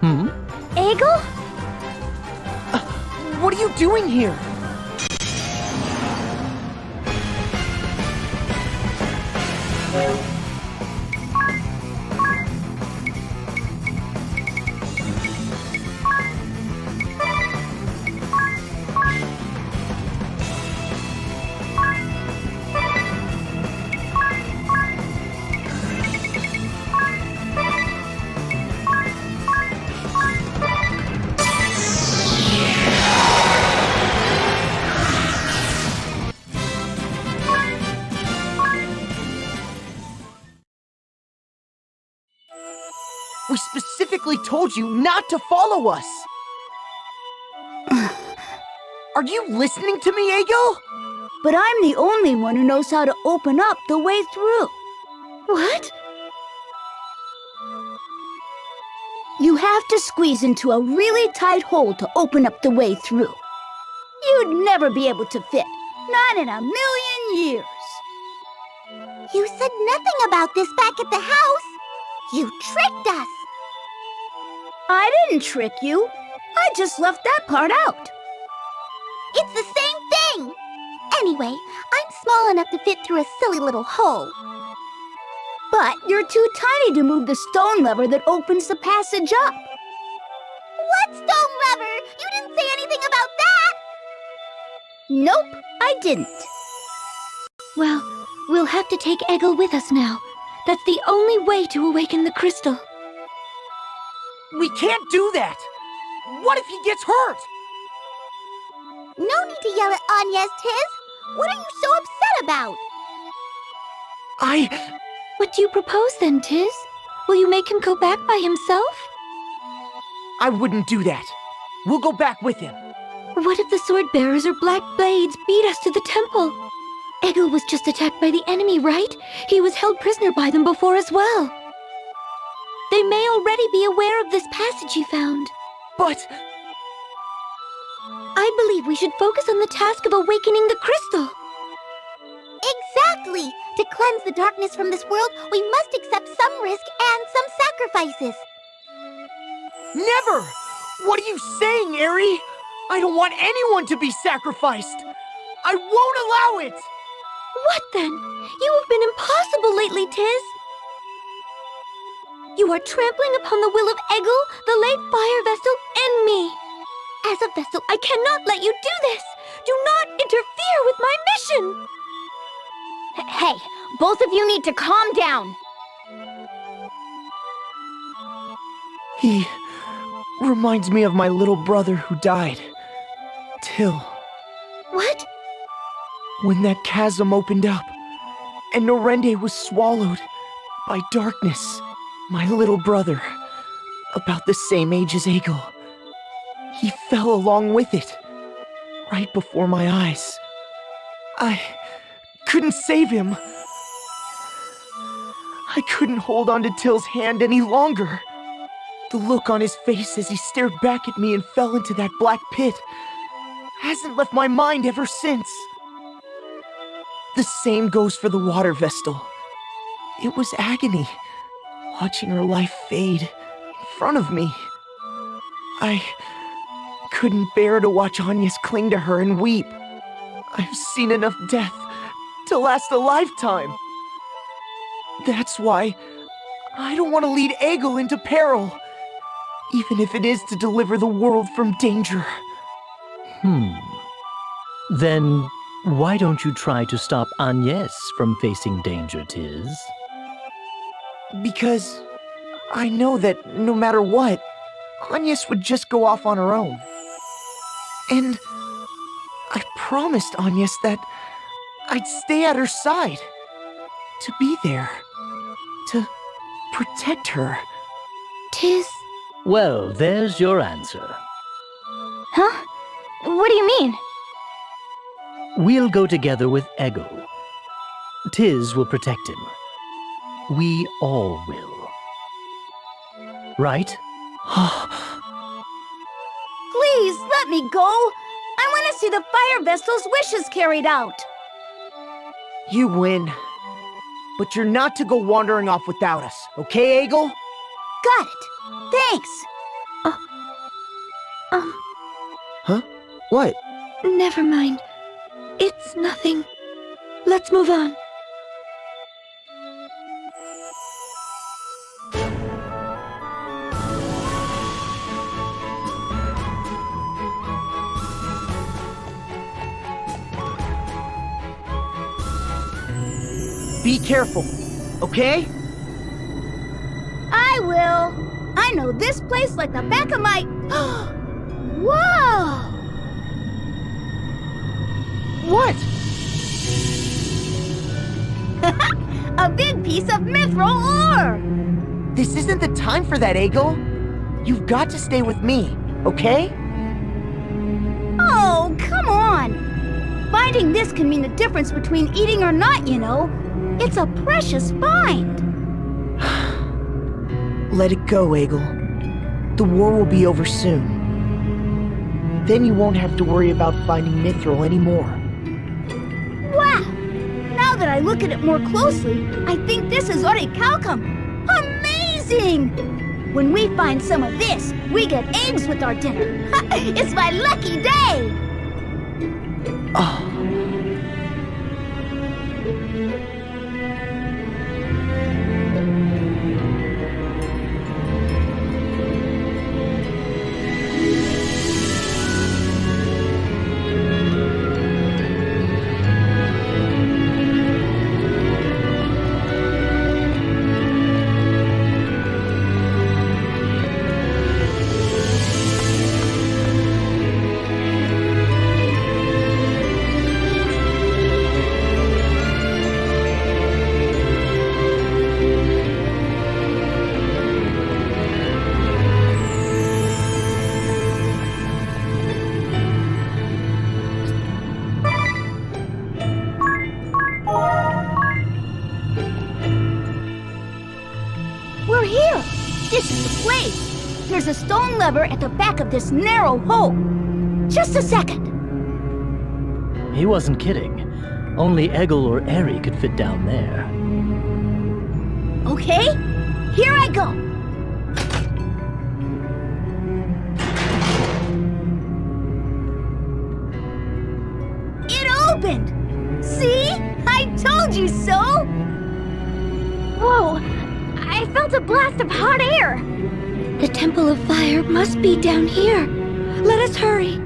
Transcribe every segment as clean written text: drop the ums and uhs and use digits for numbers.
Egel? What are you doing here? We specifically told you not to follow us! Are you listening to me, Egel? But I'm the only one who knows how to open up the way through. What? You have to squeeze into a really tight hole to open up the way through. You'd never be able to fit. Not in a million years. You said nothing about this back at the house. You tricked us. I didn't trick you. I just left that part out. It's the same thing. Anyway, I'm small enough to fit through a silly little hole. But you're too tiny to move the stone lever that opens the passage up. What stone lever? You didn't say anything about that. Nope, I didn't. Well, we'll have to take Egel with us now. That's the only way to awaken the crystal. We can't do that! What if he gets hurt? No need to yell at Agnes, Tiz. What are you so upset about? What do you propose then, Tiz? Will you make him go back by himself? I wouldn't do that. We'll go back with him. What if the sword bearers or black blades beat us to the temple? Egel was just attacked by the enemy, right? He was held prisoner by them before as well. They may already be aware of this passage he found. But... I believe we should focus on the task of awakening the crystal. Exactly! To cleanse the darkness from this world, we must accept some risk and some sacrifices. Never! What are you saying, Eri? I don't want anyone to be sacrificed! I won't allow it! What then? You have been impossible lately, Tiz. You are trampling upon the will of Egel, the late fire vessel, and me. As a vessel, I cannot let you do this. Do not interfere with my mission. Hey, both of you need to calm down. He reminds me of my little brother who died. Till. What? When that chasm opened up, and Norende was swallowed by darkness, my little brother, about the same age as Egel, he fell along with it, right before my eyes. I couldn't save him. I couldn't hold on to Till's hand any longer. The look on his face as he stared back at me and fell into that black pit hasn't left my mind ever since. The same goes for the water vestal. It was agony, watching her life fade in front of me. I couldn't bear to watch Agnes cling to her and weep. I've seen enough death to last a lifetime. That's why I don't want to lead Egel into peril, even if it is to deliver the world from danger. Then why don't you try to stop Agnes from facing danger, Tiz? Because I know that no matter what, Agnes would just go off on her own. And I promised Agnes that I'd stay at her side, to be there, to protect her. Tiz. Well, there's your answer. Huh? What do you mean? We'll go together with Egel. Tiz will protect him. We all will. Right? Please, let me go. I want to see the fire vessel's wishes carried out. You win. But you're not to go wandering off without us, okay, Egel? Got it. Thanks. Huh? What? Never mind. It's nothing. Let's move on. Be careful, okay? I will. I know this place like the back of my... Whoa! What? A big piece of mithril ore! This isn't the time for that, Eagle. You've got to stay with me, okay? Oh, come on! Finding this can mean the difference between eating or not, you know. It's a precious find. Let it go, Eagle. The war will be over soon. Then you won't have to worry about finding mithril anymore. Wow! Now that I look at it more closely, I think this is orichalcum. Amazing! When we find some of this, we get eggs with our dinner. It's my lucky day! Oh. We're here! This is the place! There's a stone lever at the back of this narrow hole. Just a second. He wasn't kidding. Only Eggle or Eri could fit down there. Okay, here I go. It opened! See? I told you so! Whoa! I felt a blast of hot air! The Temple of Fire must be down here. Let us hurry.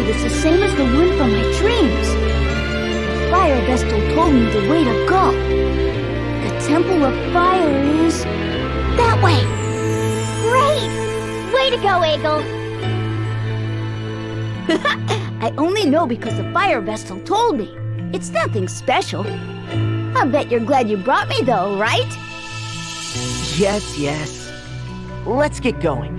It's the same as the one from my dreams. Fire Vestal told me the way to go. The Temple of Fire is... that way! Great! Way to go, Eagle! I only know because the Fire Vestal told me. It's nothing special. I bet you're glad you brought me though, right? Yes, yes. Let's get going.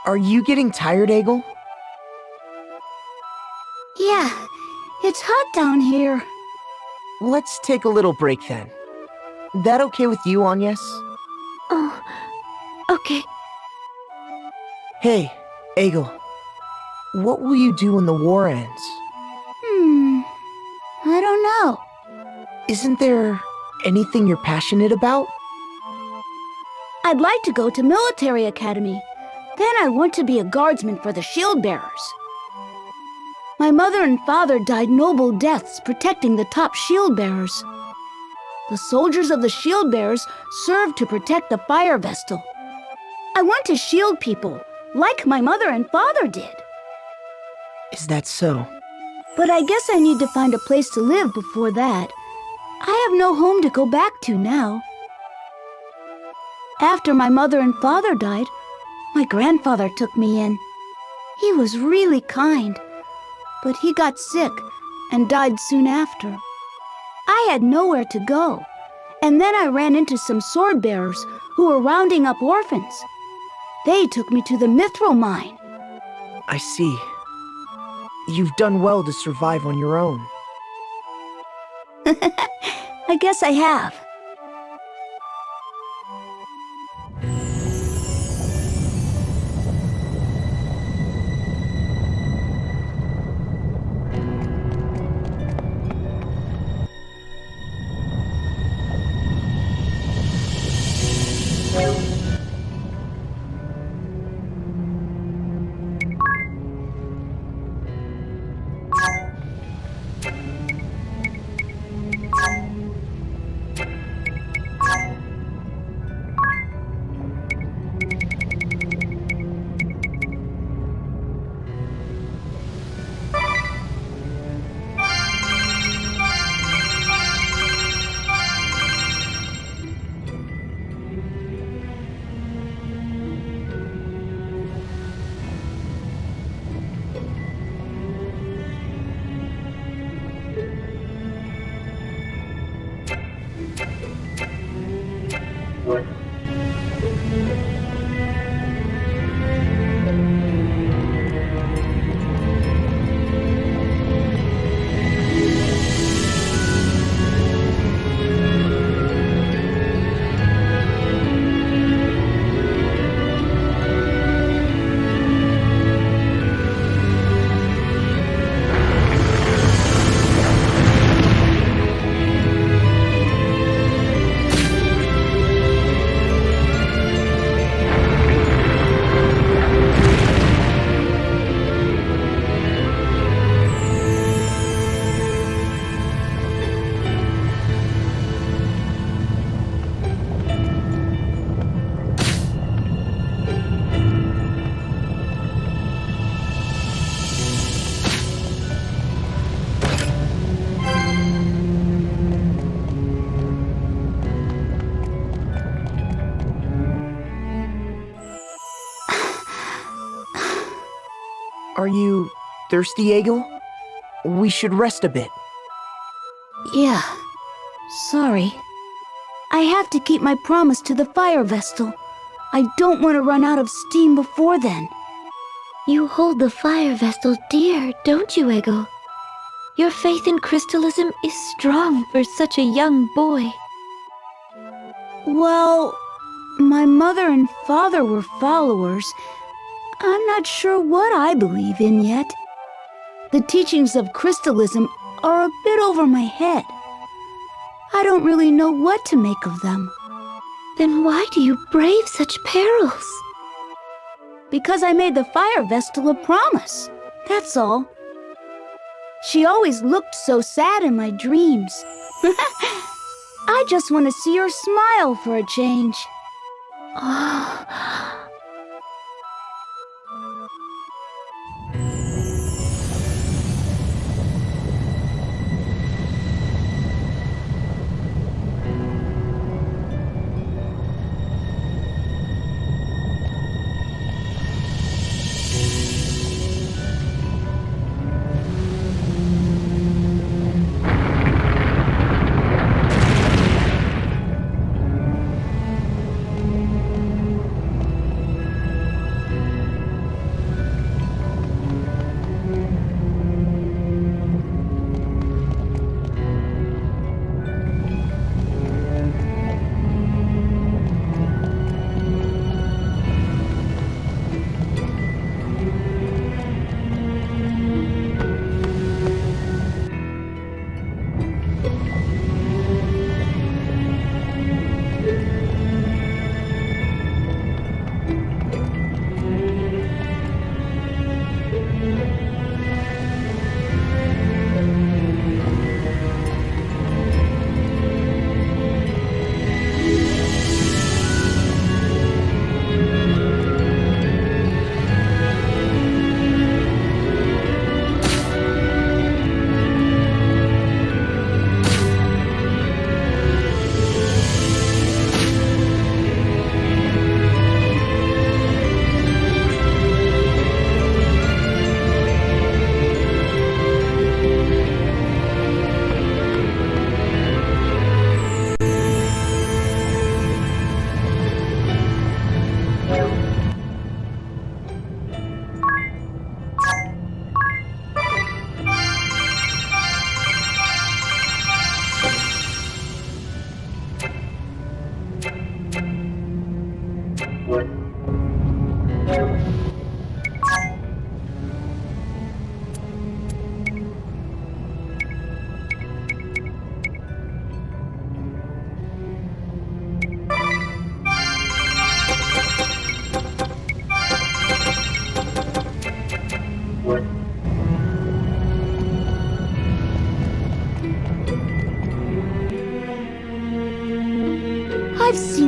Are you getting tired, Egel? Yeah, it's hot down here. Let's take a little break then. That okay with you, Agnes? Oh, okay. Hey, Egel. What will you do when the war ends? I don't know. Isn't there anything you're passionate about? I'd like to go to military academy. Then I want to be a guardsman for the shield bearers. My mother and father died noble deaths protecting the top shield bearers. The soldiers of the shield bearers served to protect the fire vestal. I want to shield people, like my mother and father did. Is that so? But I guess I need to find a place to live before that. I have no home to go back to now. After my mother and father died, my grandfather took me in. He was really kind, but he got sick and died soon after. I had nowhere to go, and then I ran into some sword bearers who were rounding up orphans. They took me to the mithril mine. I see. You've done well to survive on your own. I guess I have. Are you thirsty, Egil? We should rest a bit. Yeah. Sorry. I have to keep my promise to the fire vestal. I don't want to run out of steam before then. You hold the fire vestal dear, don't you, Egil? Your faith in crystalism is strong for such a young boy. Well, my mother and father were followers. I'm not sure what I believe in yet. The teachings of crystalism are a bit over my head. I don't really know what to make of them. Then why do you brave such perils? Because I made the fire vestal a promise. That's all. She always looked so sad in my dreams. I just want to see her smile for a change.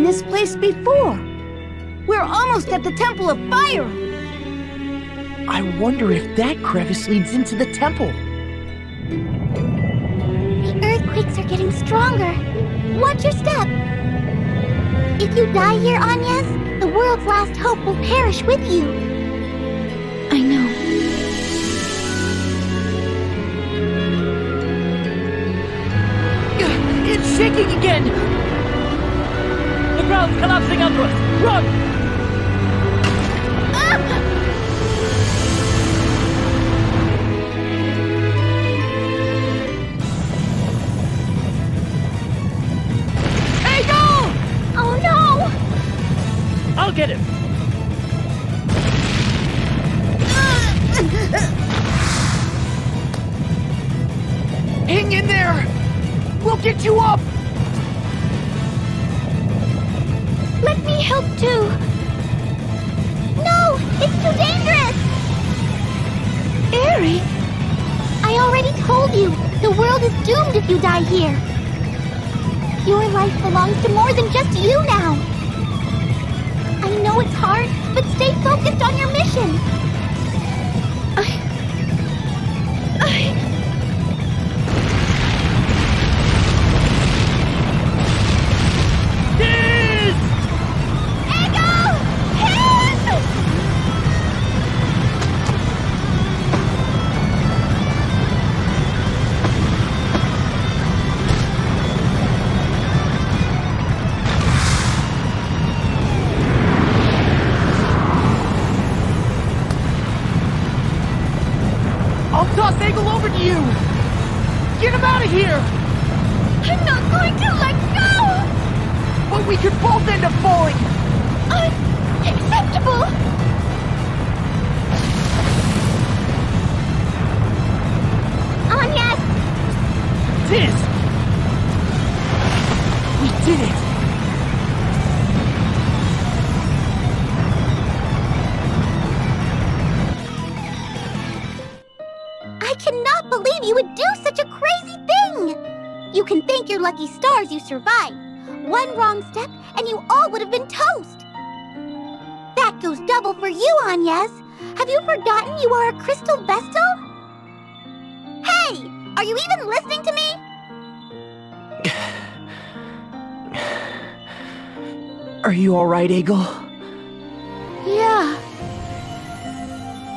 this place before. We're almost at the Temple of Fire. I wonder if that crevice leads into the temple. The earthquakes are getting stronger. Watch your step. If you die here, Agnes, the world's last hope will perish with you. I know. It's shaking again! The ground's collapsing under us! Run! Oh no! I'll get him! Hang in there! We'll get you up! Let me help too. No! It's too dangerous! Eri! I already told you, the world is doomed if you die here. Your life belongs to more than just you now. I know it's hard, but stay focused on your mission. I'll toss Eagle over to you! Get him out of here! I'm not going to let go! But we could both end up falling! Unacceptable! Agnes! Tiz! We did it! I cannot believe you would do such a crazy thing! You can thank your lucky stars you survived. One wrong step, and you all would have been toast! That goes double for you, Agnes! Have you forgotten you are a crystal vestal? Hey! Are you even listening to me? Are you alright, Eagle? Yeah.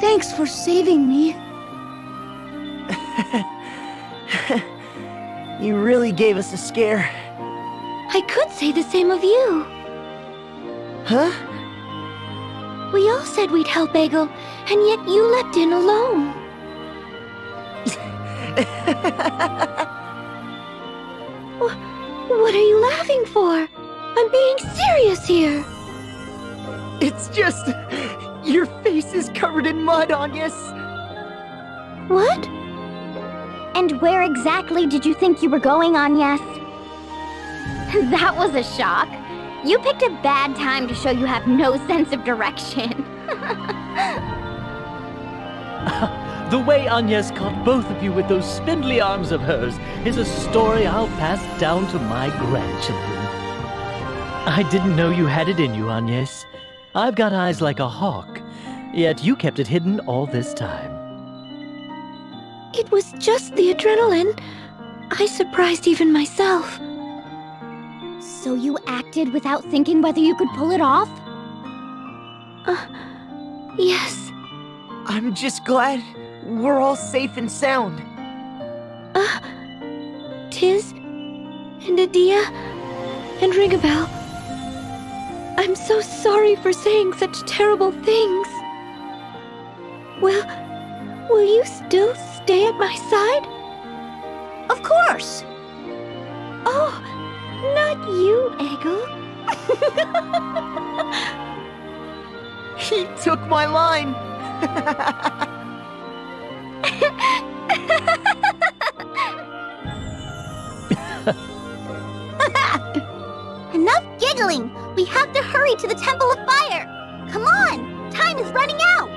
Thanks for saving me. You really gave us a scare. I could say the same of you. Huh? We all said we'd help Eggle, and yet you leapt in alone. What are you laughing for? I'm being serious here. It's just... your face is covered in mud, Agnes. What? And where exactly did you think you were going, Agnes? That was a shock. You picked a bad time to show you have no sense of direction. The way Agnes caught both of you with those spindly arms of hers is a story I'll pass down to my grandchildren. I didn't know you had it in you, Agnes. I've got eyes like a hawk, yet you kept it hidden all this time. It was just the adrenaline. I surprised even myself. So you acted without thinking whether you could pull it off? Yes. I'm just glad we're all safe and sound. Tiz, and Adia, and Ringabel. I'm so sorry for saying such terrible things. Will you still stay at my side? Of course. Oh, not you, Eggle. He took my line. Enough giggling! We have to hurry to the Temple of Fire! Come on! Time is running out!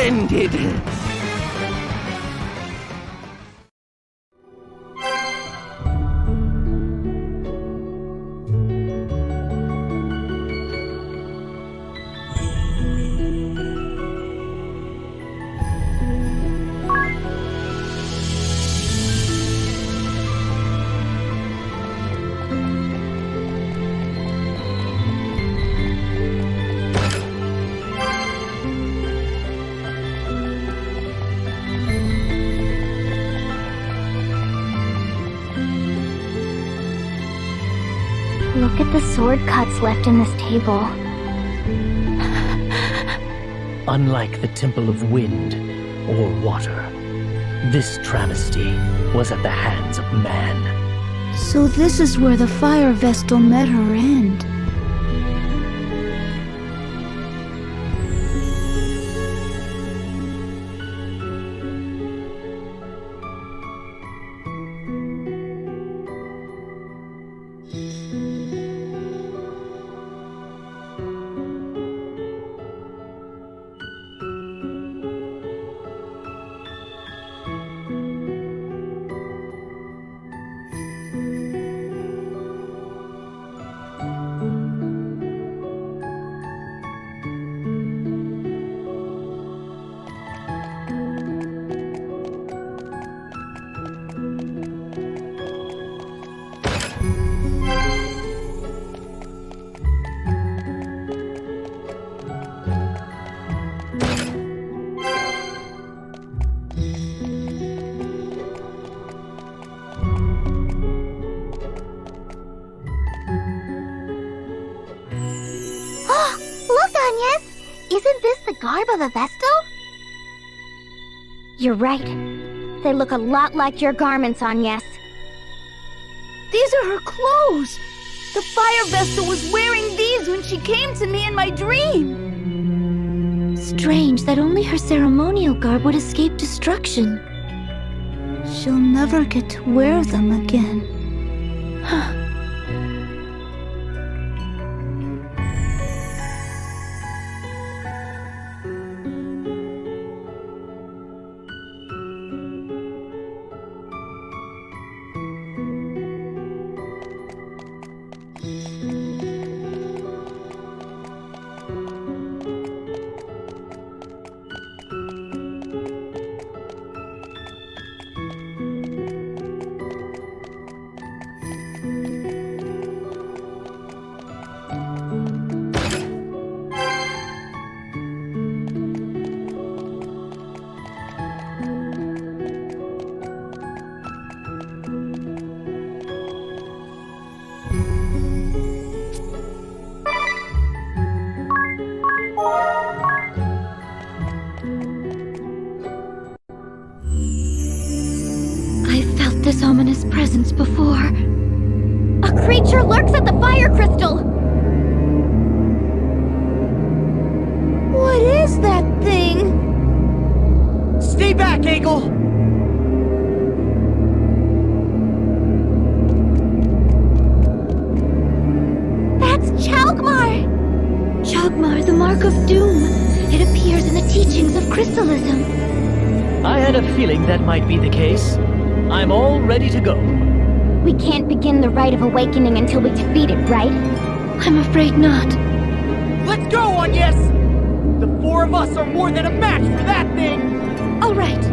ended. Look at the sword cuts left in this table. Unlike the Temple of Wind or Water, this travesty was at the hands of man. So this is where the fire vestal met her end. Isn't this the garb of a Vestal? You're right. They look a lot like your garments, Agnes. These are her clothes! The fire vestal was wearing these when she came to me in my dream! Strange that only her ceremonial garb would escape destruction. She'll never get to wear them again. This ominous presence before. A creature lurks at the fire crystal! What is that thing? Stay back, Egel! That's Chalkmar! Chalkmar, the mark of doom. It appears in the teachings of crystalism. I had a feeling that might be the case. I'm all ready to go. We can't begin the Rite of Awakening until we defeat it, right? I'm afraid not. Let's go, Agnes! The four of us are more than a match for that thing! All right.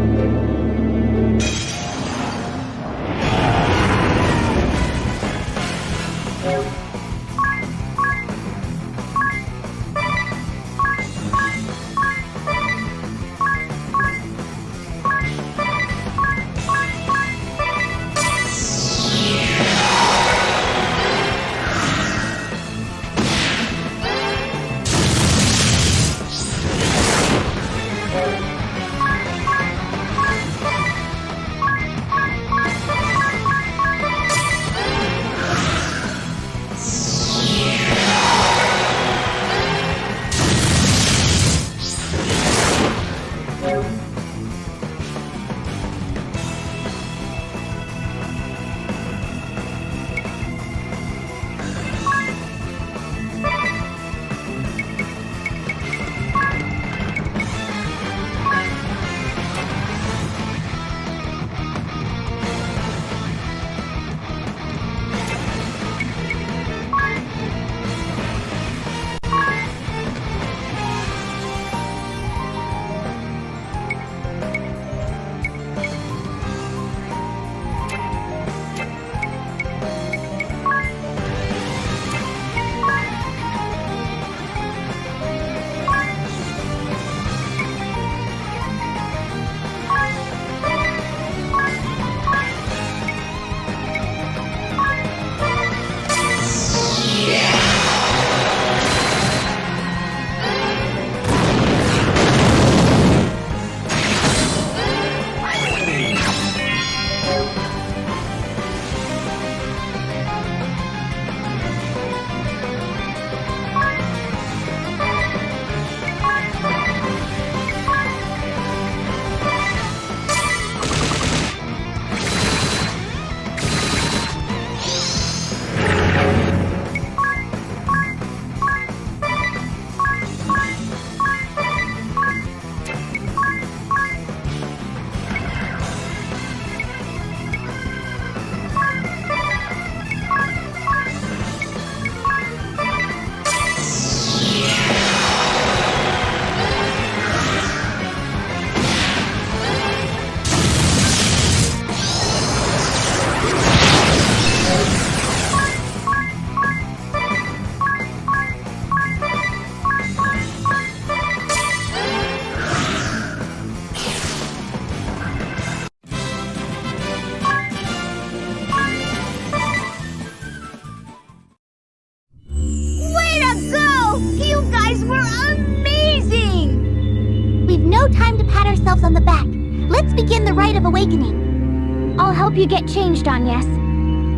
no time to pat ourselves on the back. Let's begin the rite of awakening. I'll help you get changed, Agnes.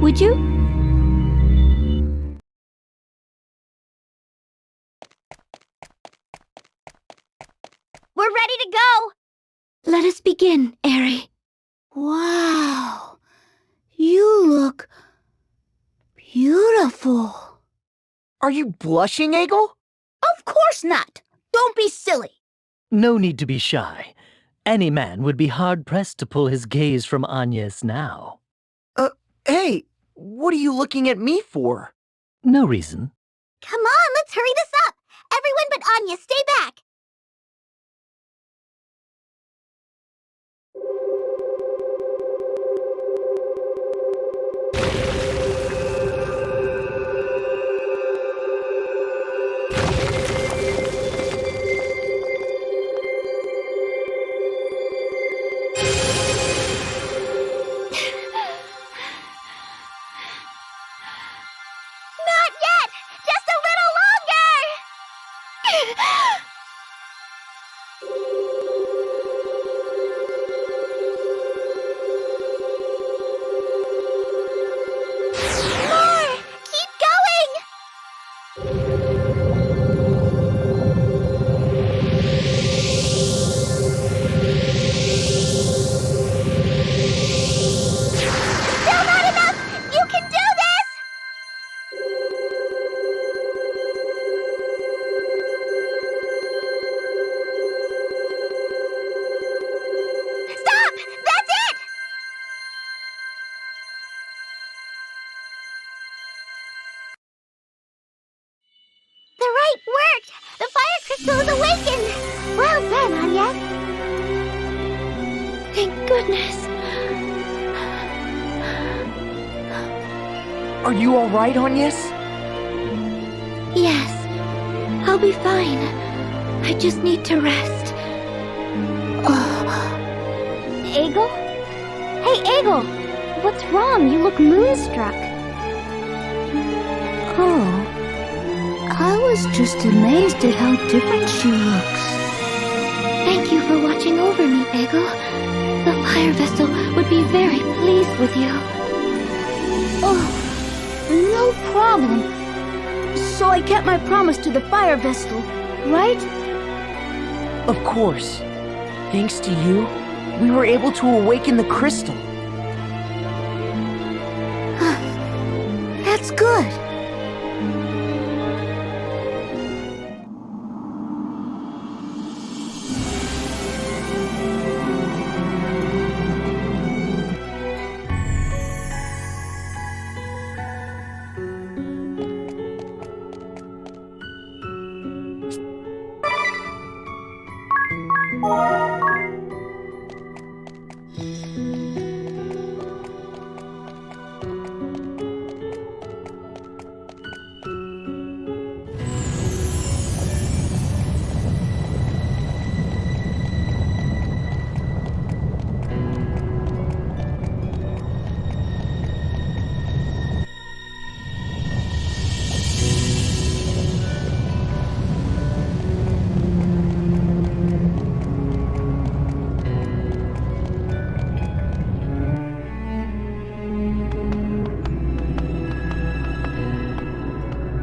Would you? We're ready to go! Let us begin, Eri. Wow. You look beautiful. Are you blushing, Egel? Of course not. Don't be silly. No need to be shy. Any man would be hard-pressed to pull his gaze from Agnes now. Hey, what are you looking at me for? No reason. Come on, let's hurry this up. Everyone but Anya, stay back. Not yet! Just a little longer! More! Keep going! Still not enough! You can do this! Stop! That's it! The right worked! The fire crystal is awakened! Well done, Anya! Thank goodness. Are you alright, Agnes? Yes, I'll be fine. I just need to rest. Egel? Hey, Egel! What's wrong? You look moonstruck. Oh. I was just amazed at how different she looks. Thank you for watching over me, Egel. The fire vessel would be very pleased with you. Oh, no problem. So I kept my promise to the fire vessel, right? Of course. Thanks to you, we were able to awaken the crystal. That's good.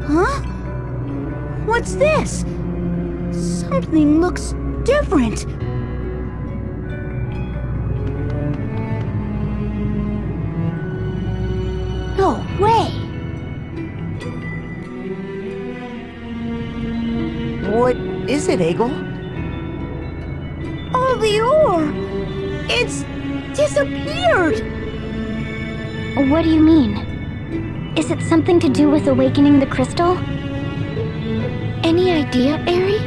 Huh? What's this? Something looks different. No way! What is it, Egel? Oh, the ore! It's disappeared! What do you mean? Is it something to do with awakening the crystal? Any idea, Eri?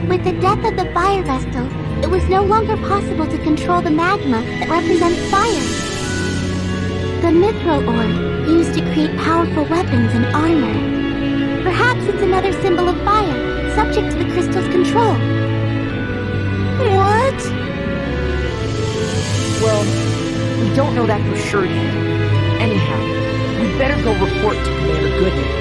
With the death of the fire vessel, it was no longer possible to control the magma that represents fire. The mithril ore, used to create powerful weapons and armor. Perhaps it's another symbol of fire, subject to the crystal's control. What? Well, we don't know that for sure yet. Anyhow, we'd better go report to Commander Goodman.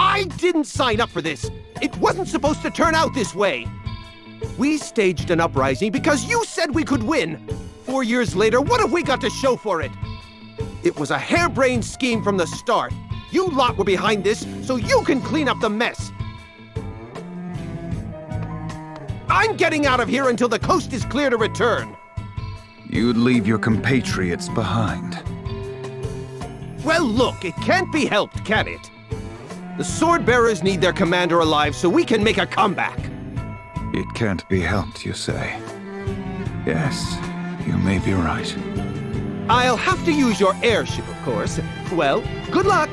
I didn't sign up for this. It wasn't supposed to turn out this way. We staged an uprising because you said we could win. 4 years later, what have we got to show for it? It was a harebrained scheme from the start. You lot were behind this, so you can clean up the mess. I'm getting out of here until the coast is clear to return. You'd leave your compatriots behind. Well, look, it can't be helped, can it? The sword-bearers need their commander alive so we can make a comeback. It can't be helped, you say? Yes, you may be right. I'll have to use your airship, of course. Well, good luck!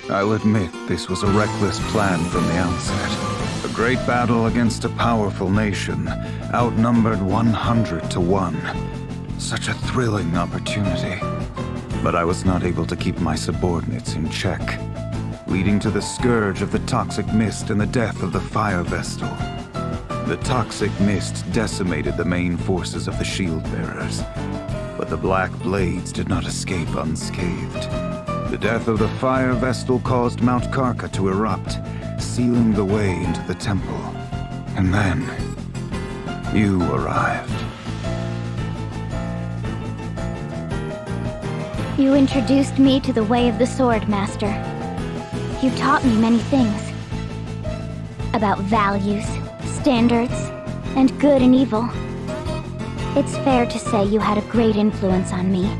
I'll admit this was a reckless plan from the outset. A great battle against a powerful nation, outnumbered 100 to 1. Such a thrilling opportunity. But I was not able to keep my subordinates in check, leading to the scourge of the toxic mist and the death of the fire vestal. The toxic mist decimated the main forces of the shield bearers, but the black blades did not escape unscathed. The death of the fire vestal caused Mount Karka to erupt, sealing the way into the temple. And then, you arrived. You introduced me to the way of the sword, Master. You taught me many things. About values, standards, and good and evil. It's fair to say you had a great influence on me.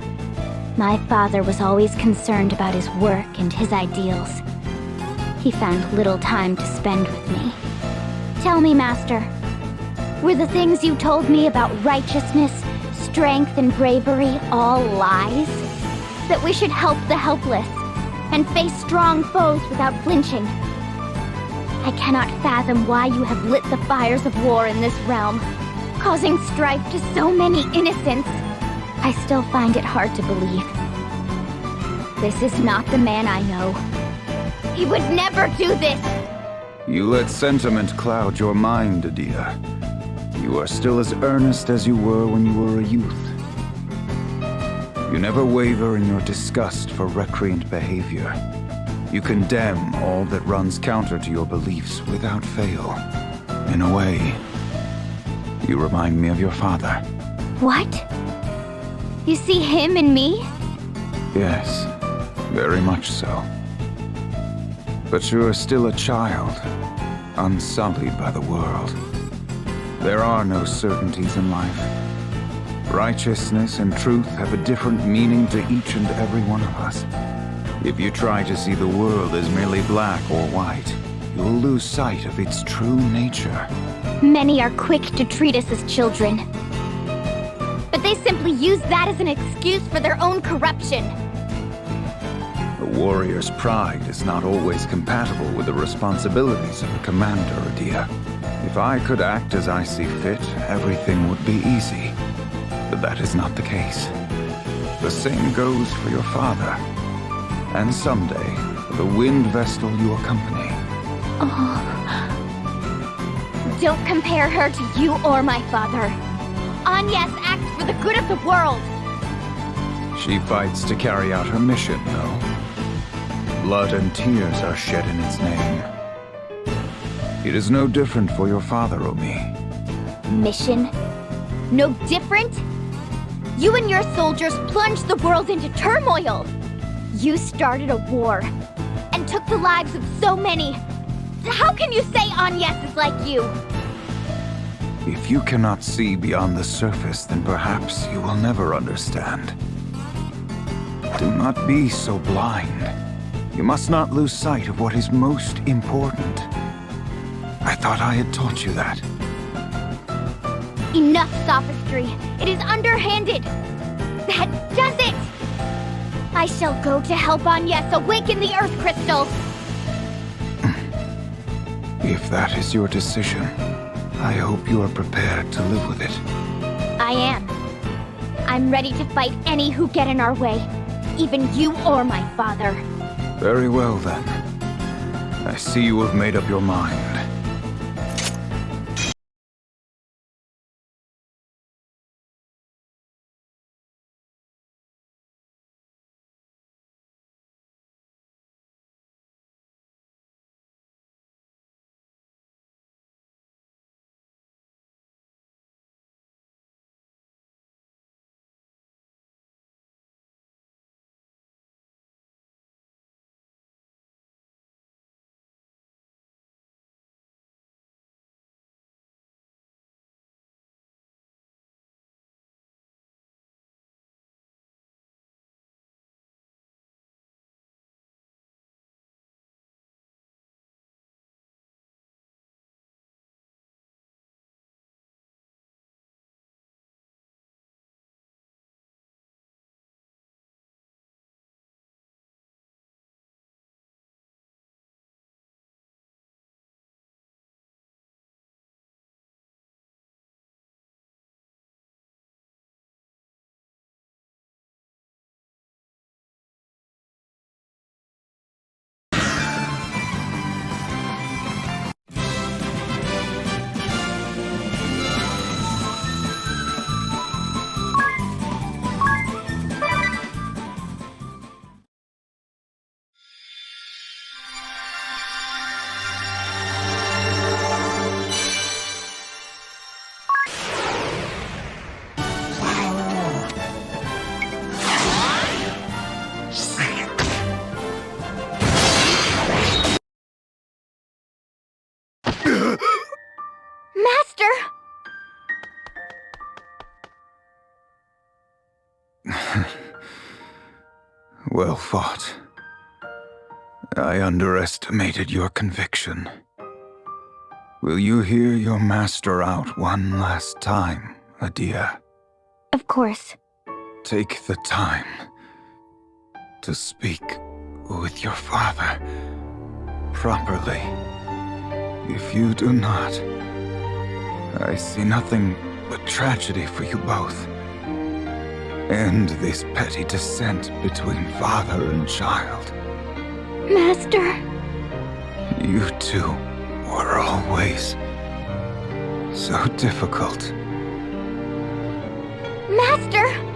My father was always concerned about his work and his ideals. He found little time to spend with me. Tell me, Master, were the things you told me about righteousness, strength, and bravery all lies? That we should help the helpless and face strong foes without flinching? I cannot fathom why you have lit the fires of war in this realm, causing strife to so many innocents. I still find it hard to believe. This is not the man I know. He would never do this! You let sentiment cloud your mind, Adia. You are still as earnest as you were when you were a youth. You never waver in your disgust for recreant behavior. You condemn all that runs counter to your beliefs without fail. In a way, you remind me of your father. What? You see him in me? Yes, very much so. But you are still a child, unsullied by the world. There are no certainties in life. Righteousness and truth have a different meaning to each and every one of us. If you try to see the world as merely black or white, you'll lose sight of its true nature. Many are quick to treat us as children. But they simply use that as an excuse for their own corruption. A warrior's pride is not always compatible with the responsibilities of a commander, Adia. If I could act as I see fit, everything would be easy. But that is not the case. The same goes for your father. And someday, for the wind vessel you accompany. Don't compare her to you or my father. Agnes acts for the good of the world. She fights to carry out her mission, no? Blood and tears are shed in its name. It is no different for your father, Omi. Mission? No different? You and your soldiers plunged the world into turmoil. You started a war and took the lives of so many. How can you say Agnes is like you? If you cannot see beyond the surface, then perhaps you will never understand. Do not be so blind. You must not lose sight of what is most important. I thought I had taught you that. Enough sophistry. It is underhanded. That does it! I shall go to help Agnes awaken the Earth Crystal. If that is your decision, I hope you are prepared to live with it. I am. I'm ready to fight any who get in our way. Even you or my father. Very well, then. I see you have made up your mind. Master! Well fought. I underestimated your conviction. Will you hear your master out one last time, Adia? Of course. Take the time to speak with your father properly. If you do not, I see nothing but tragedy for you both. End this petty dissent between father and child. Master! You two were always so difficult. Master!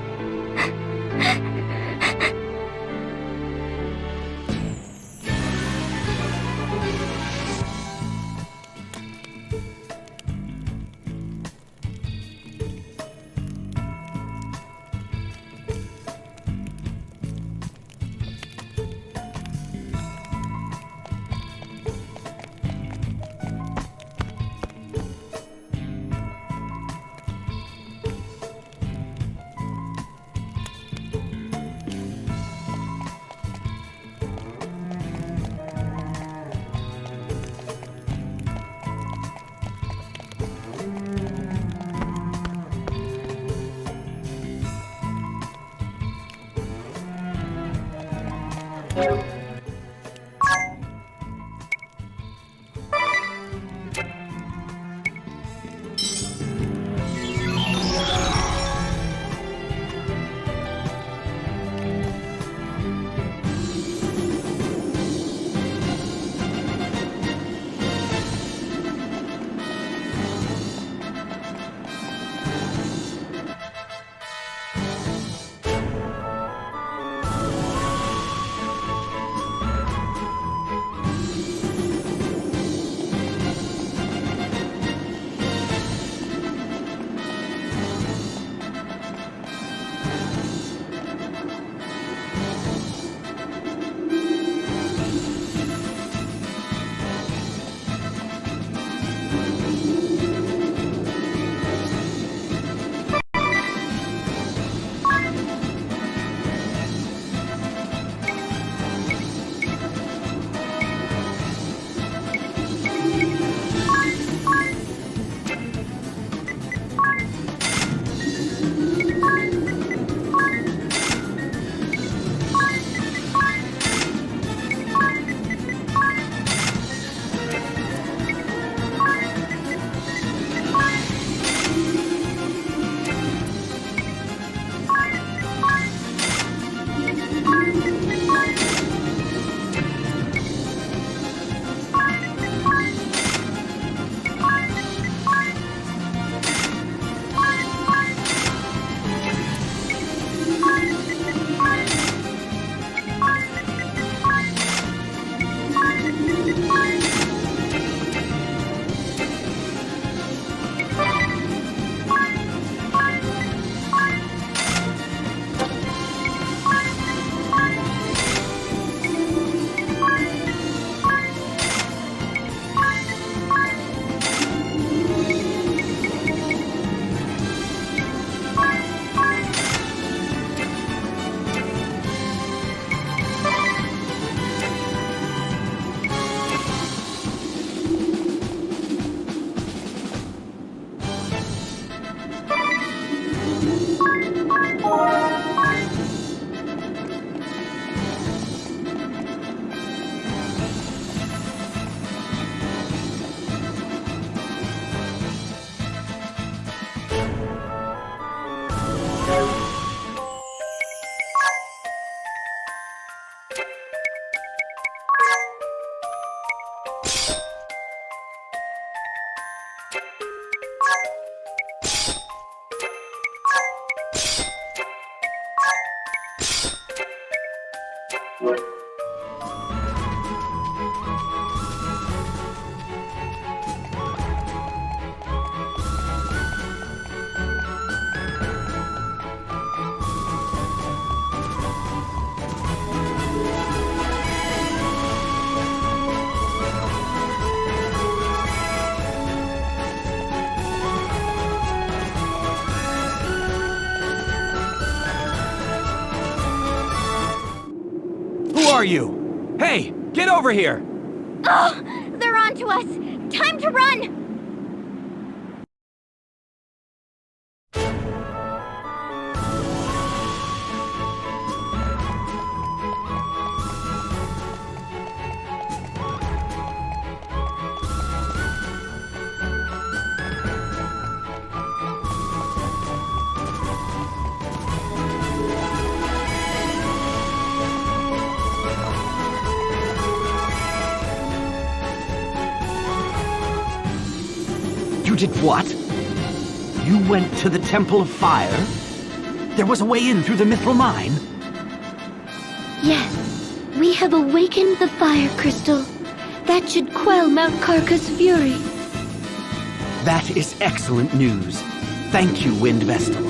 Who are you? Hey, get over here! Oh, they're onto us. Time to run! You did what? You went to the Temple of Fire? There was a way in through the Mithril Mine? Yes, we have awakened the fire crystal. That should quell Mount Karka's fury. That is excellent news. Thank you, Wind Vestal.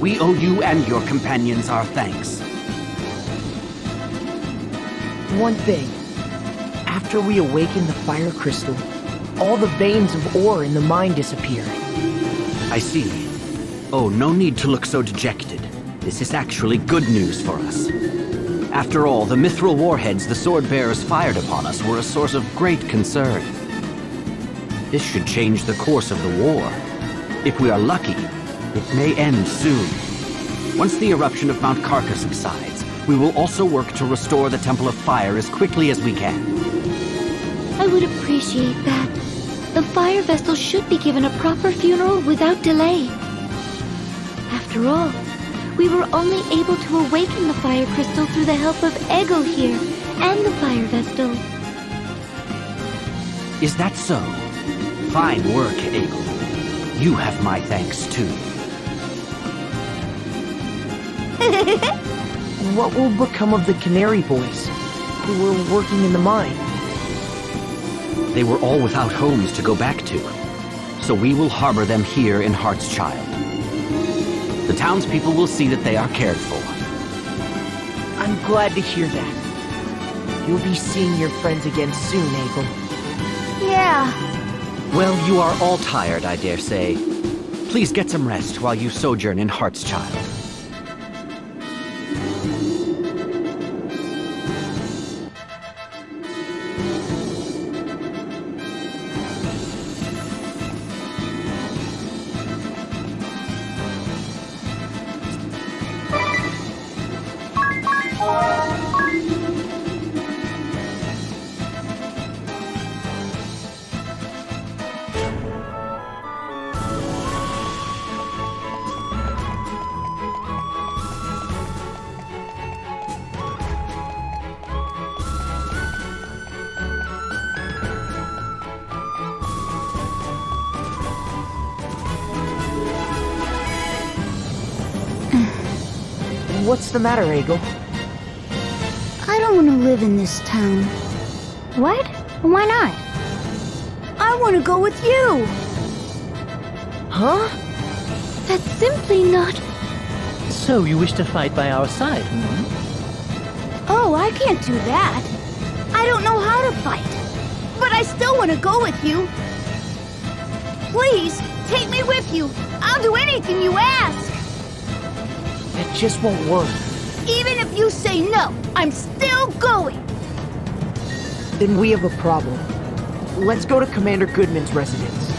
We owe you and your companions our thanks. One thing. After we awakened the fire crystal, all the veins of ore in the mine disappeared. I see. Oh, no need to look so dejected. This is actually good news for us. After all, the mithril warheads the sword-bearers fired upon us were a source of great concern. This should change the course of the war. If we are lucky, it may end soon. Once the eruption of Mount Karka subsides, We will also work to restore the Temple of Fire as quickly as we can. I would appreciate that. The fire vessel should be given a proper funeral without delay. After all, we were only able to awaken the fire crystal through the help of Ego here and the fire vestal. Is that so? Fine work, Egel. You have my thanks, too. What will become of the Canary Boys who were working in the mine? They were all without homes to go back to, so we will harbor them here in Heartschild. The townspeople will see that they are cared for. I'm glad to hear that. You'll be seeing your friends again soon, Egel. Yeah. Well, you are all tired, I dare say. Please get some rest while you sojourn in Heartschild. What's the matter, Egel? I don't want to live in this town. What? Why not? I want to go with you. Huh? That's simply not... So you wish to fight by our side, Oh, I can't do that. I don't know how to fight. But I still want to go with you. Please, take me with you. I'll do anything you ask. That just won't work. Even if you say no, I'm still going. Then we have a problem. Let's go to Commander Goodman's residence.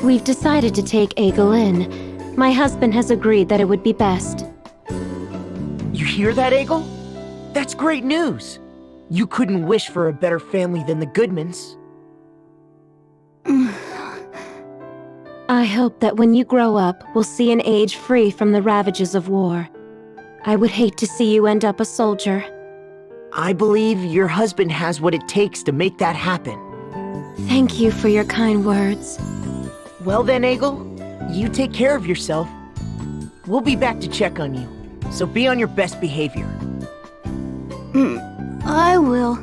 We've decided to take Egel in. My husband has agreed that it would be best. You hear that, Egel? That's great news. You couldn't wish for a better family than the Goodmans. I hope that when you grow up, we'll see an age free from the ravages of war. I would hate to see you end up a soldier. I believe your husband has what it takes to make that happen. Thank you for your kind words. Well then, Egel, you take care of yourself. We'll be back to check on you, so be on your best behavior. I will.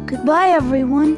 Goodbye, everyone.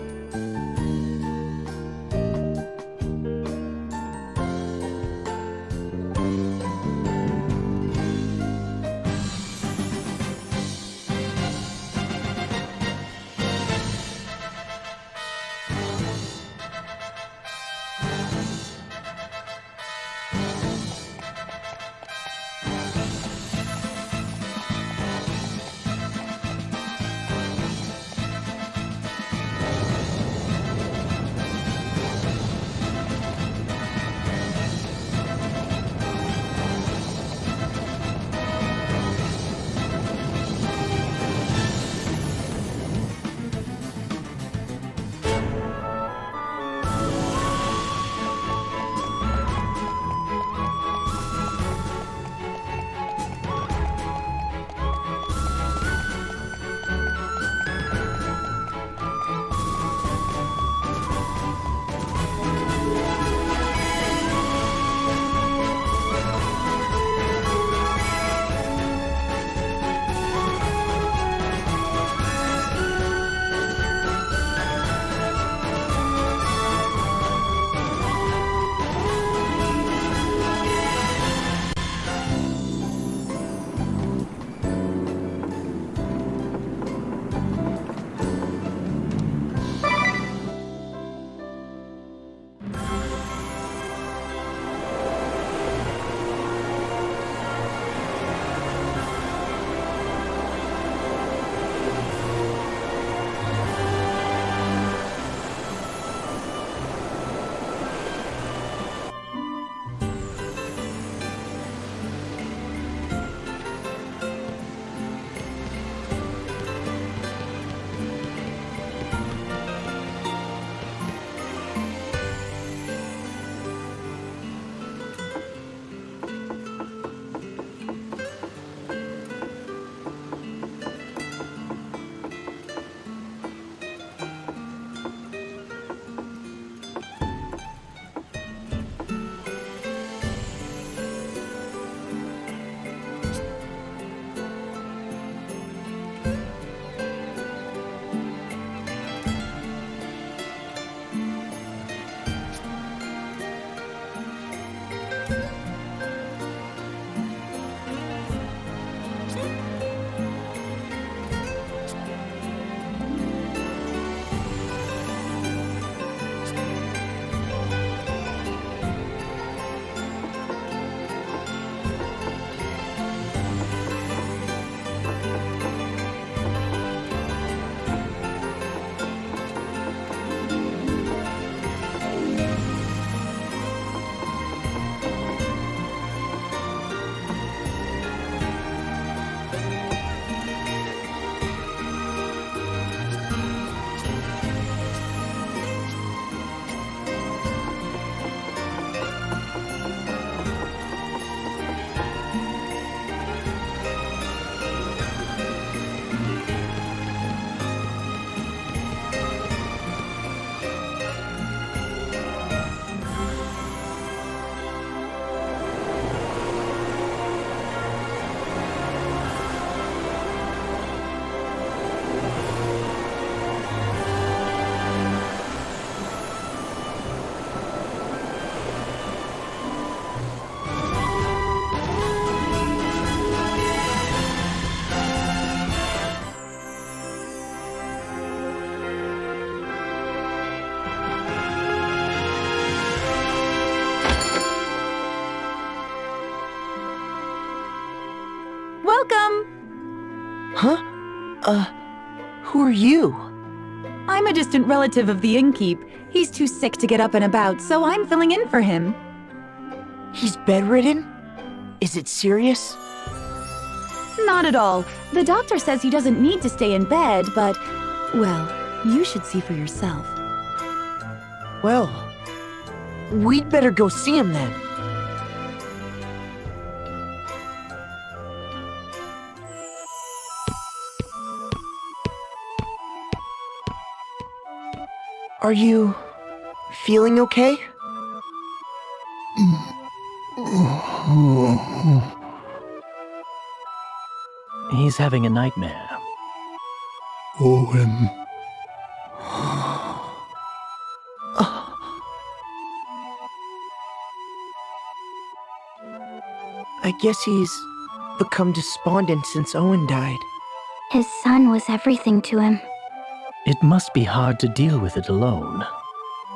Who are you? I'm a distant relative of the innkeep. He's too sick to get up and about, so I'm filling in for him. He's bedridden? Is it serious? Not at all. The doctor says he doesn't need to stay in bed, but, well, you should see for yourself. Well, we'd better go see him then. Are you feeling okay? He's having a nightmare. Owen. I guess he's become despondent since Owen died. His son was everything to him. It must be hard to deal with it alone.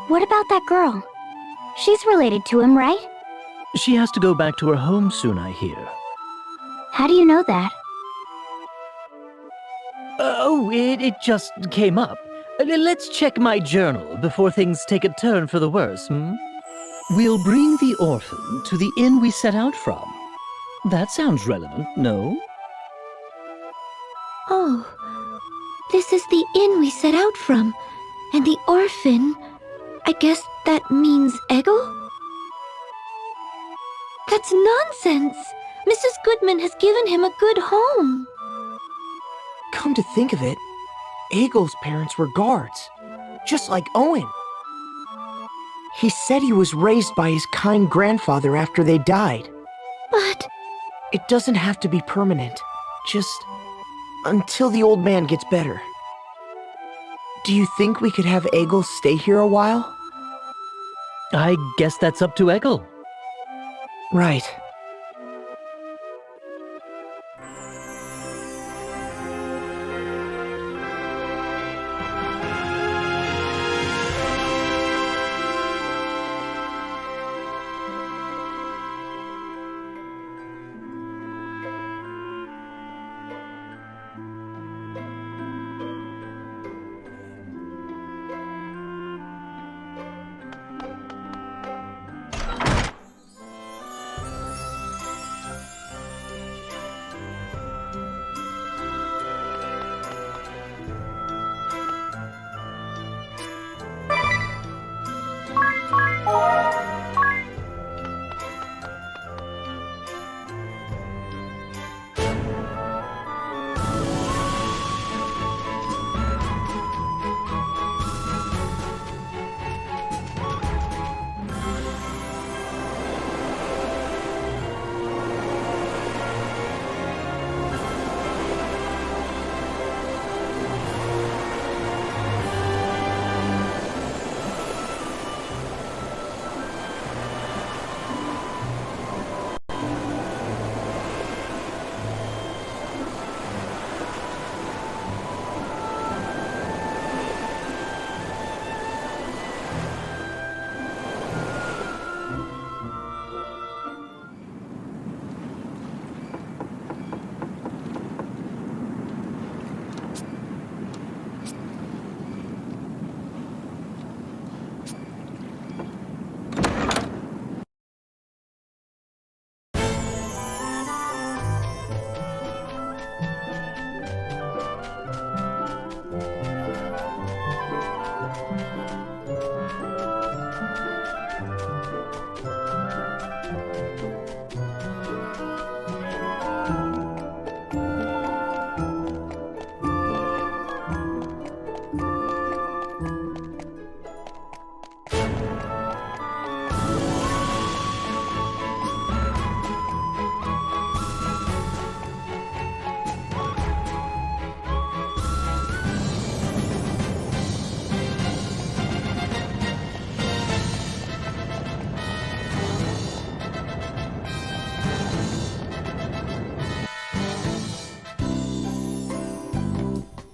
What about that girl? She's related to him, right? She has to go back to her home soon, I hear. How do you know that? It just came up. Let's check my journal before things take a turn for the worse, We'll bring the orphan to the inn we set out from. That sounds relevant, no? Oh, this is the inn we set out from. And the orphan, I guess that means Eggle? That's nonsense! Mrs. Goodman has given him a good home. Come to think of it, Eggle's parents were guards, just like Owen. He said he was raised by his kind grandfather after they died. But It doesn't have to be permanent, just until the old man gets better. Do you think we could have Eggle stay here a while? I guess that's up to Eggle. Right.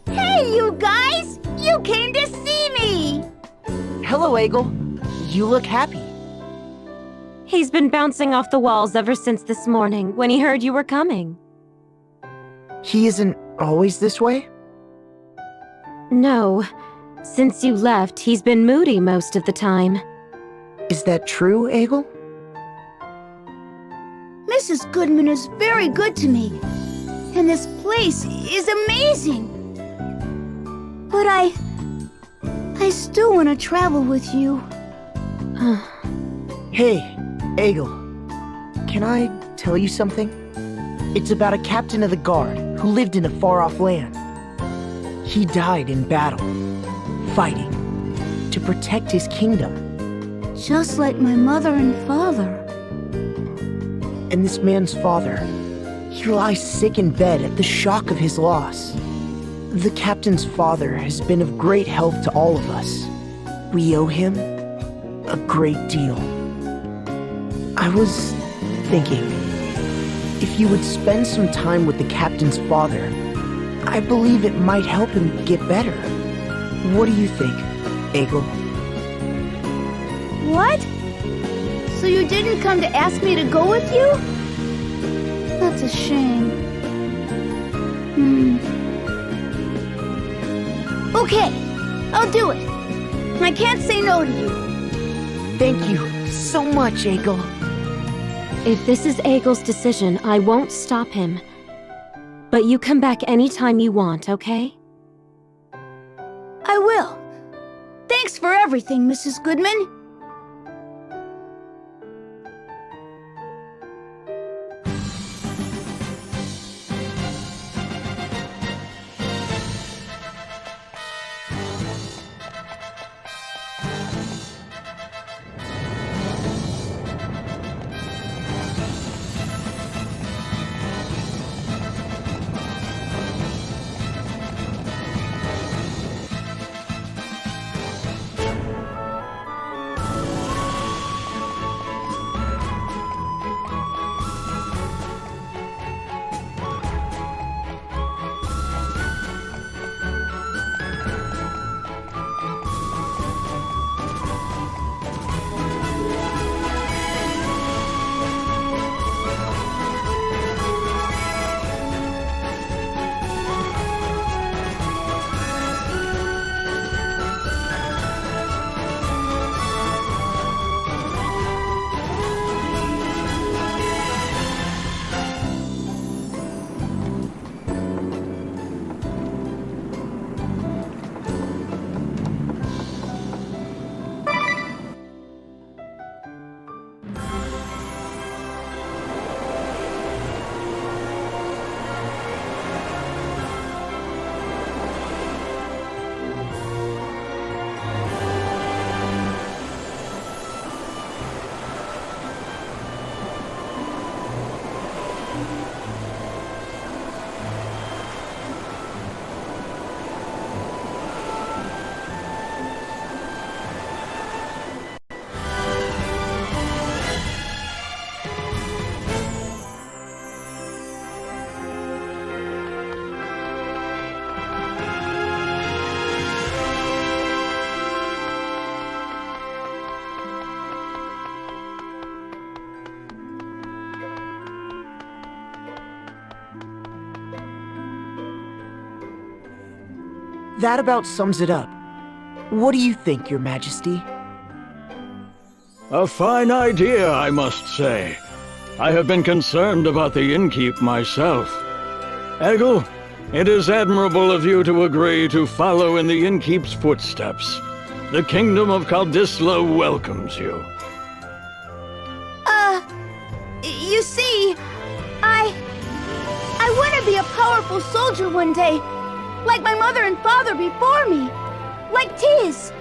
Hey, you guys! You came to see me! Hello, Eggle. You look happy. He's been bouncing off the walls ever since this morning when he heard you were coming. He isn't always this way? No. Since you left, he's been moody most of the time. Is that true, Egil? Mrs. Goodman is very good to me. And this place is amazing. But I still want to travel with you. Hey, Egil. Can I tell you something? It's about a captain of the guard who lived in a far-off land. He died in battle, fighting, to protect his kingdom. Just like my mother and father. And this man's father, he lies sick in bed at the shock of his loss. The captain's father has been of great help to all of us. We owe him a great deal. I was thinking, if you would spend some time with the captain's father, I believe it might help him get better. What do you think, Egil? What? So you didn't come to ask me to go with you? That's a shame. Okay, I'll do it. I can't say no to you. Thank you so much, Egil. If this is Egil's decision, I won't stop him. But you come back anytime you want, okay? I will. Thanks for everything, Mrs. Goodman. That about sums it up. What do you think, Your Majesty? A fine idea, I must say. I have been concerned about the innkeep myself. Egil, it is admirable of you to agree to follow in the innkeep's footsteps. The kingdom of Kaldisla welcomes you. You see, I want to be a powerful soldier one day, like my mother and father before me, like Tiz.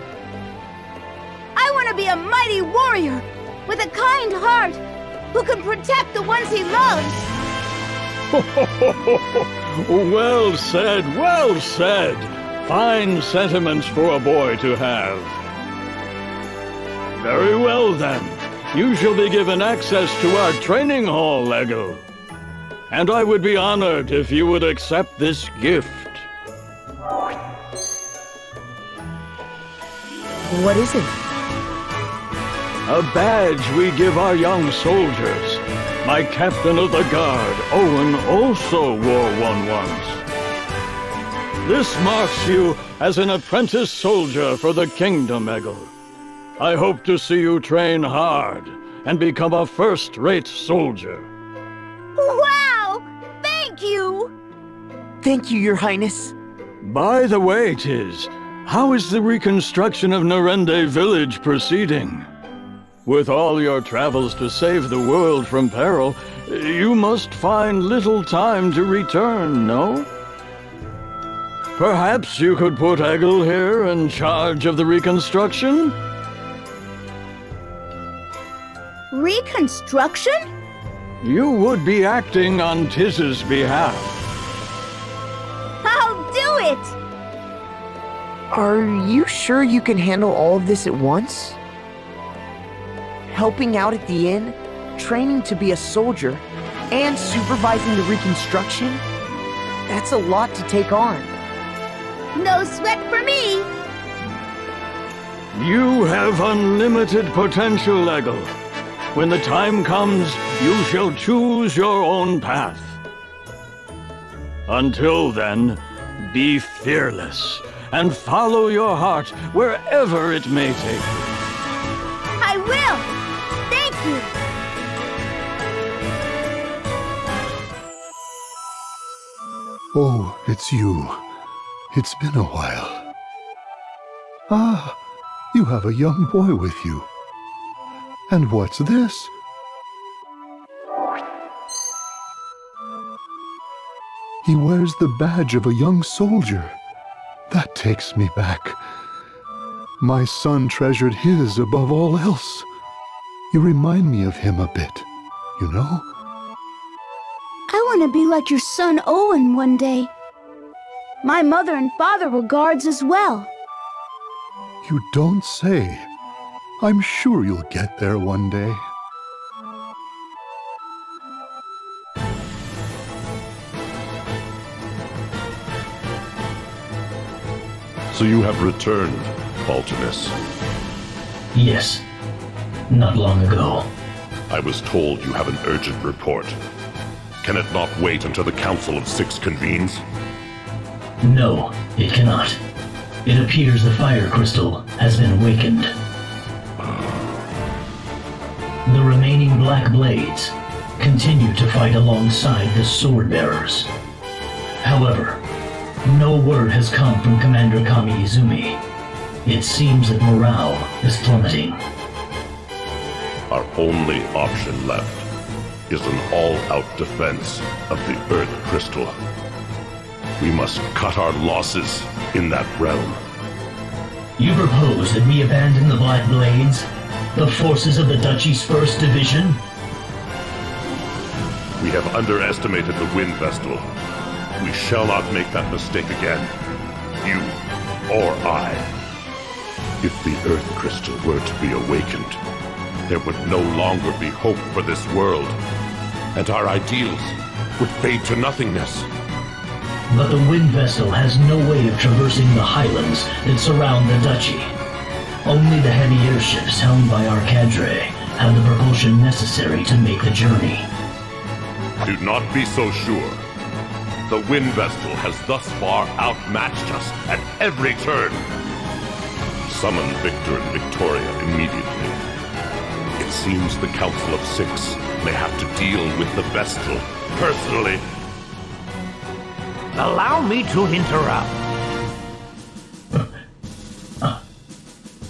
I want to be a mighty warrior with a kind heart who can protect the ones he loves. Well said, well said. Fine sentiments for a boy to have. Very well then. You shall be given access to our training hall, Egil. And I would be honored if you would accept this gift. What is it? A badge we give our young soldiers. My captain of the guard, Owen, also wore one once. This marks you as an apprentice soldier for the kingdom, Eggle. I hope to see you train hard and become a first-rate soldier. Wow! Thank you! Thank you, Your Highness. By the way, Tiz, how is the reconstruction of Narende village proceeding? With all your travels to save the world from peril, you must find little time to return, no? Perhaps you could put Eggle here in charge of the reconstruction? Reconstruction? You would be acting on Tiz's behalf. I'll do it! Are you sure you can handle all of this at once? Helping out at the inn, training to be a soldier, and supervising the reconstruction? That's a lot to take on. No sweat for me! You have unlimited potential, Eggle. When the time comes, you shall choose your own path. Until then, be fearless and follow your heart wherever it may take you. I will! Thank you! Oh, it's you. It's been a while. Ah, you have a young boy with you. And what's this? He wears the badge of a young soldier. That takes me back. My son treasured his above all else. You remind me of him a bit, you know? I want to be like your son Owen one day. My mother and father were guards as well. You don't say. I'm sure you'll get there one day. So you have returned, Baltinus. Yes. Not long ago. I was told you have an urgent report. Can it not wait until the Council of Six convenes? No, it cannot. It appears the fire crystal has been awakened. The remaining Black Blades continue to fight alongside the Sword Bearers. However, no word has come from Commander Kami Izumi. It seems that morale is plummeting. Our only option left is an all-out defense of the Earth Crystal. We must cut our losses in that realm. You propose that we abandon the Black Blades? The forces of the Duchy's 1st Division? We have underestimated the Wind Vestal. We shall not make that mistake again. You or I. If the Earth Crystal were to be awakened, there would no longer be hope for this world, and our ideals would fade to nothingness. But the Wind Vessel has no way of traversing the highlands that surround the Duchy. Only the heavy airships helmed by our cadre have the propulsion necessary to make the journey. Do not be so sure. The Wind Vestal has thus far outmatched us at every turn. Summon Victor and Victoria immediately. It seems the Council of Six may have to deal with the Vestal personally. Allow me to interrupt.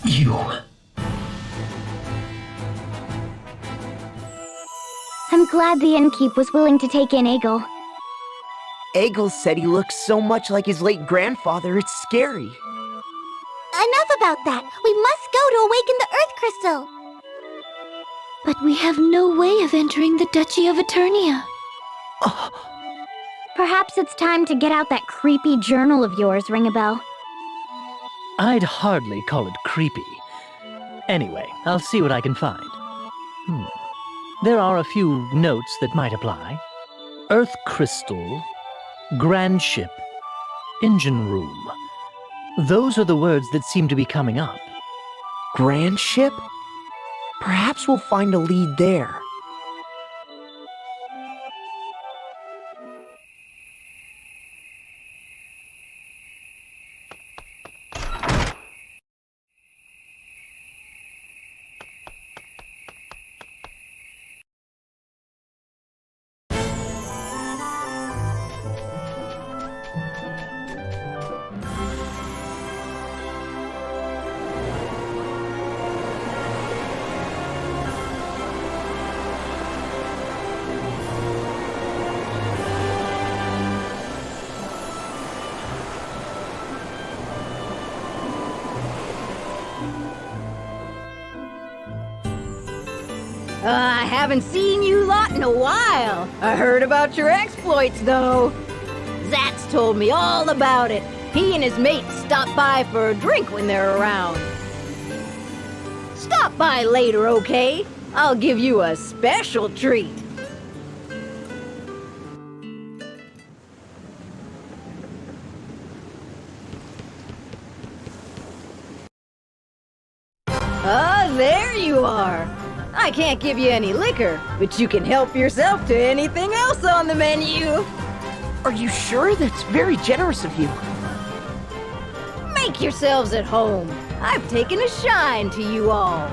You... I'm glad the innkeep was willing to take in Eggle. Eggle said he looks so much like his late grandfather, it's scary. Enough about that. We must go to awaken the Earth Crystal. But we have no way of entering the Duchy of Eternia. Perhaps it's time to get out that creepy journal of yours, Ringabel. I'd hardly call it creepy. Anyway, I'll see what I can find. There are a few notes that might apply. Earth Crystal, Grand Ship, Engine Room. Those are the words that seem to be coming up. Grand Ship? Perhaps we'll find a lead there. I haven't seen you lot in a while. I heard about your exploits, though. Zat's told me all about it. He and his mates stop by for a drink when they're around. Stop by later, okay? I'll give you a special treat. Ah, there you are. I can't give you any liquor, but you can help yourself to anything else on the menu. Are you sure? That's very generous of you. Make yourselves at home. I've taken a shine to you all.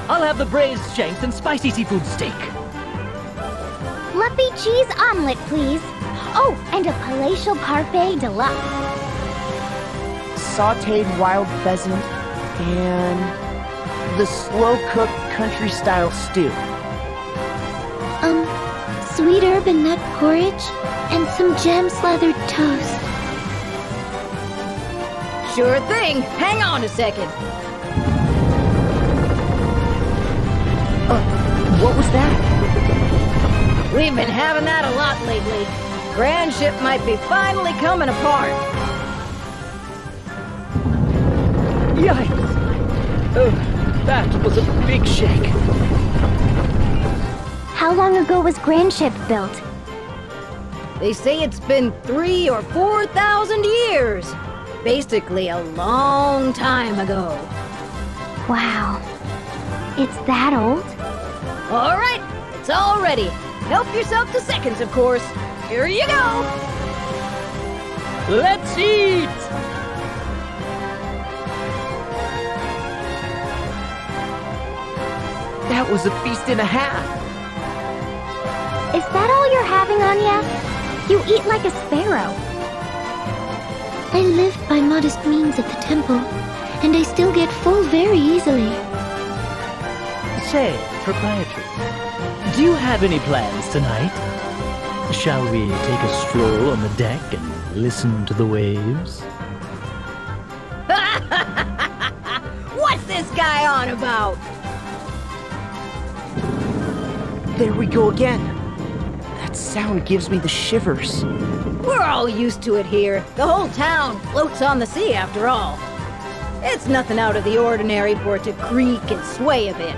I'll have the braised shanks and spicy seafood steak. Fluffy cheese omelet, please. Oh, and a palatial parfait deluxe. Sautéed wild pheasant and the slow-cooked country-style stew. Sweet herb and nut porridge, and some jam-slathered toast. Sure thing. Hang on a second. What was that? We've been having that a lot lately. Grand ship might be finally coming apart. Yikes! Oh, that was a big shake. How long ago was Grand Ship built? They say it's been 3,000 or 4,000 years. Basically a long time ago. Wow. It's that old? All right, it's all ready. Help yourself to seconds, of course. Here you go. Let's eat! That was a feast and a half. Is that all you're having, Anya? You eat like a sparrow. I live by modest means at the temple, and I still get full very easily. Say, proprietor, do you have any plans tonight? Shall we take a stroll on the deck and listen to the waves? What's this guy on about? There we go again. That sound gives me the shivers. We're all used to it here. The whole town floats on the sea, after all. It's nothing out of the ordinary for it to creak and sway a bit.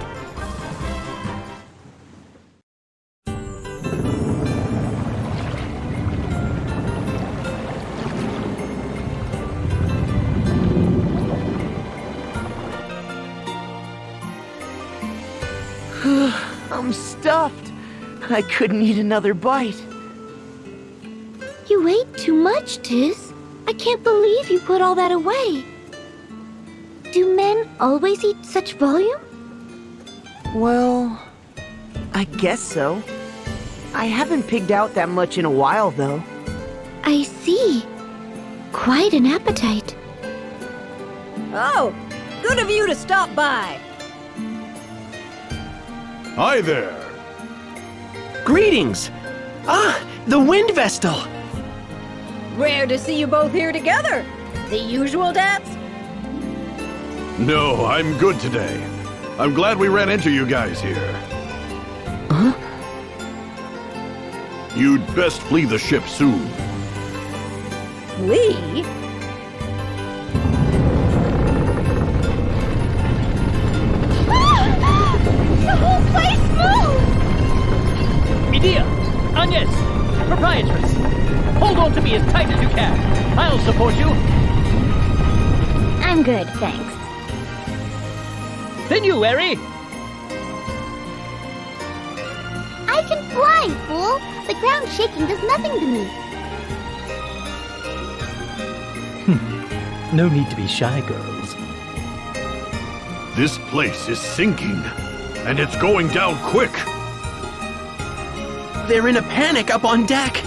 I'm stuffed. I couldn't eat another bite. You ate too much, Tiz. I can't believe you put all that away. Do men always eat such volume? Well, I guess so. I haven't pigged out that much in a while, though. I see. Quite an appetite. Oh, good of you to stop by. Hi there. Greetings. Ah, the Wind Vestal. Rare to see you both here together. The usual daps? No, I'm good today. I'm glad we ran into you guys here. Huh? You'd best flee the ship soon. Flee? The whole place moved! Medea! Agnes! Proprietress! Hold on to me as tight as you can. I'll support you. I'm good, thanks. Then you, Eri! I can fly, fool! The ground shaking does nothing to me. No need to be shy, girls. This place is sinking, and it's going down quick. They're in a panic up on deck.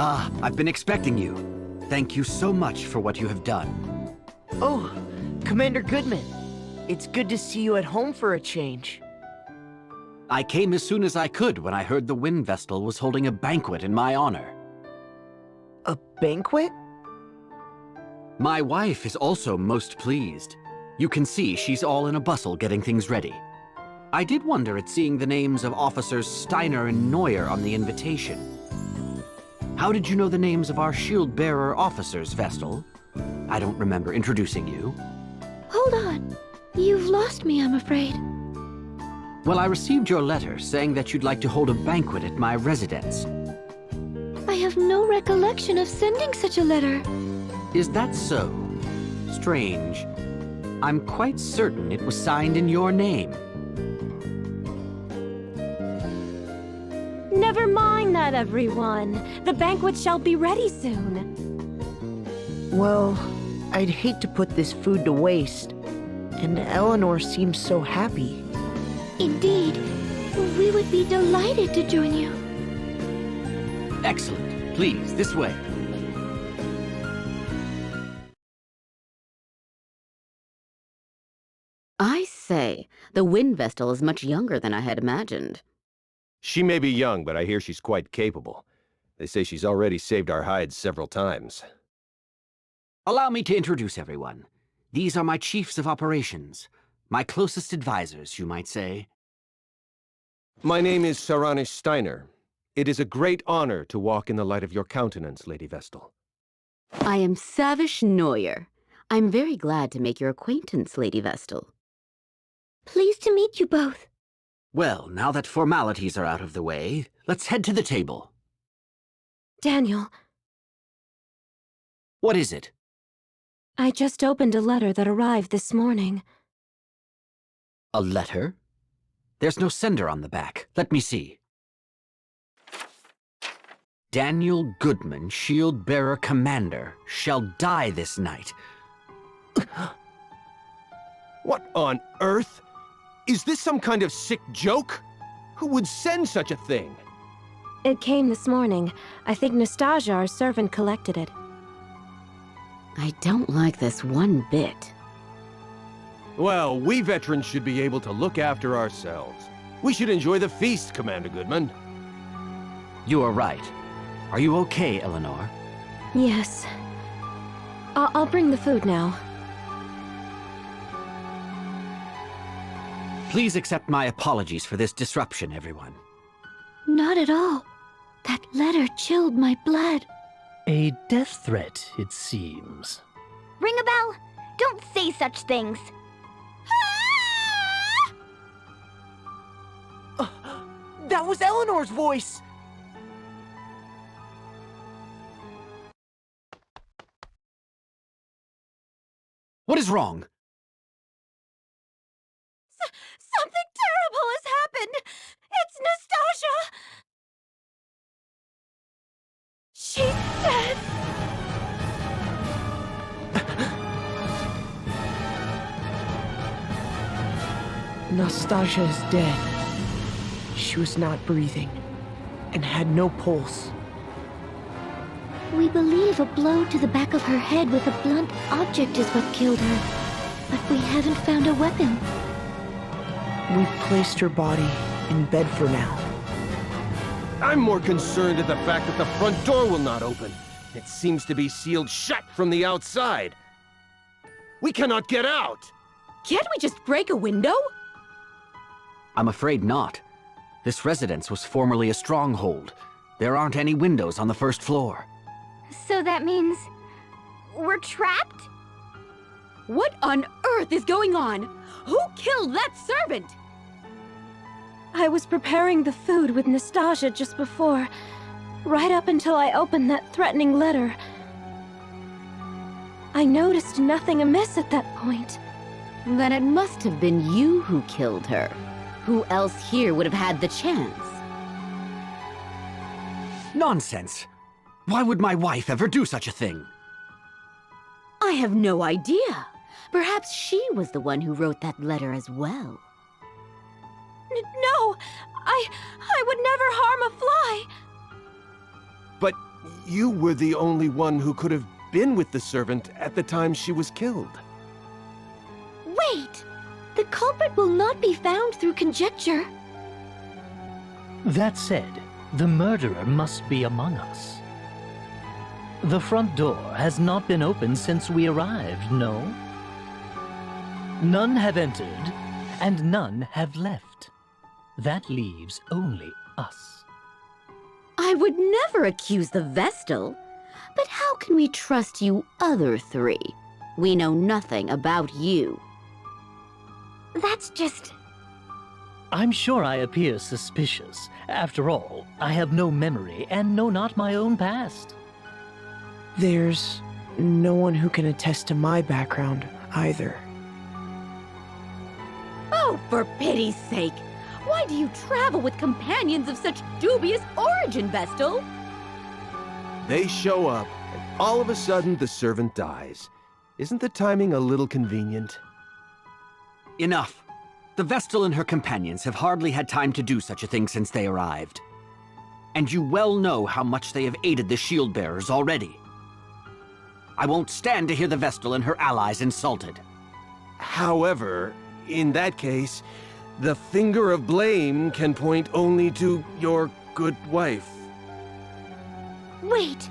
I've been expecting you. Thank you so much for what you have done. Oh, Commander Goodman. It's good to see you at home for a change. I came as soon as I could when I heard the Wind Vestal was holding a banquet in my honor. A banquet? My wife is also most pleased. You can see she's all in a bustle getting things ready. I did wonder at seeing the names of Officers Steiner and Neuer on the invitation. How did you know the names of our shield-bearer officers, Vestal? I don't remember introducing you. Hold on. You've lost me, I'm afraid. Well, I received your letter saying that you'd like to hold a banquet at my residence. I have no recollection of sending such a letter. Is that so? Strange. I'm quite certain it was signed in your name. Never mind that, everyone. The banquet shall be ready soon. Well, I'd hate to put this food to waste. And Eleanor seems so happy. Indeed. We would be delighted to join you. Excellent. Please, this way. I say, the Wind Vestal is much younger than I had imagined. She may be young, but I hear she's quite capable. They say she's already saved our hides several times. Allow me to introduce everyone. These are my chiefs of operations. My closest advisors, you might say. My name is Saranish Steiner. It is a great honor to walk in the light of your countenance, Lady Vestal. I am Savish Neuer. I'm very glad to make your acquaintance, Lady Vestal. Pleased to meet you both. Well, now that formalities are out of the way, let's head to the table. Daniel. What is it? I just opened a letter that arrived this morning. A letter? There's no sender on the back. Let me see. Daniel Goodman, Shield-Bearer Commander, shall die this night. What on earth? Is this some kind of sick joke? Who would send such a thing? It came this morning. I think Nastasia, our servant, collected it. I don't like this one bit. Well, we veterans should be able to look after ourselves. We should enjoy the feast, Commander Goodman. You are right. Are you okay, Eleanor? Yes. I'll bring the food now. Please accept my apologies for this disruption, everyone. Not at all. That letter chilled my blood. A death threat, it seems. Ring a bell? Don't say such things. That was Eleanor's voice! What is wrong? Something terrible has happened! It's Nastasia! She's dead! Nastasia is dead. She was not breathing, and had no pulse. We believe a blow to the back of her head with a blunt object is what killed her. But we haven't found a weapon. We've placed her body in bed for now. I'm more concerned at the fact that the front door will not open. It seems to be sealed shut from the outside. We cannot get out! Can't we just break a window? I'm afraid not. This residence was formerly a stronghold. There aren't any windows on the first floor. So that means we're trapped? What on earth is going on? Who killed that servant? I was preparing the food with Nastasia just before, right up until I opened that threatening letter. I noticed nothing amiss at that point. Then it must have been you who killed her. Who else here would have had the chance? Nonsense! Why would my wife ever do such a thing? I have no idea. Perhaps she was the one who wrote that letter as well. No! I would never harm a fly! But you were the only one who could have been with the servant at the time she was killed. Wait! The culprit will not be found through conjecture. That said, the murderer must be among us. The front door has not been opened since we arrived, no? None have entered, and none have left. That leaves only us. I would never accuse the Vestal. But how can we trust you other three? We know nothing about you. That's just... I'm sure I appear suspicious. After all, I have no memory and know not my own past. There's no one who can attest to my background either. Oh, for pity's sake! Why do you travel with companions of such dubious origin, Vestal? They show up, and all of a sudden the servant dies. Isn't the timing a little convenient? Enough. The Vestal and her companions have hardly had time to do such a thing since they arrived. And you well know how much they have aided the shield-bearers already. I won't stand to hear the Vestal and her allies insulted. However, in that case, the finger of blame can point only to your good wife. Wait!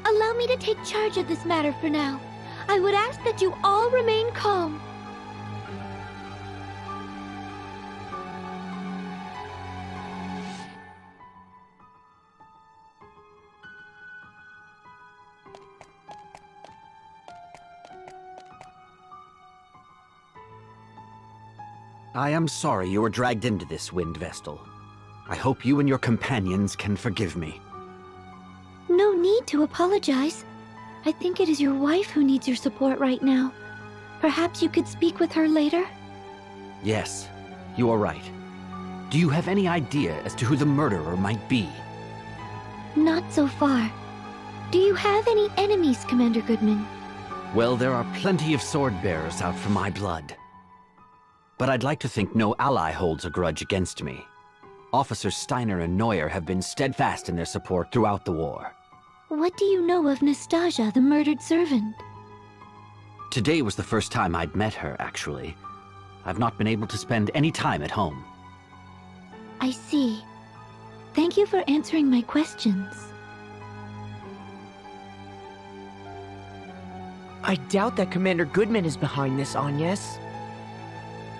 Allow me to take charge of this matter for now. I would ask that you all remain calm. I am sorry you were dragged into this, Wind Vestal. I hope you and your companions can forgive me. No need to apologize. I think it is your wife who needs your support right now. Perhaps you could speak with her later? Yes, you are right. Do you have any idea as to who the murderer might be? Not so far. Do you have any enemies, Commander Goodman? Well, there are plenty of sword-bearers out for my blood. But I'd like to think no ally holds a grudge against me. Officers Steiner and Neuer have been steadfast in their support throughout the war. What do you know of Nastasia, the murdered servant? Today was the first time I'd met her, actually. I've not been able to spend any time at home. I see. Thank you for answering my questions. I doubt that Commander Goodman is behind this, Agnes.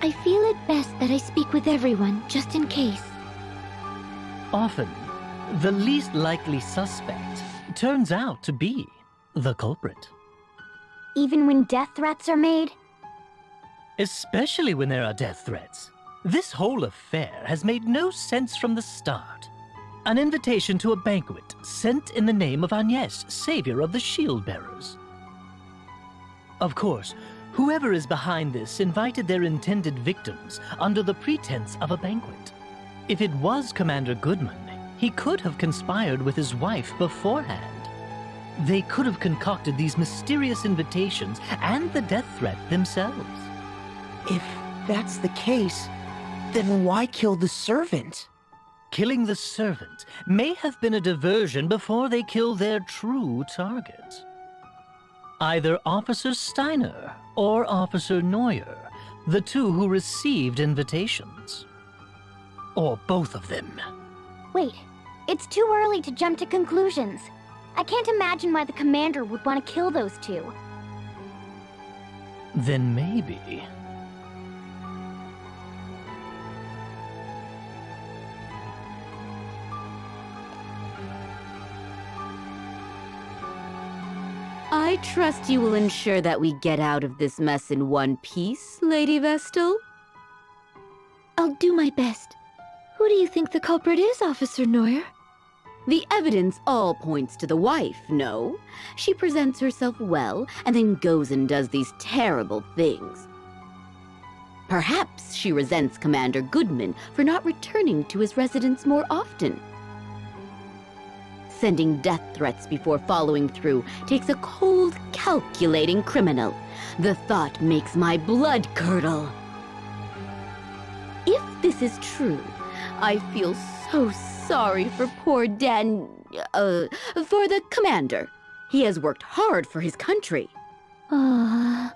I feel it best that I speak with everyone, just in case. Often, the least likely suspect turns out to be the culprit. Even when death threats are made? Especially when there are death threats. This whole affair has made no sense from the start. An invitation to a banquet sent in the name of Agnes, savior of the shield-bearers. Of course, whoever is behind this invited their intended victims under the pretense of a banquet. If it was Commander Goodman, he could have conspired with his wife beforehand. They could have concocted these mysterious invitations and the death threat themselves. If that's the case, then why kill the servant? Killing the servant may have been a diversion before they kill their true target. Either Officer Steiner or Officer Neuer, the two who received invitations. Or both of them. Wait, it's too early to jump to conclusions. I can't imagine why the commander would want to kill those two. Then maybe... I trust you will ensure that we get out of this mess in one piece, Lady Vestal? I'll do my best. Who do you think the culprit is, Officer Neuer? The evidence all points to the wife, no? She presents herself well, and then goes and does these terrible things. Perhaps she resents Commander Goodman for not returning to his residence more often. Sending death threats before following through takes a cold, calculating criminal. The thought makes my blood curdle. If this is true, I feel so sorry for poor for the commander. He has worked hard for his country. But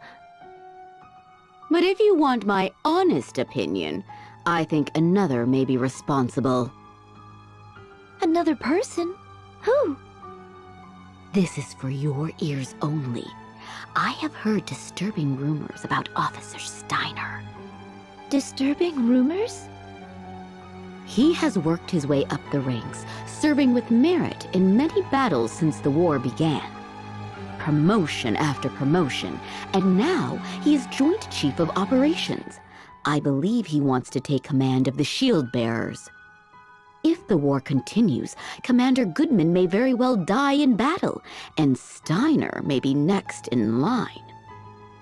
if you want my honest opinion, I think another may be responsible. Another person? Who? This is for your ears only. I have heard disturbing rumors about Officer Steiner. Disturbing rumors? He has worked his way up the ranks, serving with merit in many battles since the war began. Promotion after promotion, and now he is Joint Chief of Operations. I believe he wants to take command of the shield bearers. If the war continues, Commander Goodman may very well die in battle, and Steiner may be next in line.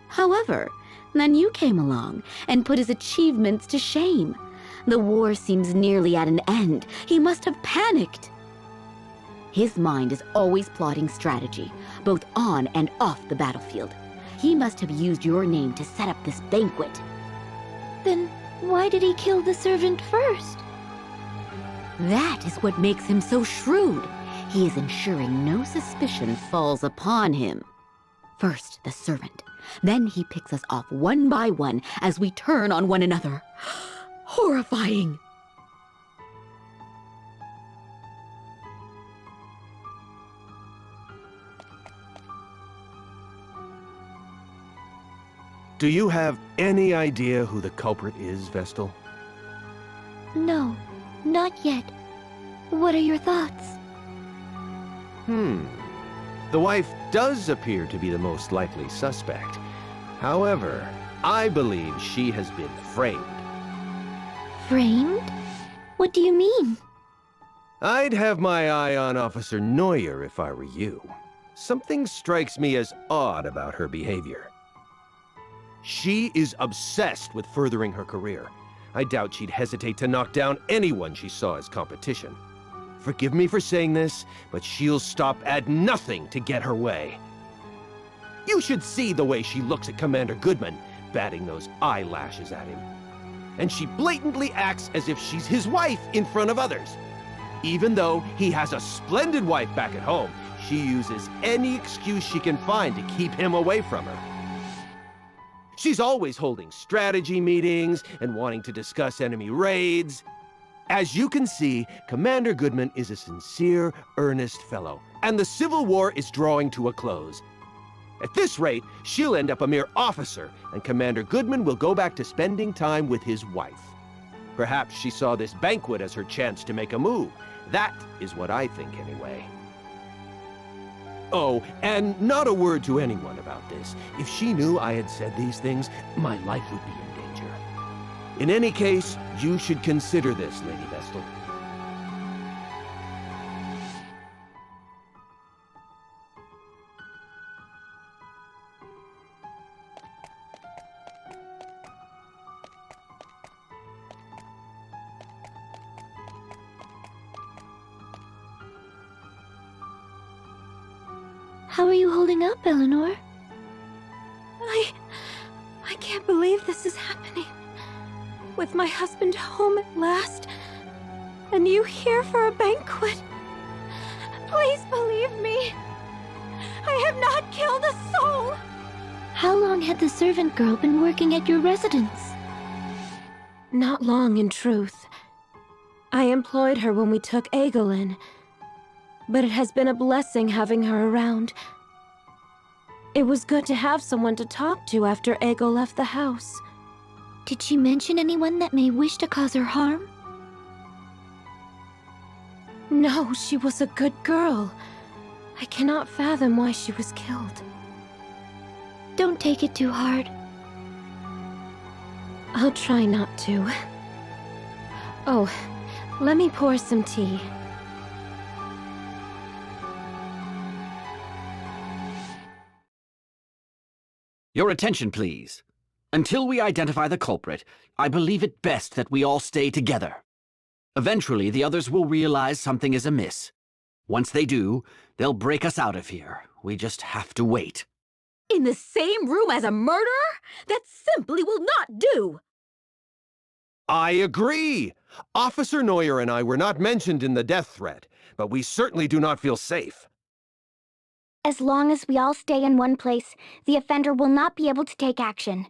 However, then you came along and put his achievements to shame. The war seems nearly at an end. He must have panicked. His mind is always plotting strategy, both on and off the battlefield. He must have used your name to set up this banquet. Then why did he kill the servant first? That is what makes him so shrewd. He is ensuring no suspicion falls upon him. First, the servant. Then he picks us off one by one as we turn on one another. Horrifying! Do you have any idea who the culprit is, Vestal? No, not yet. What are your thoughts? The wife does appear to be the most likely suspect. However, I believe she has been framed. Framed? What do you mean? I'd have my eye on Officer Neuer if I were you. Something strikes me as odd about her behavior. She is obsessed with furthering her career. I doubt she'd hesitate to knock down anyone she saw as competition. Forgive me for saying this, but she'll stop at nothing to get her way. You should see the way she looks at Commander Goodman, batting those eyelashes at him. And she blatantly acts as if she's his wife in front of others. Even though he has a splendid wife back at home, she uses any excuse she can find to keep him away from her. She's always holding strategy meetings and wanting to discuss enemy raids. As you can see, Commander Goodman is a sincere, earnest fellow, and the Civil War is drawing to a close. At this rate, she'll end up a mere officer, and Commander Goodman will go back to spending time with his wife. Perhaps she saw this banquet as her chance to make a move. That is what I think, anyway. Oh, and not a word to anyone about this. If she knew I had said these things, my life would be in danger. In any case, you should consider this, Lady Vestal. How are you holding up, Eleanor? I can't believe this is happening. With my husband home at last, and you here for a banquet. Please believe me. I have not killed a soul. How long had the servant girl been working at your residence? Not long, in truth. I employed her when we took Egil in, but it has been a blessing having her around. It was good to have someone to talk to after Egil left the house. Did she mention anyone that may wish to cause her harm? No, she was a good girl. I cannot fathom why she was killed. Don't take it too hard. I'll try not to. Oh, let me pour some tea. Your attention, please. Until we identify the culprit, I believe it best that we all stay together. Eventually, the others will realize something is amiss. Once they do, they'll break us out of here. We just have to wait. In the same room as a murderer? That simply will not do! I agree! Officer Neuer and I were not mentioned in the death threat. but we certainly do not feel safe. As long as we all stay in one place, the offender will not be able to take action.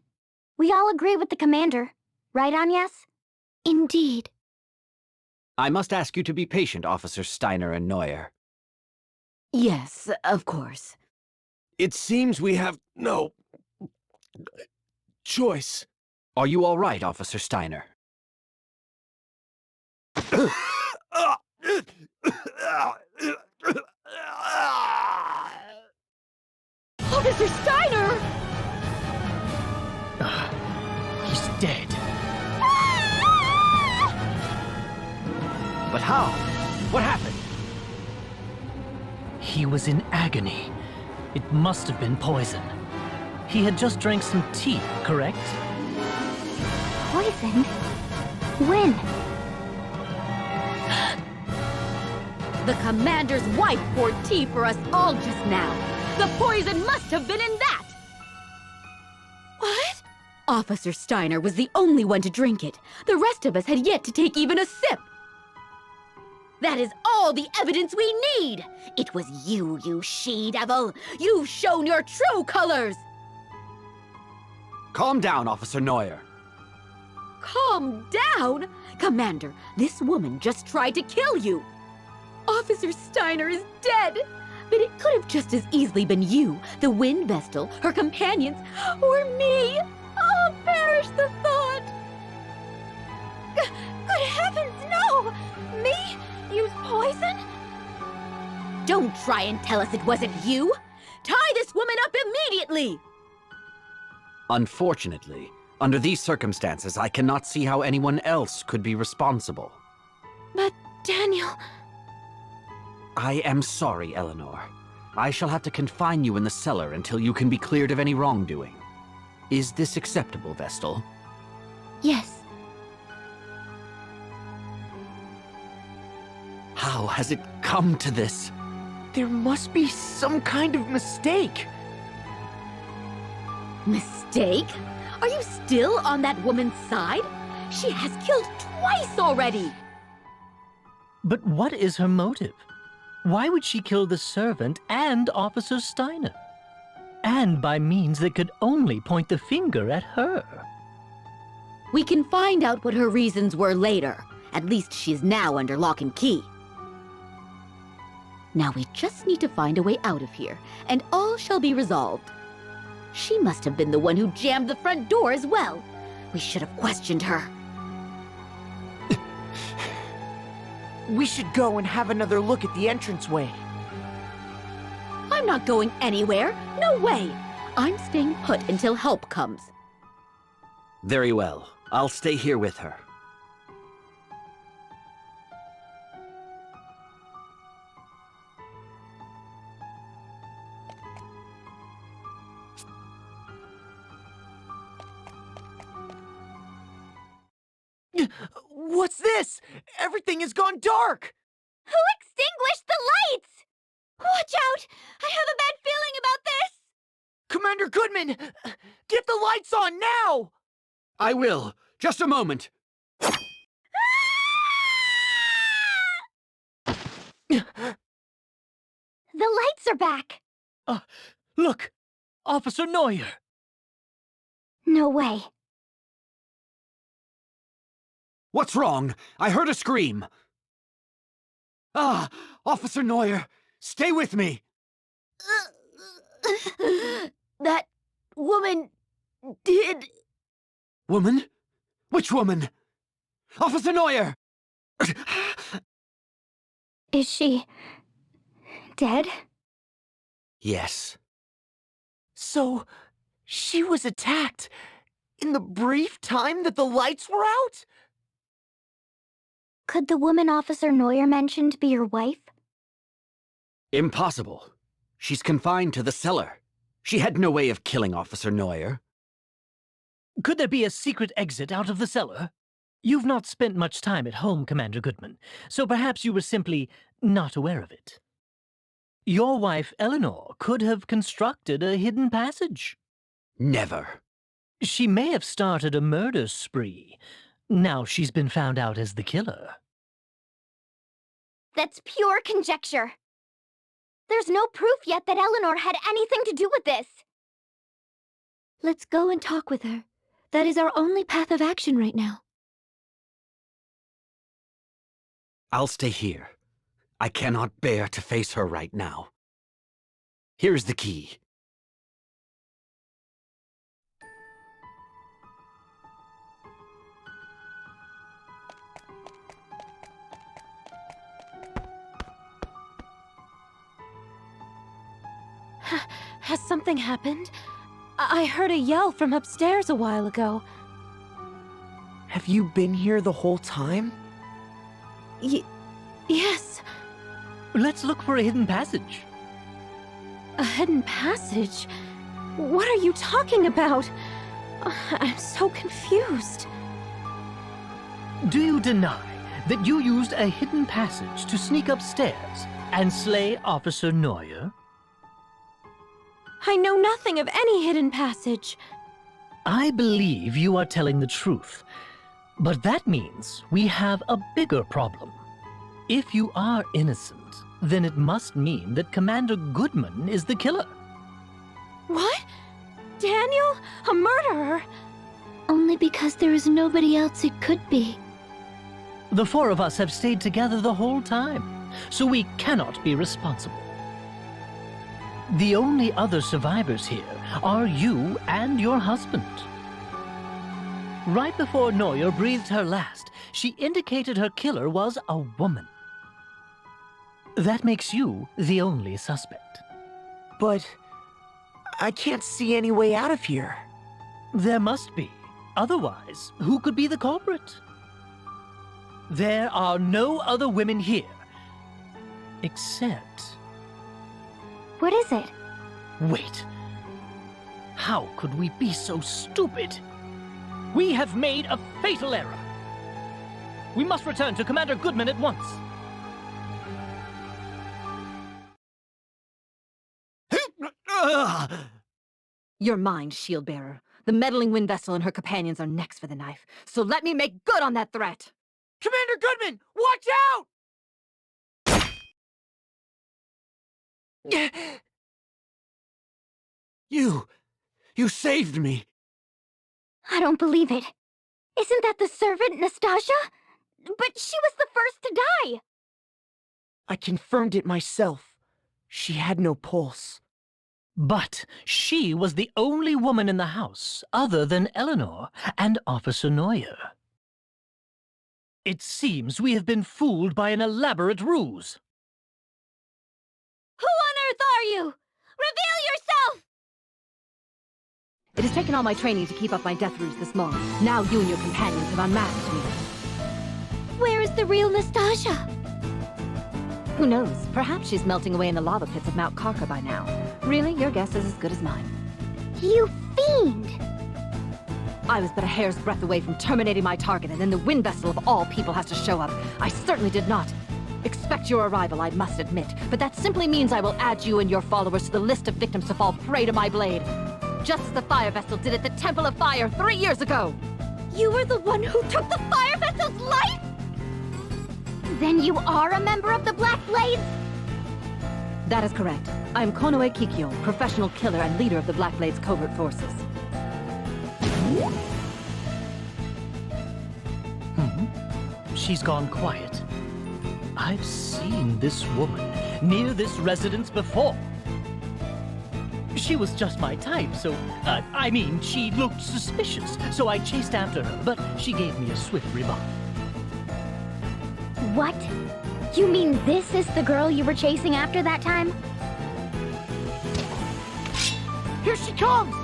We all agree with the commander. Right, Agnes? Indeed. I must ask you to be patient, Officers Steiner and Neuer. Yes, of course. It seems we have no choice. Are you all right, Officer Steiner? Officer Steiner! He's dead. But how? What happened? He was in agony. It must have been poison. He had just drank some tea, correct? Poisoned? When? The commander's wife poured tea for us all just now. The poison must have been in that! What? Officer Steiner was the only one to drink it. The rest of us had yet to take even a sip. That is all the evidence we need! It was you, you she-devil! You've shown your true colors! Calm down, Officer Neuer. Calm down! Commander, this woman just tried to kill you! Officer Steiner is dead! But it could have just as easily been you, the Wind Vestal, her companions, or me! Oh, perish the thought! Good heavens, no! Me? Use poison? Don't try and tell us it wasn't you! Tie this woman up immediately! Unfortunately, under these circumstances, I cannot see how anyone else could be responsible. But, Daniel... I am sorry, Eleanor. I shall have to confine you in the cellar until you can be cleared of any wrongdoing. Is this acceptable, Vestal? Yes. How has it come to this? There must be some kind of mistake. Mistake? Are you still on that woman's side? She has killed twice already! But what is her motive? Why would she kill the servant and Officer Steiner? And by means that could only point the finger at her. We can find out what her reasons were later. At least she's now under lock and key. Now we just need to find a way out of here, and all shall be resolved. She must have been the one who jammed the front door as well. We should have questioned her. We should go and have another look at the entranceway. I'm not going anywhere. No way. I'm staying put until help comes. Very well. I'll stay here with her. What's this? Everything has gone dark! Who extinguished the lights? Watch out! I have a bad feeling about this! Commander Goodman! Get the lights on now! I will. Just a moment. The lights are back! Look! Officer Neuer! No way. What's wrong? I heard a scream. Ah! Officer Neuer! Stay with me! That woman did... Woman? Which woman? Officer Neuer! Is she... dead? Yes. So, she was attacked in the brief time that the lights were out? Could the woman Officer Neuer mentioned be your wife? Impossible. She's confined to the cellar. She had no way of killing Officer Neuer. Could there be a secret exit out of the cellar? You've not spent much time at home, Commander Goodman, so perhaps you were simply not aware of it. Your wife, Eleanor, could have constructed a hidden passage. Never. She may have started a murder spree. Now she's been found out as the killer. That's pure conjecture. There's no proof yet that Eleanor had anything to do with this. Let's go and talk with her. That is our only path of action right now. I'll stay here. I cannot bear to face her right now. Here's the key. Has something happened? I heard a yell from upstairs a while ago. Have you been here the whole time? Yes. Let's look for a hidden passage. A hidden passage? What are you talking about? I'm so confused. Do you deny that you used a hidden passage to sneak upstairs and slay Officer Neuer? I know nothing of any hidden passage. I believe you are telling the truth. But that means we have a bigger problem. If you are innocent, then it must mean that Commander Goodman is the killer. What? Daniel? A murderer? Only because there is nobody else it could be. The four of us have stayed together the whole time, so we cannot be responsible. The only other survivors here are you and your husband. Right before Neuer breathed her last, she indicated her killer was a woman. That makes you the only suspect. But I can't see any way out of here. There must be. Otherwise, who could be the culprit? There are no other women here. Except... What is it? Wait. How could we be so stupid? We have made a fatal error. We must return to Commander Goodman at once. You're mine, Shield-Bearer. The meddling wind vessel and her companions are next for the knife, so let me make good on that threat! Commander Goodman, watch out! You saved me. I don't believe it. Isn't that the servant, Nastasia? But she was the first to die! I confirmed it myself. She had no pulse. But she was the only woman in the house other than Eleanor and Officer Neuer. It seems we have been fooled by an elaborate ruse. Who on earth are you? Reveal yourself! It has taken all my training to keep up my death ruse this moment. Now you and your companions have unmasked me. Where is the real Nastasia? Who knows? Perhaps she's melting away in the lava pits of Mount Karka by now. Really, your guess is as good as mine. You fiend! I was but a hair's breadth away from terminating my target, and then the wind vessel of all people has to show up. I certainly did not expect your arrival, I must admit, but that simply means I will add you and your followers to the list of victims to fall prey to my blade. Just as the fire vessel did at the Temple of Fire 3 years ago. You were the one who took the fire vessel's life? Then you are a member of the Black Blades? That is correct. I am Konoe Kikyo, professional killer and leader of the Black Blades covert forces. She's gone quiet. I've seen this woman near this residence before. She was just my type, so, I mean, she looked suspicious, so I chased after her, but she gave me a swift rebuff. What? You mean this is the girl you were chasing after that time? Here she comes!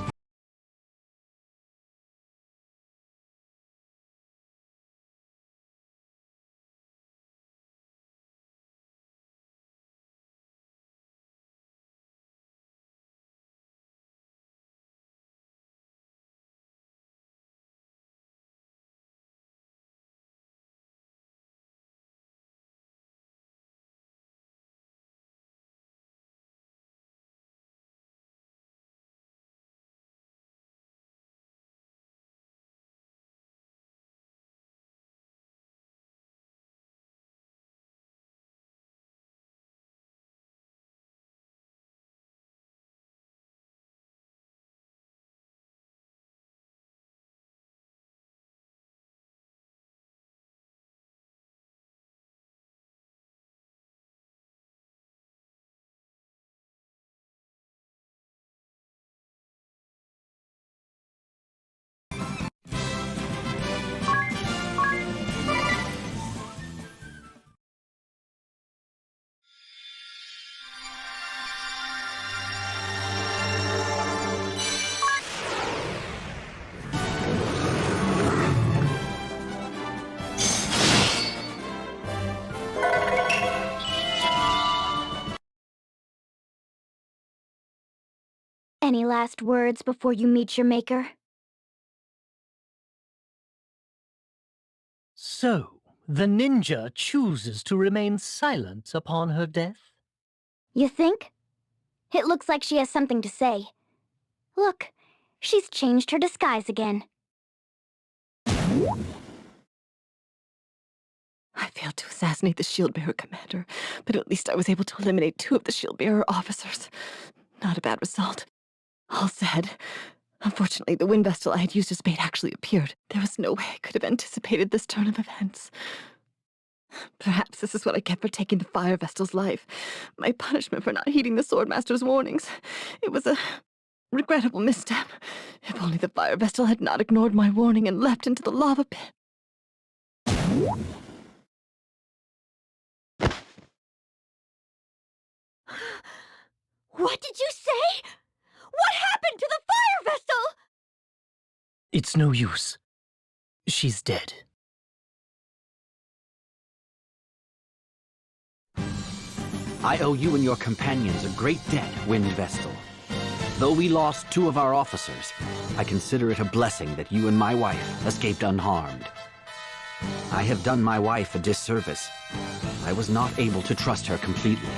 Any last words before you meet your maker? So, the ninja chooses to remain silent upon her death? You think? It looks like she has something to say. Look, she's changed her disguise again. I failed to assassinate the shield-bearer commander, but at least I was able to eliminate 2 of the shield-bearer officers. Not a bad result. All said, unfortunately, the wind vessel I had used as bait actually appeared. There was no way I could have anticipated this turn of events. Perhaps this is what I get for taking the fire vessel's life. My punishment for not heeding the Swordmaster's warnings. It was a regrettable misstep. If only the fire vessel had not ignored my warning and leapt into the lava pit. What did you say? What happened to the fire vessel? It's no use. She's dead. I owe you and your companions a great debt, Wind Vestal. Though we lost 2 of our officers, I consider it a blessing that you and my wife escaped unharmed. I have done my wife a disservice. I was not able to trust her completely.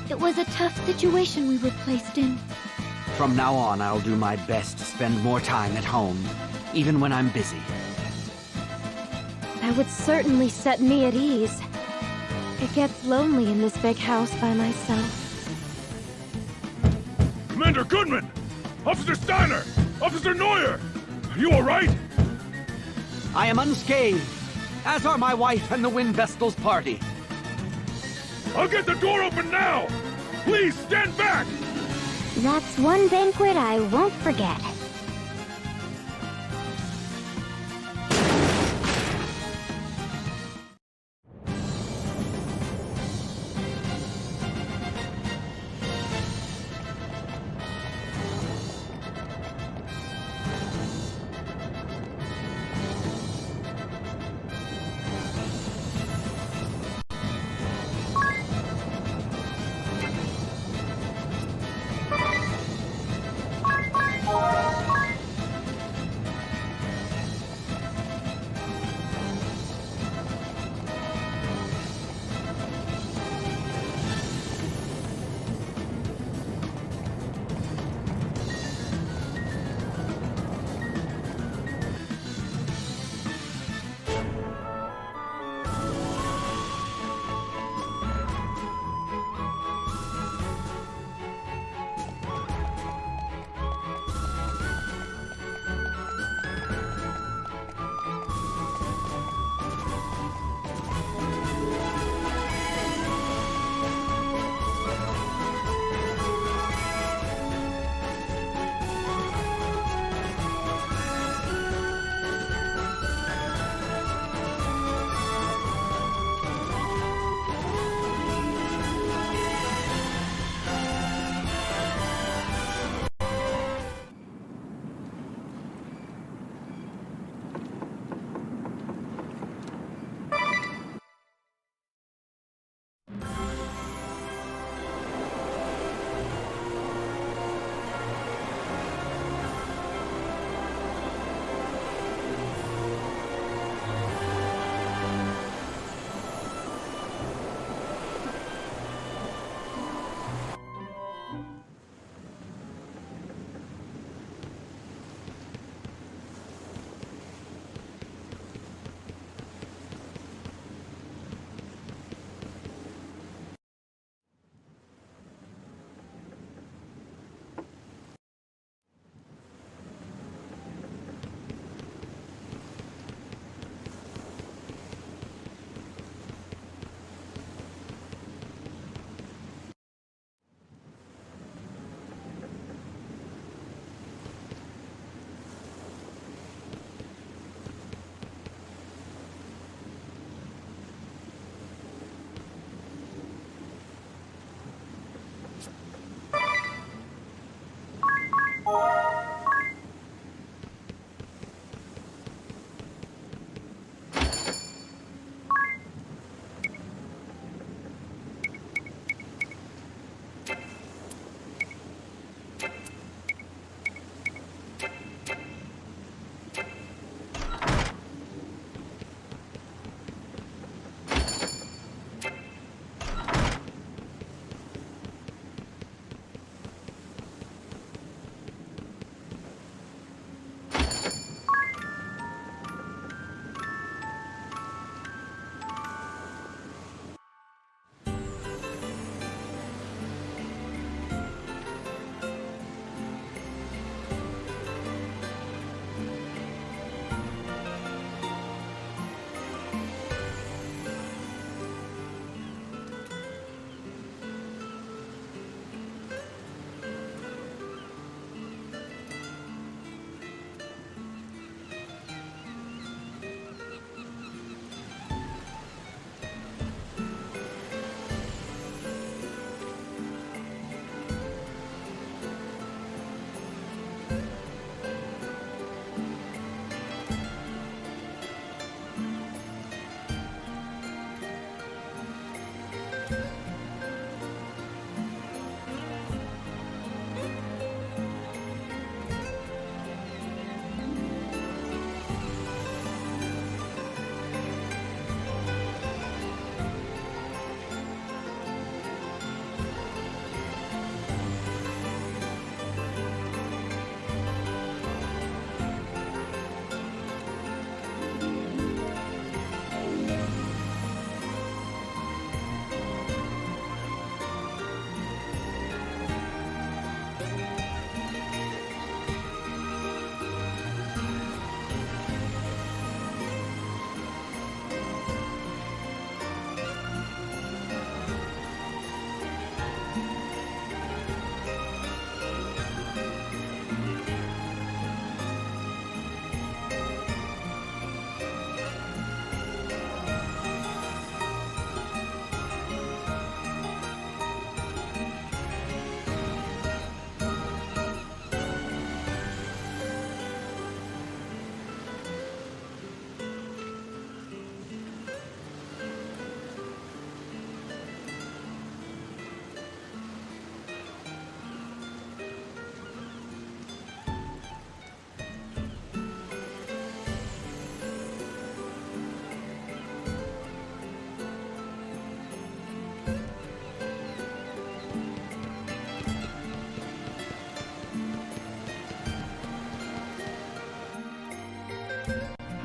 It was a tough situation we were placed in. From now on, I'll do my best to spend more time at home, even when I'm busy. That would certainly set me at ease. It gets lonely in this big house by myself. Commander Goodman! Officer Steiner! Officer Neuer! Are you alright? I am unscathed, as are my wife and the Wind Vestal's party. I'll get the door open now! Please stand back! That's one banquet I won't forget.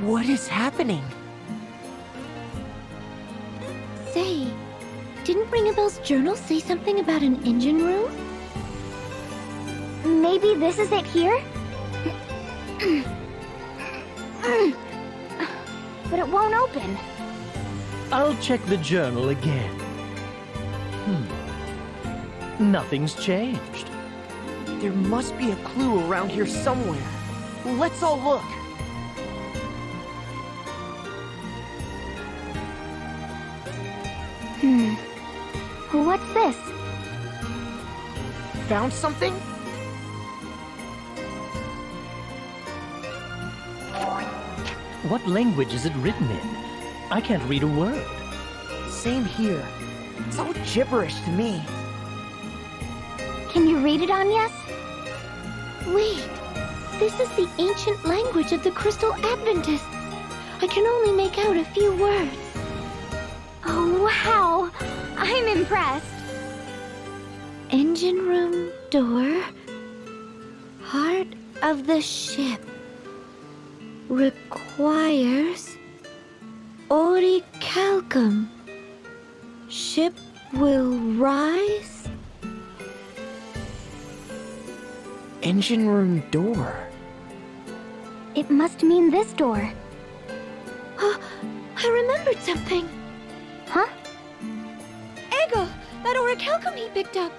What is happening? Say, didn't Ring a Bell's journal say something about an engine room? Maybe this is it here? But it won't open. I'll check the journal again. Nothing's changed. There must be a clue around here somewhere. Let's all look. What's this? Found something? What language is it written in? I can't read a word. Same here. It's all gibberish to me. Can you read it, Agnes? Wait, this is the ancient language of the Crystal Adventists. I can only make out a few words. Oh, wow! I'm impressed. Engine room door. Heart of the ship. Requires orichalcum. Ship will rise. Engine room door. It must mean this door. Oh, I remembered something. Huh? Eggle, that orichalcum he picked up.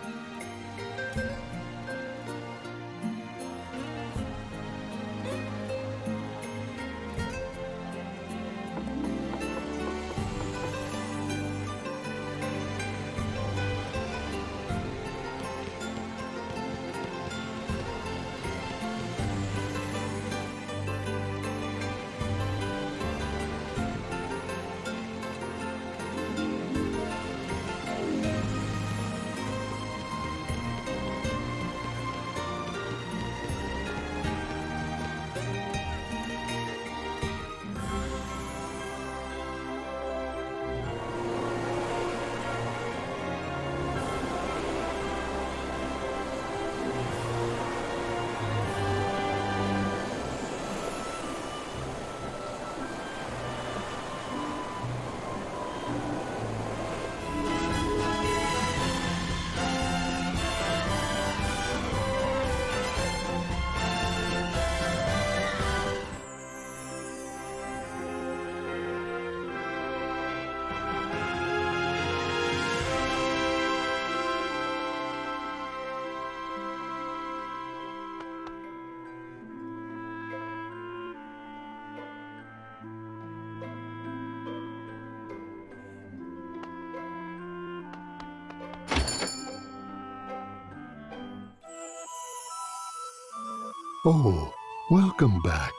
Oh, welcome back.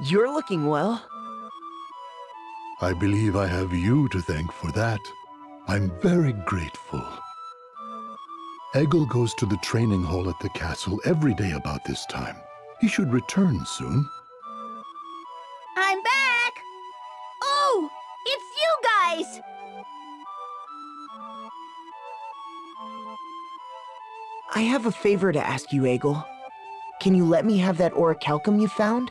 You're looking well. I believe I have you to thank for that. I'm very grateful. Eggle goes to the training hall at the castle every day about this time. He should return soon. I'm back! Oh, it's you guys! I have a favor to ask you, Eggle. Can you let me have that orichalcum you found?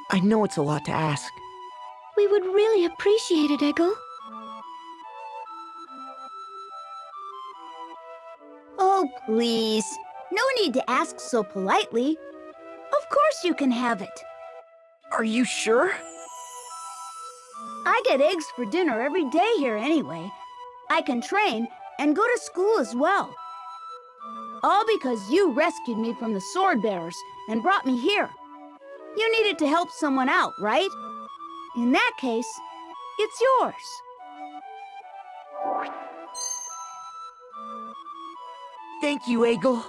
I know it's a lot to ask. We would really appreciate it, Eggle. Oh, please. No need to ask so politely. Of course you can have it. Are you sure? I get eggs for dinner every day here anyway. I can train and go to school as well. All because you rescued me from the sword bearers and brought me here. You needed to help someone out, right? In that case, it's yours. Thank you, Eggle.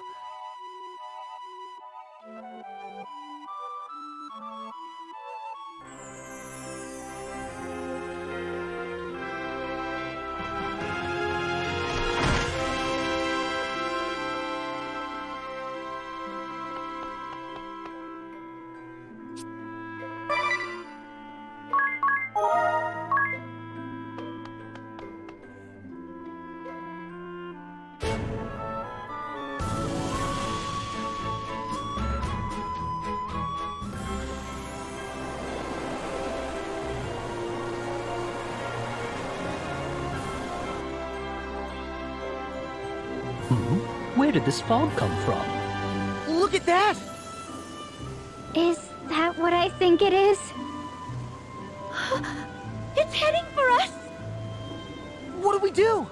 Where did this fog come from? Look at that! Is that what I think it is? It's heading for us! What do we do?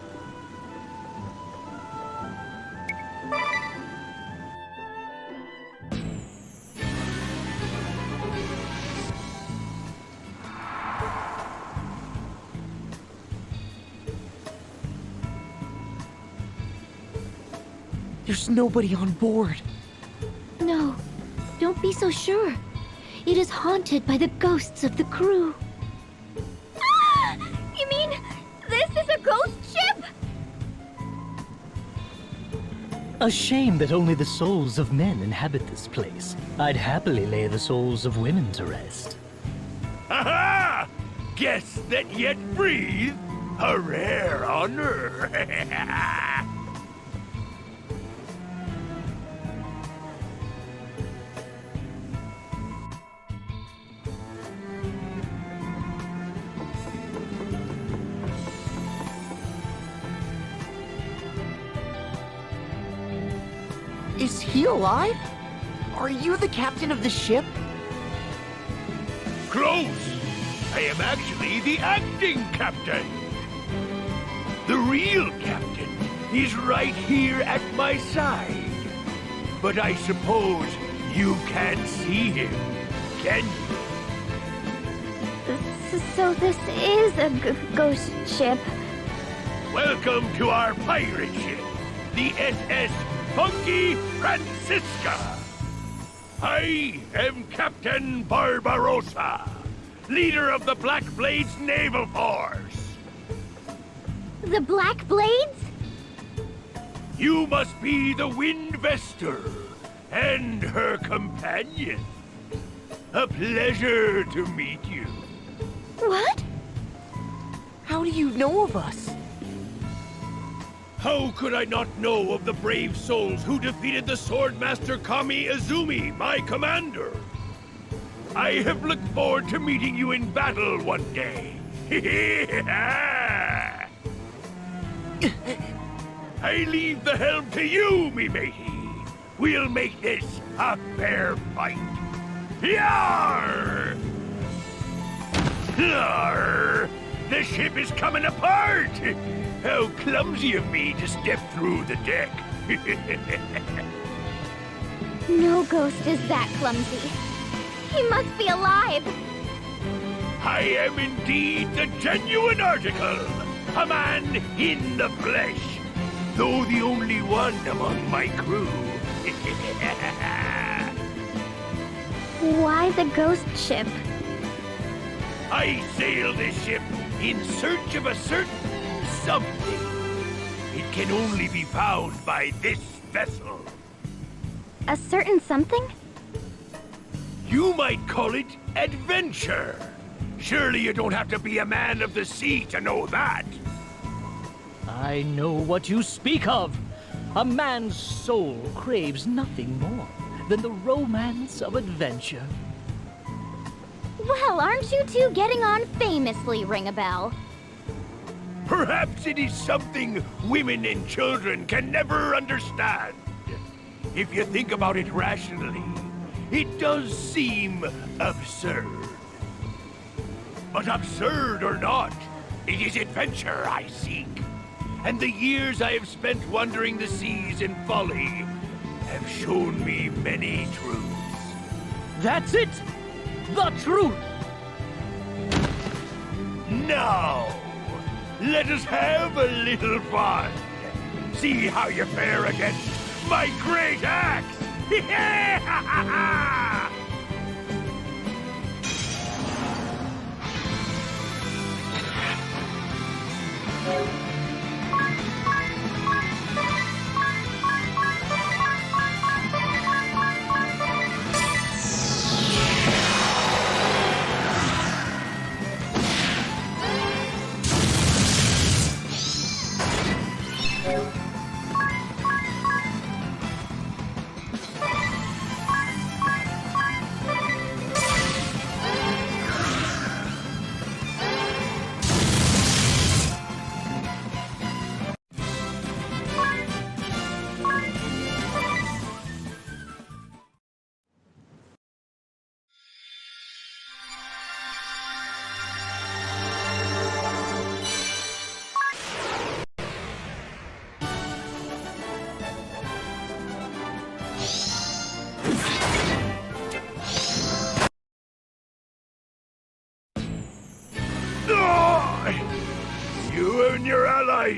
There's nobody on board. No, don't be so sure. It is haunted by the ghosts of the crew. Ah! You mean this is a ghost ship? A shame that only the souls of men inhabit this place. I'd happily lay the souls of women to rest. Aha! Guests that yet breathe? A rare honor. Is he alive? Are you the captain of the ship? Close! I am actually the acting captain. The real captain is right here at my side. But I suppose you can't see him, can you? So this is a ghost ship. Welcome to our pirate ship, the SS Funky Francisca. I am Captain Barbarossa, leader of the Black Blades Naval Force. The Black Blades? You must be the Wind Vestal and her companion. A pleasure to meet you. What? How do you know of us? How could I not know of the brave souls who defeated the Swordmaster Kami Izumi, my commander? I have looked forward to meeting you in battle one day. I leave the helm to you, me matey. We'll make this a fair fight. Yarr! Yarr! The ship is coming apart! How clumsy of me to step through the deck. No ghost is that clumsy. He must be alive. I am indeed the genuine article. A man in the flesh. Though the only one among my crew. Why the ghost ship? I sail this ship in search of a certain something. It can only be found by this vessel. A certain something? You might call it adventure. Surely you don't have to be a man of the sea to know that. I know what you speak of. A man's soul craves nothing more than the romance of adventure. Well, aren't you two getting on famously, Ring-a-Bell? Perhaps it is something women and children can never understand. If you think about it rationally, it does seem absurd. But absurd or not, it is adventure I seek. And the years I have spent wandering the seas in folly have shown me many truths. That's it! The truth! Now, let us have a little fun. See how you fare against my great axe!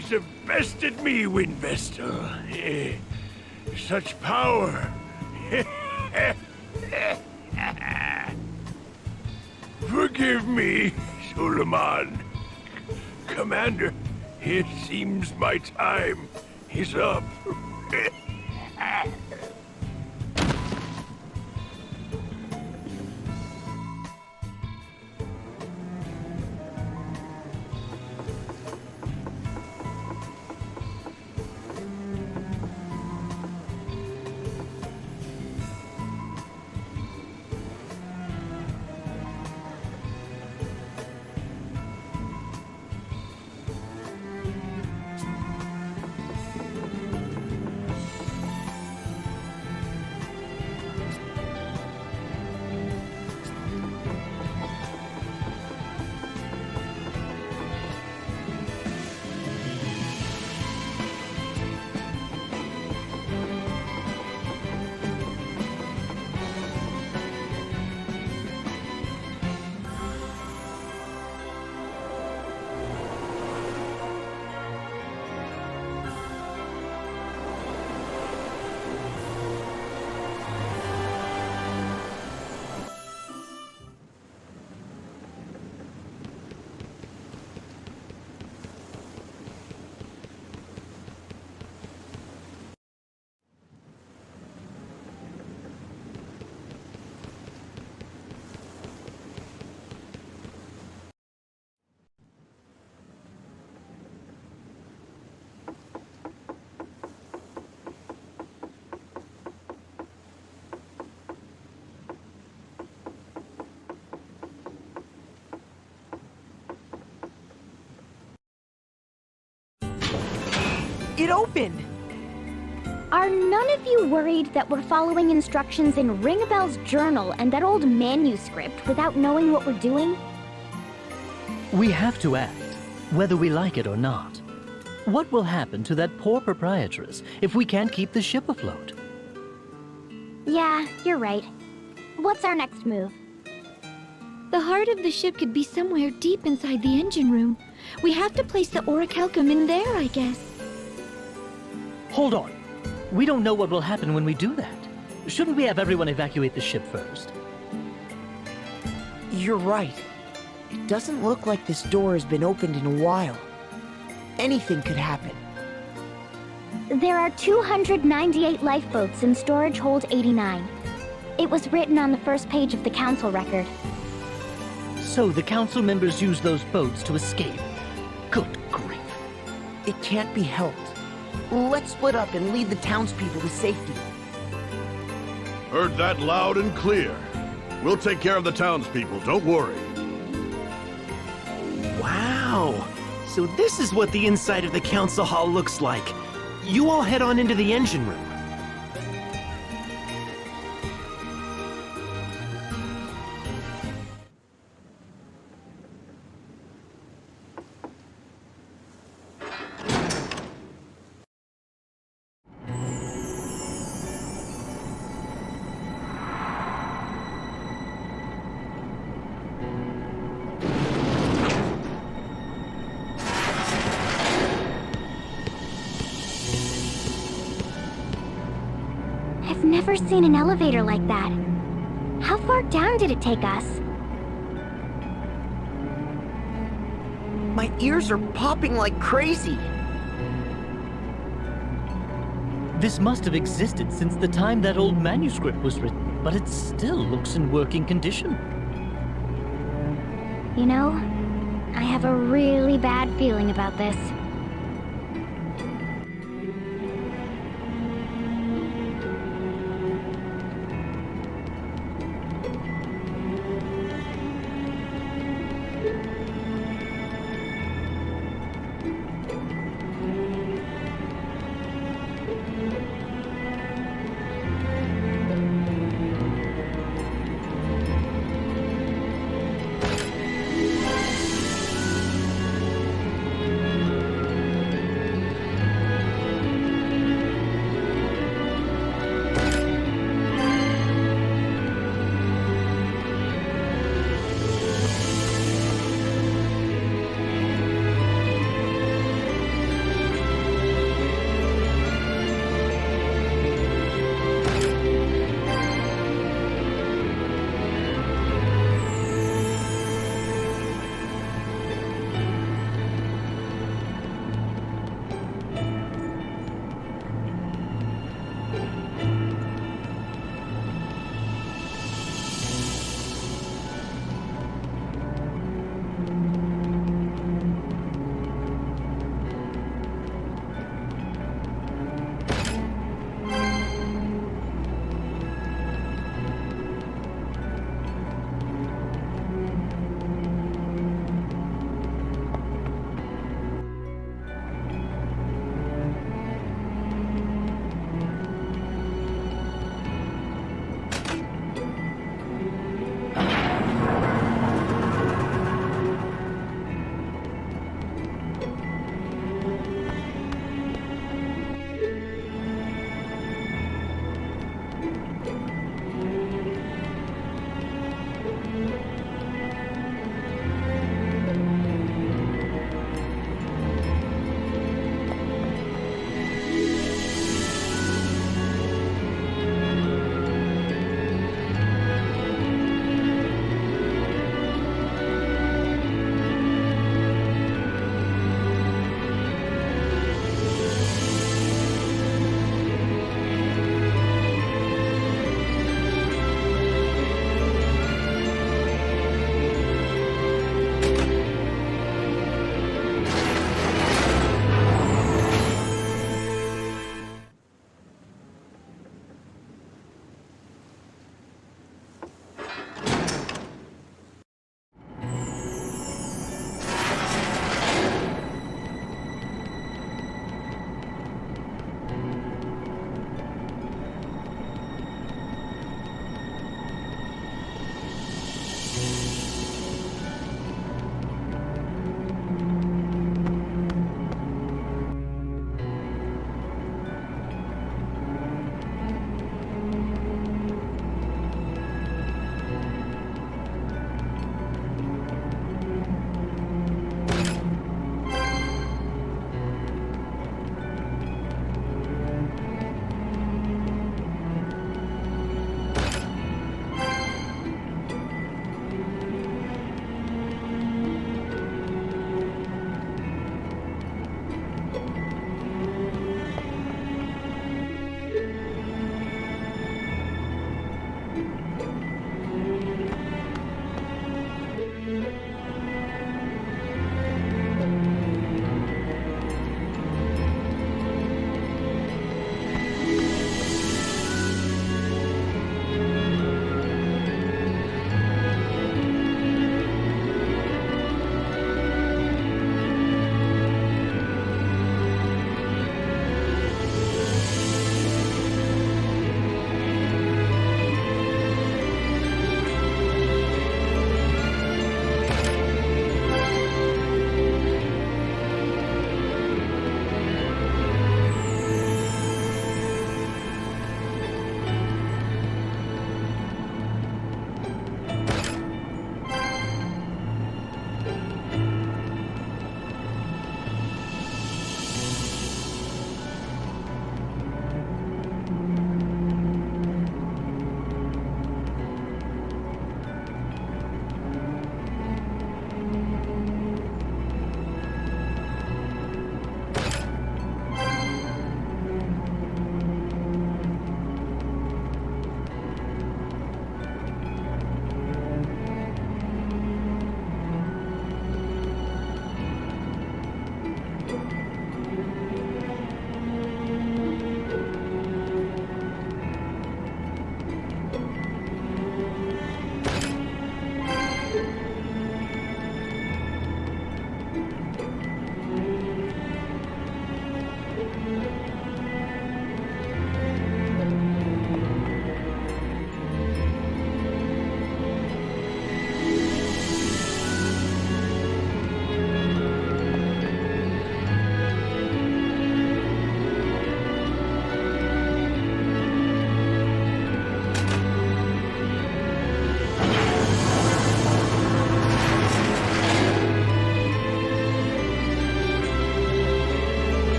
memories have bested me, Wind Vestal. Such power. Forgive me, Suleiman. Commander, it seems my time is up. It opened! Are none of you worried that we're following instructions in Ringabel's journal and that old manuscript without knowing what we're doing? We have to act, whether we like it or not. What will happen to that poor proprietress if we can't keep the ship afloat? Yeah, you're right. What's our next move? The heart of the ship could be somewhere deep inside the engine room. We have to place the orichalcum in there, I guess. Hold on. We don't know what will happen when we do that. Shouldn't we have everyone evacuate the ship first? You're right. It doesn't look like this door has been opened in a while. Anything could happen. There are 298 lifeboats in storage hold 89. It was written on the first page of the council record. So the council members use those boats to escape. Good grief. It can't be helped. Let's split up and lead the townspeople to safety. Heard that loud and clear. We'll take care of the townspeople, don't worry. Wow! So this is what the inside of the council hall looks like. You all head on into the engine room. I've never seen an elevator like that. How far down did it take us? My ears are popping like crazy. This must have existed since the time that old manuscript was written, but it still looks in working condition. You know, I have a really bad feeling about this.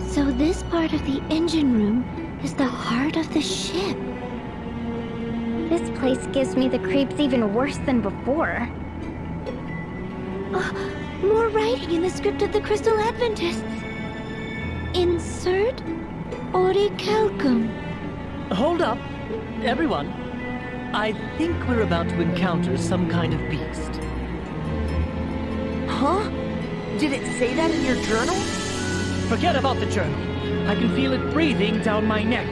So this part of the engine room is the heart of the ship. This place gives me the creeps even worse than before. More writing in the script of the Crystal Adventists. Insert orichalcum. Hold up, everyone. I think we're about to encounter some kind of beast. Huh? Did it say that in your journal? Forget about the journal. I can feel it breathing down my neck.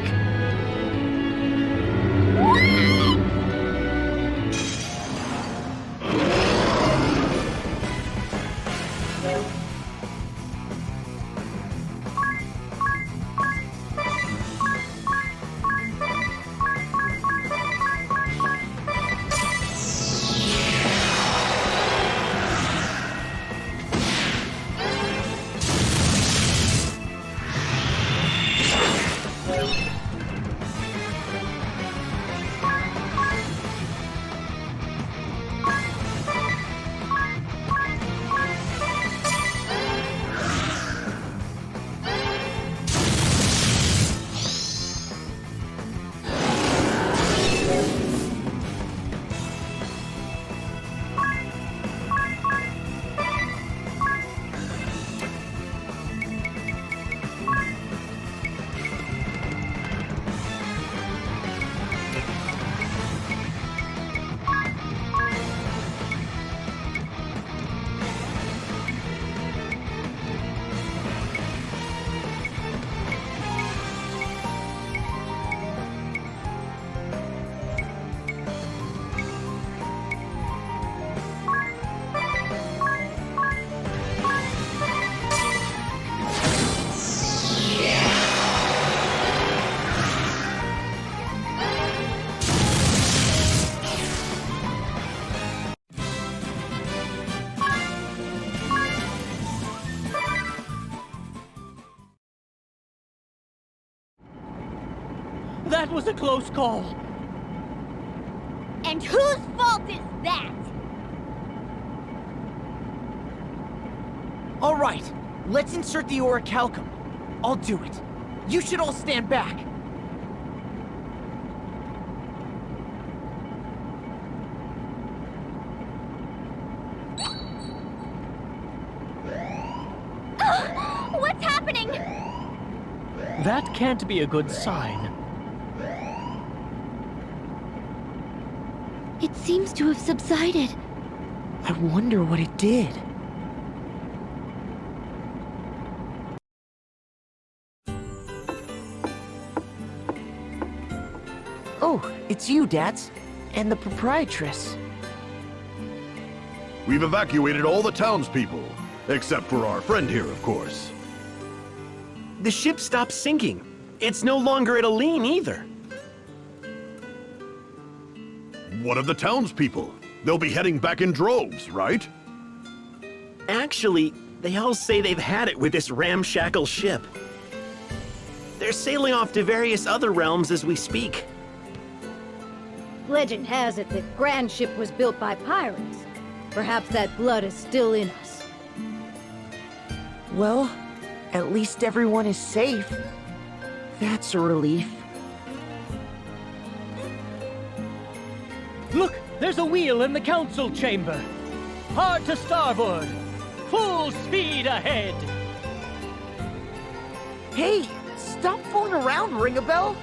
That was a close call. And whose fault is that? All right, let's insert the orichalcum. I'll do it. You should all stand back. What's happening? That can't be a good sign. It seems to have subsided. I wonder what it did. Oh, it's you, Dads. And the proprietress. We've evacuated all the townspeople. Except for our friend here, of course. The ship stopped sinking. It's no longer at a lean either. What of the townspeople? They'll be heading back in droves, right? Actually, they all say they've had it with this ramshackle ship. They're sailing off to various other realms as we speak. Legend has it that Grand Ship was built by pirates. Perhaps that blood is still in us. Well, at least everyone is safe. That's a relief. Look, there's a wheel in the council chamber. Hard to starboard. Full speed ahead. Hey, stop fooling around, Ring-a-Bell.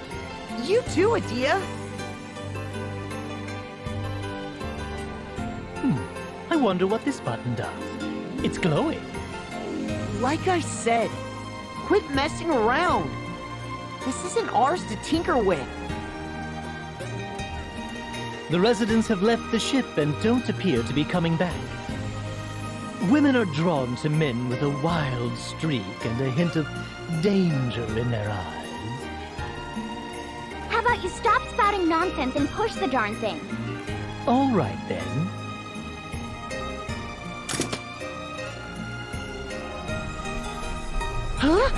You too, Adia. I wonder what this button does. It's glowing. Like I said, quit messing around. This isn't ours to tinker with. The residents have left the ship and don't appear to be coming back. Women are drawn to men with a wild streak and a hint of danger in their eyes. How about you stop spouting nonsense and push the darn thing? All right, then. Huh?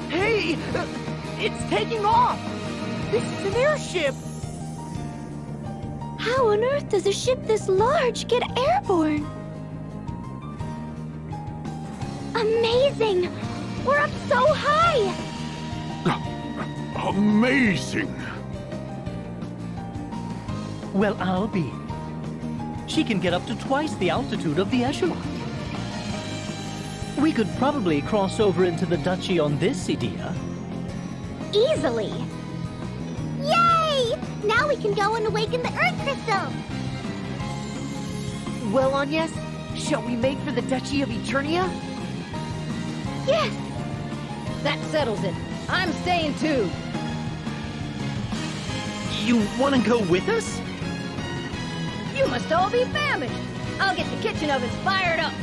Hey! It's taking off! This is an airship! How on earth does a ship this large get airborne? Amazing! We're up so high! Amazing! Well, I'll be. She can get up to twice the altitude of the echelon. We could probably cross over into the duchy on this, Adia. Easily! Yay! Now we can go and awaken the Earth Crystal! Well, Agnes, shall we make for the Duchy of Eternia? Yes! That settles it. I'm staying too. You want to go with us? You must all be famished. I'll get the kitchen ovens fired up.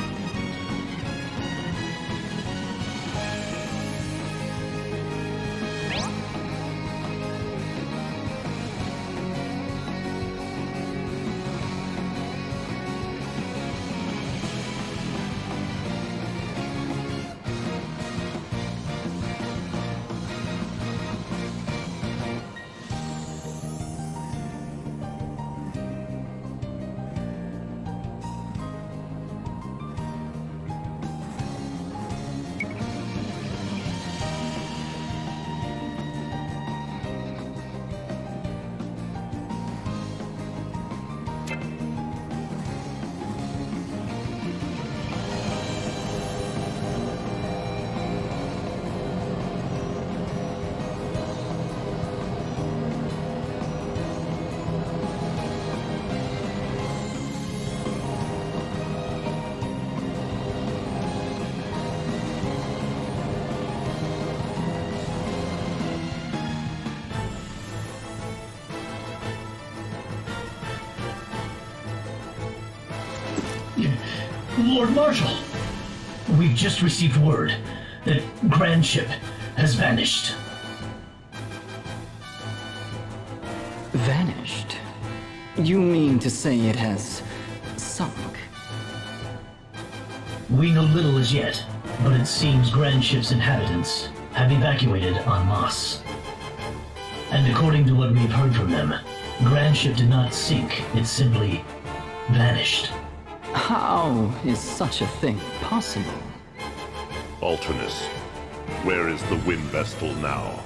Lord Marshal, we've just received word that Grand Ship has vanished. Vanished? You mean to say it has sunk? We know little as yet, but it seems Grand Ship's inhabitants have evacuated en masse. And according to what we've heard from them, Grand Ship did not sink, it simply vanished. How is such a thing possible? Alternus, where is the Wind Vestal now?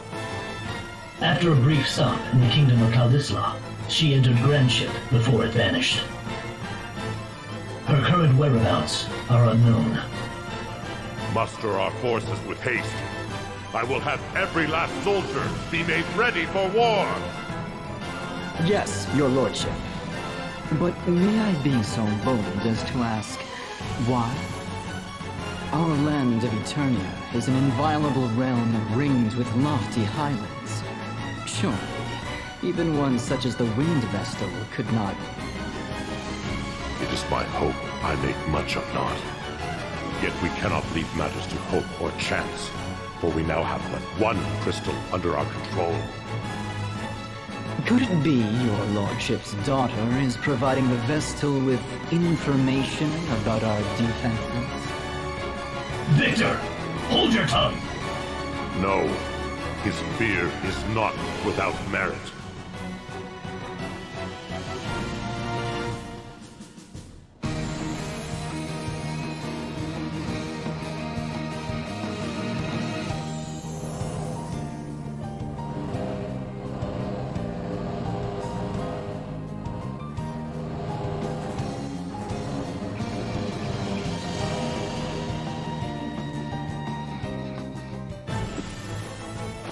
After a brief stop in the kingdom of Kaldisla, she entered Grand Ship before it vanished. Her current whereabouts are unknown. Muster our forces with haste. I will have every last soldier be made ready for war! Yes, your lordship. But may I be so bold as to ask, why? Our land of Eternia is an inviolable realm ringed with lofty highlands. Surely, even one such as the Wind Vestal could not... It is my hope I make much of not. Yet we cannot leave matters to hope or chance, for we now have but one crystal under our control. Could it be your lordship's daughter is providing the Vestal with information about our defenses? Victor, hold your tongue! No, his fear is not without merit.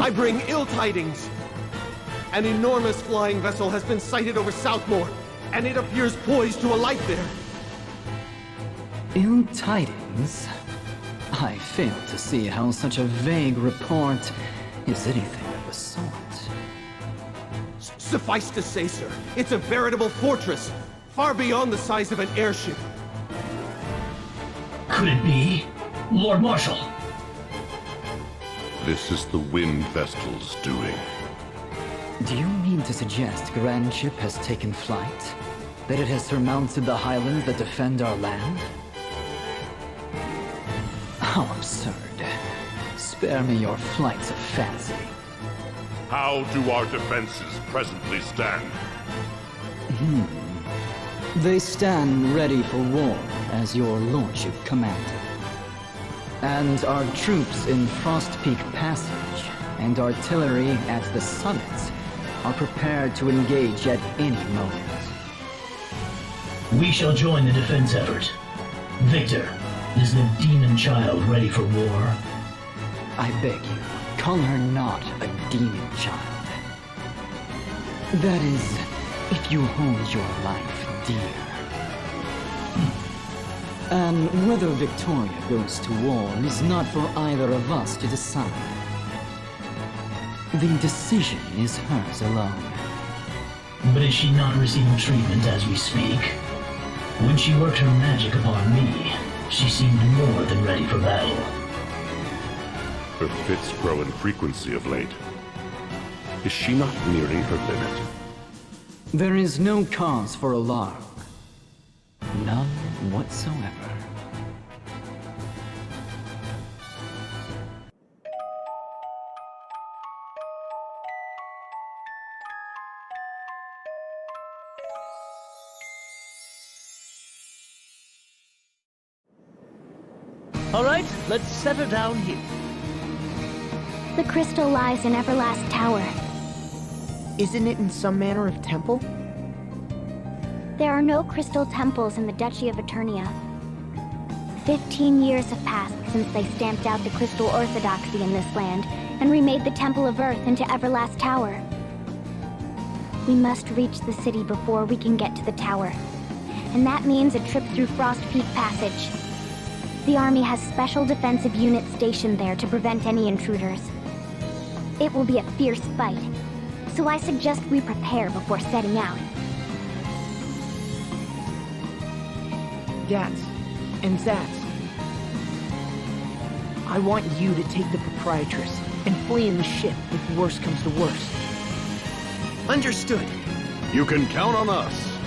I bring ill tidings. An enormous flying vessel has been sighted over Southmore, and it appears poised to alight there. Ill tidings? I fail to see how such a vague report is anything of the sort. Suffice to say, sir, it's a veritable fortress, far beyond the size of an airship. Could it be? Lord Marshal! This is the Wind Vestal's doing. Do you mean to suggest Grand Ship has taken flight? That it has surmounted the highlands that defend our land? How absurd. Spare me your flights of fancy. How do our defenses presently stand? They stand ready for war, as your lordship commanded. And our troops in Frost Peak Passage and artillery at the summits are prepared to engage at any moment. We shall join the defense effort. Victor, is the demon child ready for war? I beg you, call her not a demon child. That is, if you hold your life dear. And whether Victoria goes to war is not for either of us to decide. The decision is hers alone. But is she not receiving treatment as we speak? When she worked her magic upon me, she seemed more than ready for battle. Her fits grow in frequency of late. Is she not nearing her limit? There is no cause for alarm. None whatsoever. All right, let's set her down here. The crystal lies in Everlast Tower. Isn't it in some manner of temple? There are no crystal temples in the Duchy of Eternia. 15 years have passed since they stamped out the crystal orthodoxy in this land and remade the Temple of Earth into Everlast Tower. We must reach the city before we can get to the tower, and that means a trip through Frost Peak Passage. The army has special defensive units stationed there to prevent any intruders. It will be a fierce fight, so I suggest we prepare before setting out. Gats and Zats, I want you to take the Proprietress and flee in the ship if worse comes to worst. Understood. You can count on us.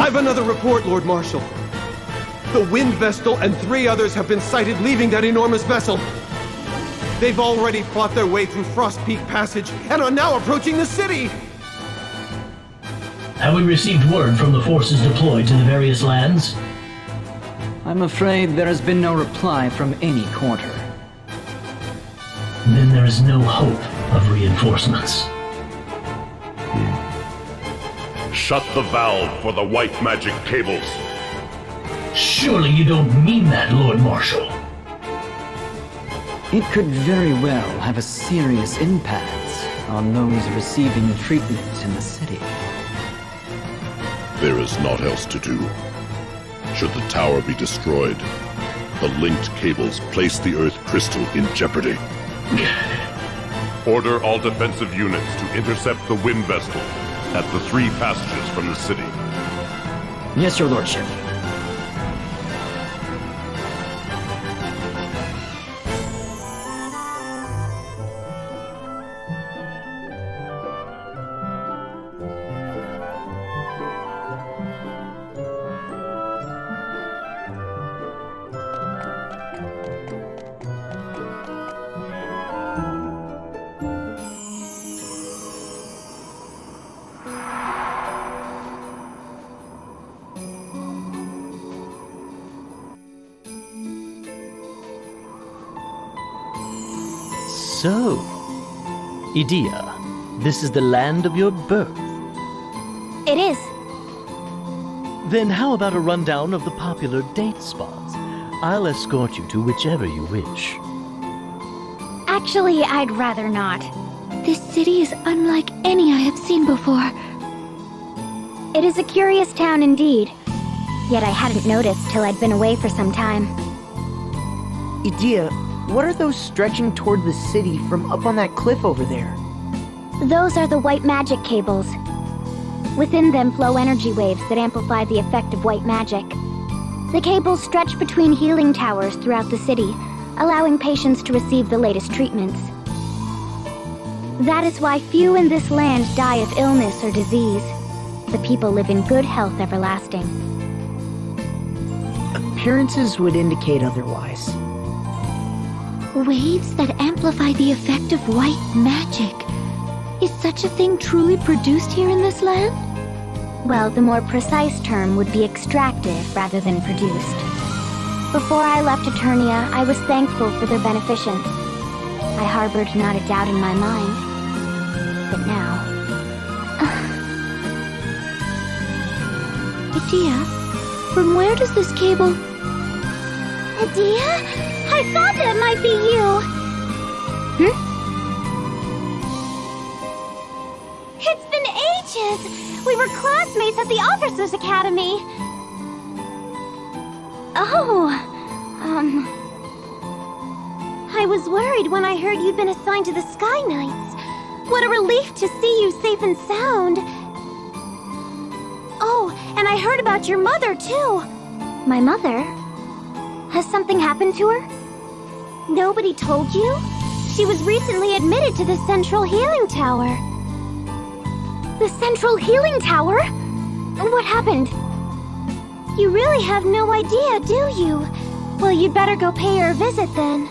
I've another report, Lord Marshal. The Wind Vestal and 3 others have been sighted leaving that enormous vessel. They've already fought their way through Frost Peak Passage and are now approaching the city! Have we received word from the forces deployed to the various lands? I'm afraid there has been no reply from any quarter. Then there is no hope of reinforcements. Shut the valve for the white magic cables. Surely you don't mean that, Lord Marshal. It could very well have a serious impact on those receiving treatment in the city. There is naught else to do. Should the tower be destroyed, the linked cables place the Earth crystal in jeopardy. Order all defensive units to intercept the Wind Vestal at the 3 passages from the city. Yes, Your Lordship. So, Edea, this is the land of your birth. It is. Then how about a rundown of the popular date spots? I'll escort you to whichever you wish. Actually, I'd rather not. This city is unlike any I have seen before. It is a curious town indeed. Yet I hadn't noticed till I'd been away for some time. Edea, what are those stretching toward the city from up on that cliff over there? Those are the white magic cables. Within them flow energy waves that amplify the effect of white magic. The cables stretch between healing towers throughout the city, allowing patients to receive the latest treatments. That is why few in this land die of illness or disease. The people live in good health everlasting. Appearances would indicate otherwise. Waves that amplify the effect of white magic. Is such a thing truly produced here in this land? Well, the more precise term would be extracted rather than produced. Before I left Eternia, I was thankful for their beneficence. I harbored not a doubt in my mind. But now... Edea, from where does this cable... Edea? I thought it might be you! It's been ages! We were classmates at the Officers' Academy! Oh, I was worried when I heard you'd been assigned to the Sky Knights. What a relief to see you safe and sound! Oh, and I heard about your mother, too! My mother? Has something happened to her? Nobody told you? She was recently admitted to the Central Healing Tower. The Central Healing Tower? And what happened? You really have no idea, do you? Well, you'd better go pay her a visit then.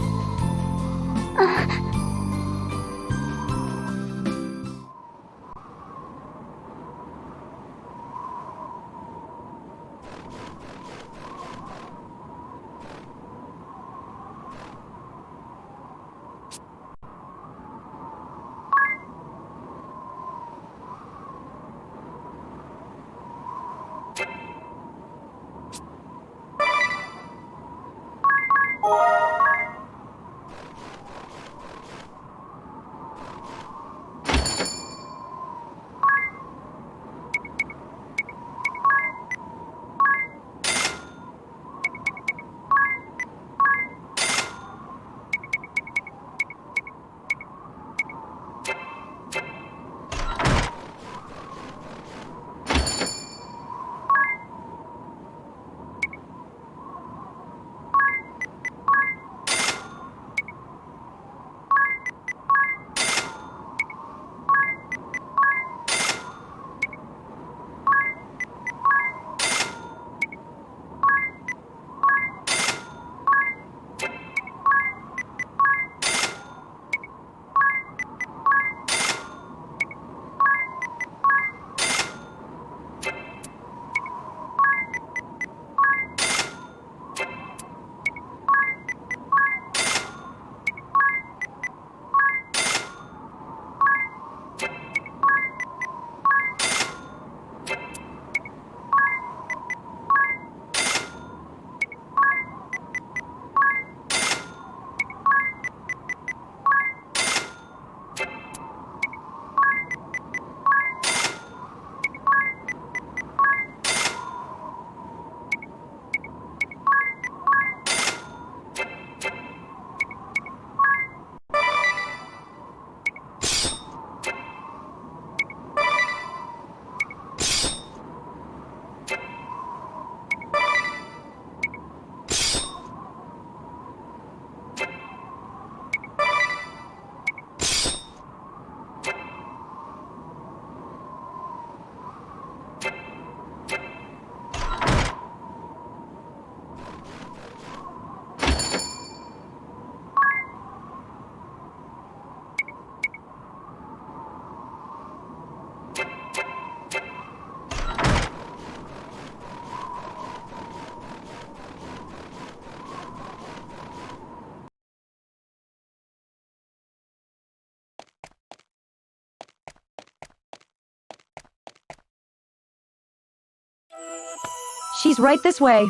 She's right this way.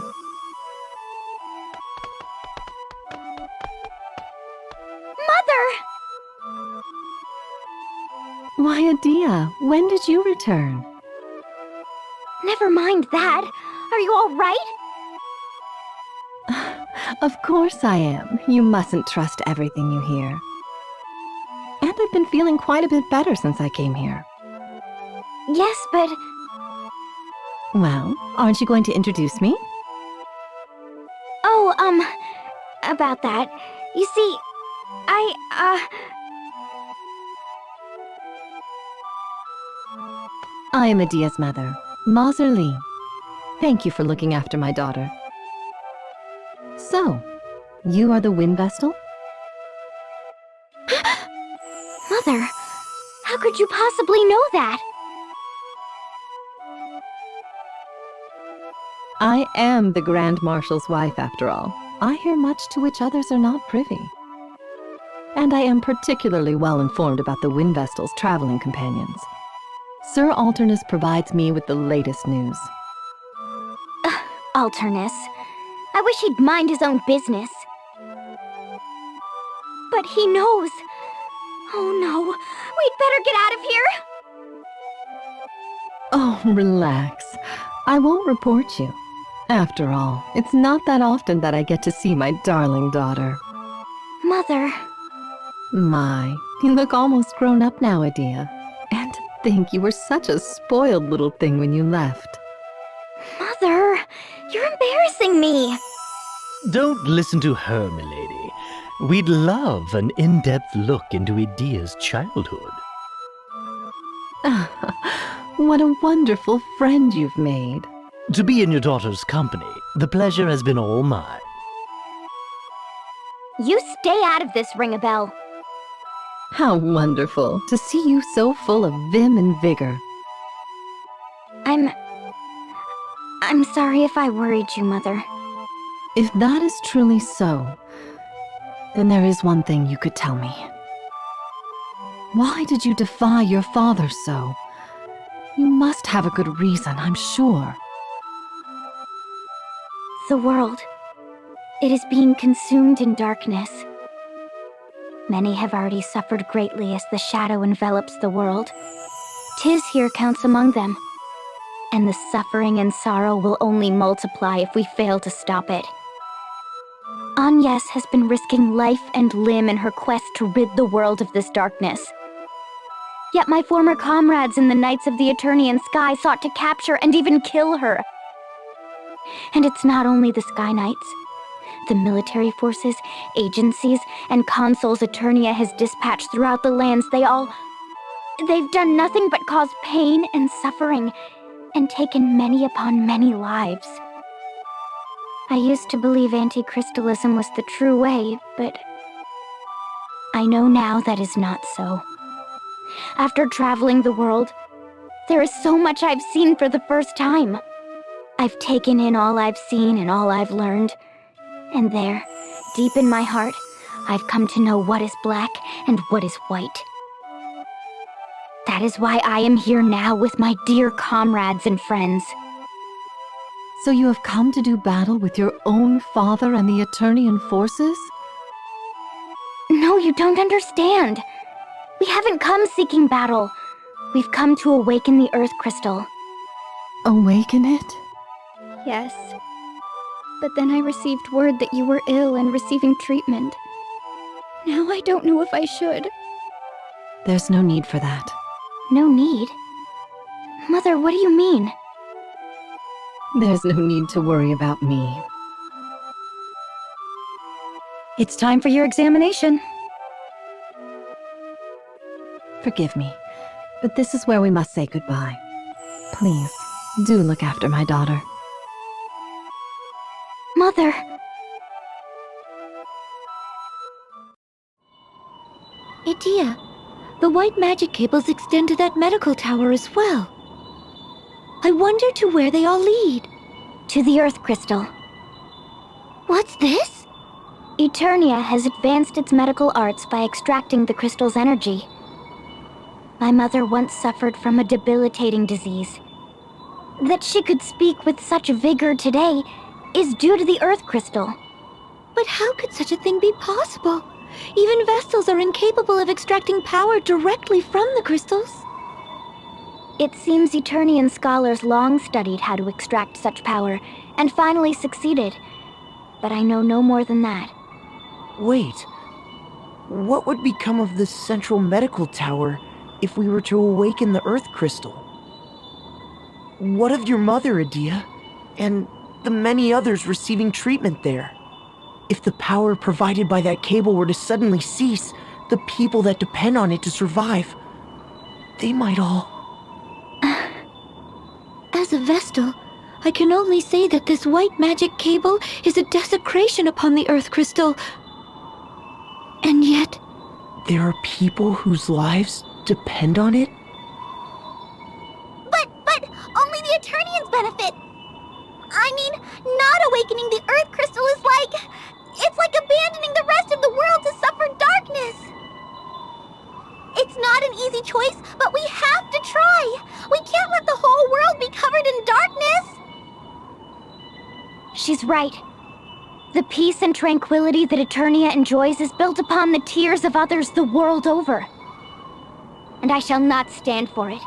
Mother! Why, Adia, when did you return? Never mind that. Are you all right? Of course I am. You mustn't trust everything you hear. And I've been feeling quite a bit better since I came here. Yes, but... Well, aren't you going to introduce me? Oh, about that. You see, I am Adia's mother, Mazer Lee. Thank you for looking after my daughter. So, you are the Wind Vestal? Mother, how could you possibly know that? I am the Grand Marshal's wife, after all. I hear much to which others are not privy. And I am particularly well informed about the Wind Vestal's traveling companions. Sir Alternus provides me with the latest news. Alternus. I wish he'd mind his own business. But he knows. Oh no, we'd better get out of here! Oh, relax. I won't report you. After all, it's not that often that I get to see my darling daughter. Mother. My, you look almost grown up now, Adia. And to think you were such a spoiled little thing when you left. Mother, you're embarrassing me. Don't listen to her, milady. We'd love an in-depth look into Adia's childhood. What a wonderful friend you've made. To be in your daughter's company, the pleasure has been all mine. You stay out of this, Ring-a-Bell. How wonderful to see you so full of vim and vigor. I'm sorry if I worried you, Mother. If that is truly so, then there is one thing you could tell me. Why did you defy your father so? You must have a good reason, I'm sure. The world. It is being consumed in darkness. Many have already suffered greatly as the shadow envelops the world. Tis here counts among them. And the suffering and sorrow will only multiply if we fail to stop it. Agnes has been risking life and limb in her quest to rid the world of this darkness. Yet my former comrades in the Knights of the Eternian Sky sought to capture and even kill her. And it's not only the Sky Knights. The military forces, agencies, and consuls Eternia has dispatched throughout the lands, they've done nothing but cause pain and suffering, and taken many upon many lives. I used to believe anti-crystalism was the true way, but I know now that is not so. After traveling the world, there is so much I've seen for the first time. I've taken in all I've seen and all I've learned. And there, deep in my heart, I've come to know what is black and what is white. That is why I am here now with my dear comrades and friends. So you have come to do battle with your own father and the Eternian forces? No, you don't understand. We haven't come seeking battle. We've come to awaken the Earth Crystal. Awaken it? Yes. But then I received word that you were ill and receiving treatment. Now I don't know if I should. There's no need for that. No need? Mother, what do you mean? There's no need to worry about me. It's time for your examination. Forgive me, but this is where we must say goodbye. Please, do look after my daughter. Mother! Adia, the white magic cables extend to that medical tower as well. I wonder to where they all lead. To the Earth Crystal. What's this? Eternia has advanced its medical arts by extracting the crystal's energy. My mother once suffered from a debilitating disease. that she could speak with such vigor today is due to the Earth Crystal. But how could such a thing be possible? Even Vestals are incapable of extracting power directly from the crystals. It seems Eternian scholars long studied how to extract such power, and finally succeeded. But I know no more than that. Wait. What would become of the central medical tower if we were to awaken the Earth Crystal? What of your mother, Adia? And the many others receiving treatment there? If the power provided by that cable were to suddenly cease, the people that depend on it to survive, they might all... As a Vestal, I can only say that this white magic cable is a desecration upon the Earth Crystal. And yet... There are people whose lives depend on it? But only the Eternians benefit! I mean, not awakening the Earth Crystal is like... It's like abandoning the rest of the world to suffer darkness! It's not an easy choice, but we have to try! We can't let the whole world be covered in darkness! She's right. The peace and tranquility that Eternia enjoys is built upon the tears of others the world over. And I shall not stand for it.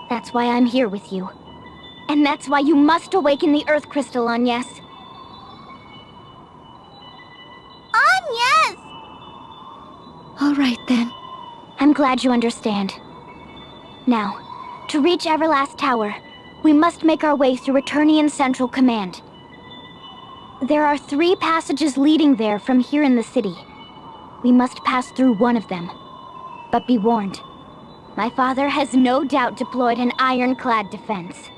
That's why I'm here with you. And that's why you must awaken the Earth Crystal, Agnes. Agnes! All right, then. I'm glad you understand. Now, to reach Everlast Tower, we must make our way through Eternian Central Command. There are 3 passages leading there from here in the city. We must pass through one of them. But be warned, my father has no doubt deployed an ironclad defense.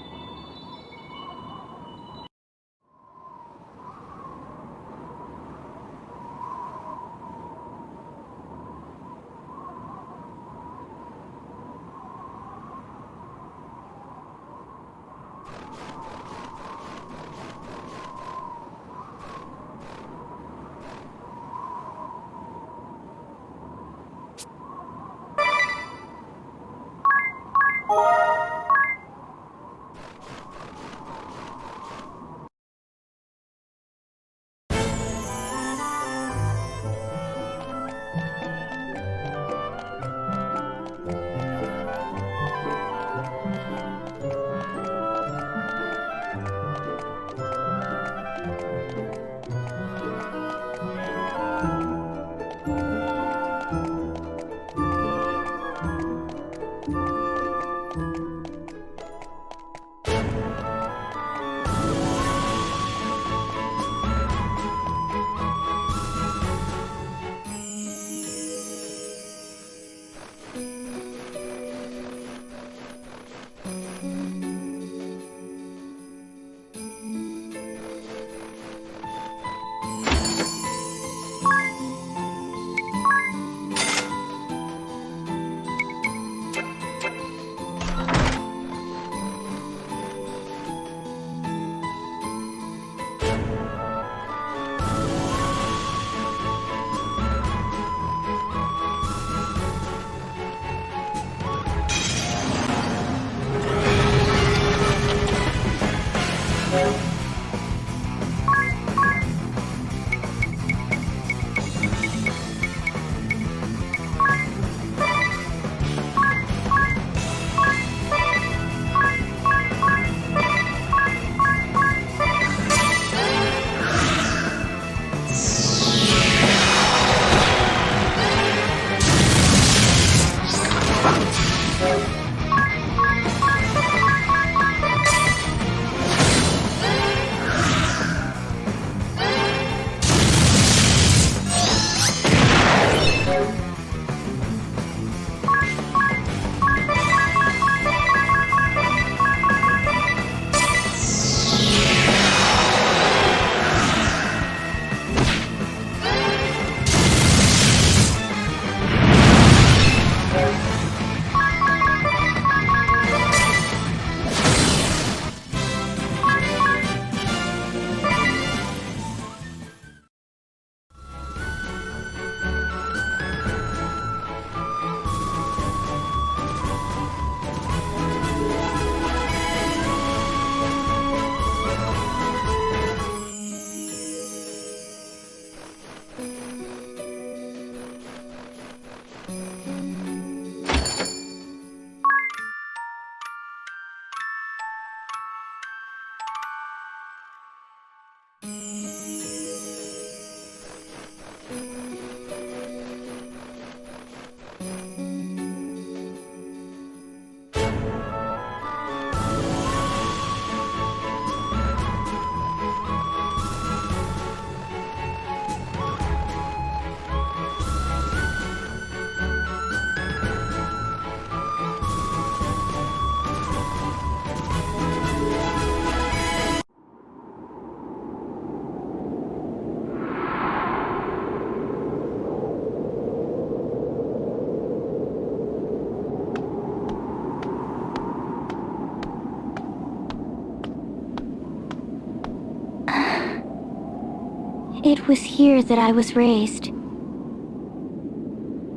It was here that I was raised.